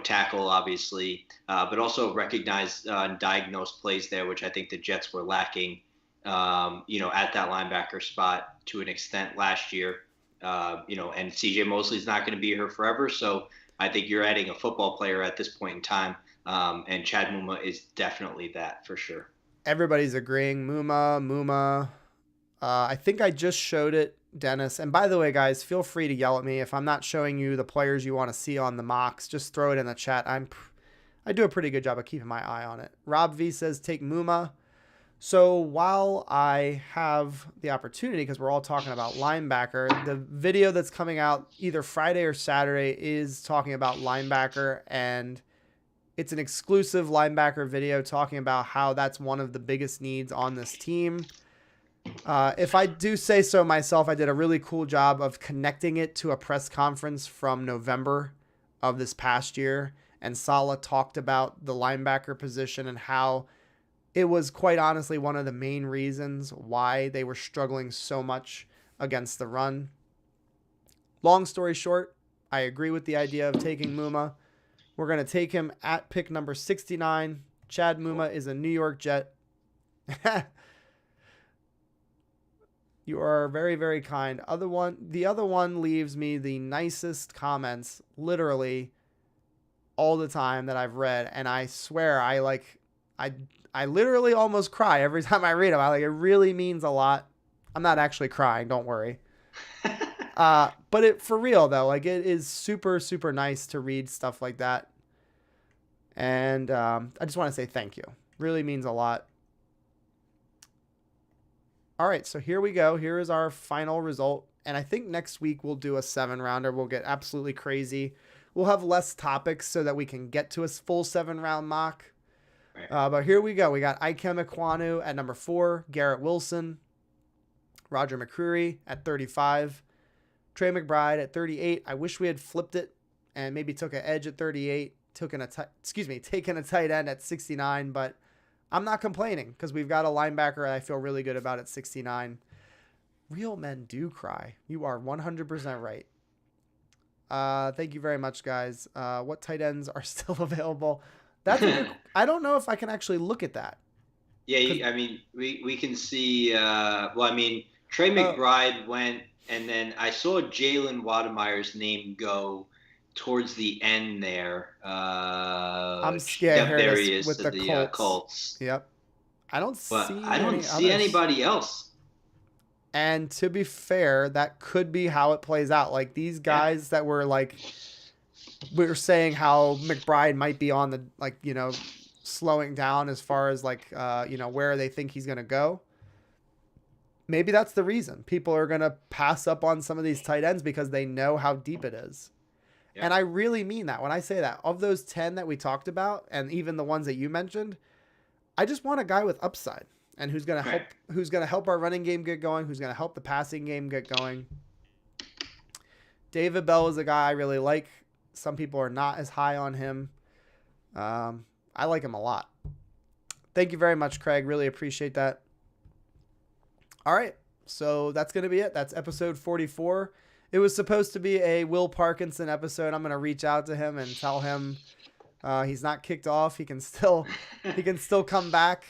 tackle obviously, but also recognize and diagnose plays there, which I think the Jets were lacking at that linebacker spot to an extent last year. And CJ Mosley's not going to be here forever, so I think you're adding a football player at this point in time, and Chad Muma is definitely that for sure. Everybody's agreeing. Muma. I think I just showed it, Dennis. And by the way, guys, feel free to yell at me if I'm not showing you the players you want to see on the mocks. Just throw it in the chat. I do a pretty good job of keeping my eye on it. Rob V says take Muma. So while I have the opportunity, because we're all talking about linebacker, the video that's coming out either Friday or Saturday is talking about linebacker, and it's an exclusive linebacker video talking about how that's one of the biggest needs on this team. If I do say so myself, I did a really cool job of connecting it to a press conference from November of this past year, and Saleh talked about the linebacker position and how it was quite honestly one of the main reasons why they were struggling so much against the run. Long story short, I agree with the idea of taking Muma. We're going to take him at pick number 69. Chad Muma is a New York Jet. You are very, very kind. The other one leaves me the nicest comments literally all the time that I've read, and I swear I literally almost cry every time I read them. It really means a lot. I'm not actually crying, don't worry. But for real though, it is super, super nice to read stuff like that. And I just want to say thank you. Really means a lot. All right, so here we go. Here is our final result. And I think next week we'll do a 7-rounder. We'll get absolutely crazy. We'll have less topics so that we can get to a full 7-round mock. Right. But here we go. We got Ikem Ekwonu at number 4, Garrett Wilson, Roger McCreary at 35, Trey McBride at 38. I wish we had flipped it and maybe took an edge at 38, taken a tight end at 69, but I'm not complaining because we've got a linebacker I feel really good about at 69. Real men do cry. You are 100% right. Thank you very much, guys. What tight ends are still available? I don't know if I can actually look at that. Yeah, we can see. Trey McBride went, and then I saw Jalen Wademeier's name go towards the end there. I'm scared. Yep, there he is with the Colts. Yep. I don't see anybody else. And to be fair, that could be how it plays out. These guys that were we were saying how McBride might be on the slowing down as far as like, where they think he's going to go. Maybe that's the reason people are going to pass up on some of these tight ends because they know how deep it is. Yeah. And I really mean that when I say that. Of those 10 that we talked about, and even the ones that you mentioned, I just want a guy with upside and who's going to help our running game get going, who's going to help the passing game get going. David Bell is a guy I really like. Some people are not as high on him. I like him a lot. Thank you very much, Craig. Really appreciate that. All right, so that's going to be it. That's episode 44. It was supposed to be a Will Parkinson episode. I'm going to reach out to him and tell him he's not kicked off. He can still come back.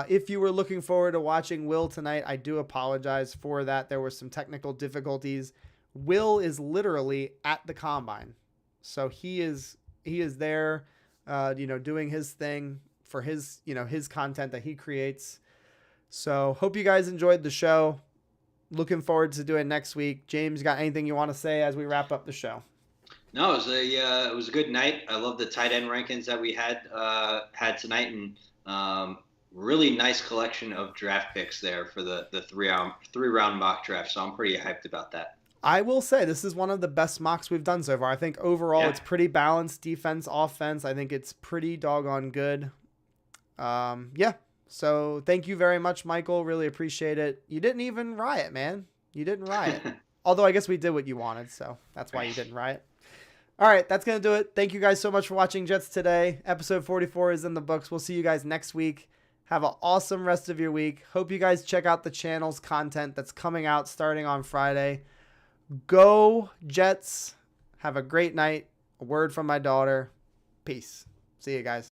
If you were looking forward to watching Will tonight, I do apologize for that. There were some technical difficulties. Will is literally at the combine, so he is there, doing his thing for his content that he creates. So hope you guys enjoyed the show. Looking forward to doing next week. James, got anything you want to say as we wrap up the show? No, it was a good night. I love the tight end rankings that we had tonight, and really nice collection of draft picks there for the three round mock draft. So I'm pretty hyped about that. I will say this is one of the best mocks we've done so far. I think overall It's pretty balanced, defense, offense. I think it's pretty doggone good. So thank you very much, Michael. Really appreciate it. You didn't even riot, man. You didn't riot. Although I guess we did what you wanted, so that's why you didn't riot. All right, that's going to do it. Thank you guys so much for watching Jets Today. Episode 44 is in the books. We'll see you guys next week. Have an awesome rest of your week. Hope you guys check out the channel's content that's coming out starting on Friday. Go Jets. Have a great night. A word from my daughter. Peace. See you guys.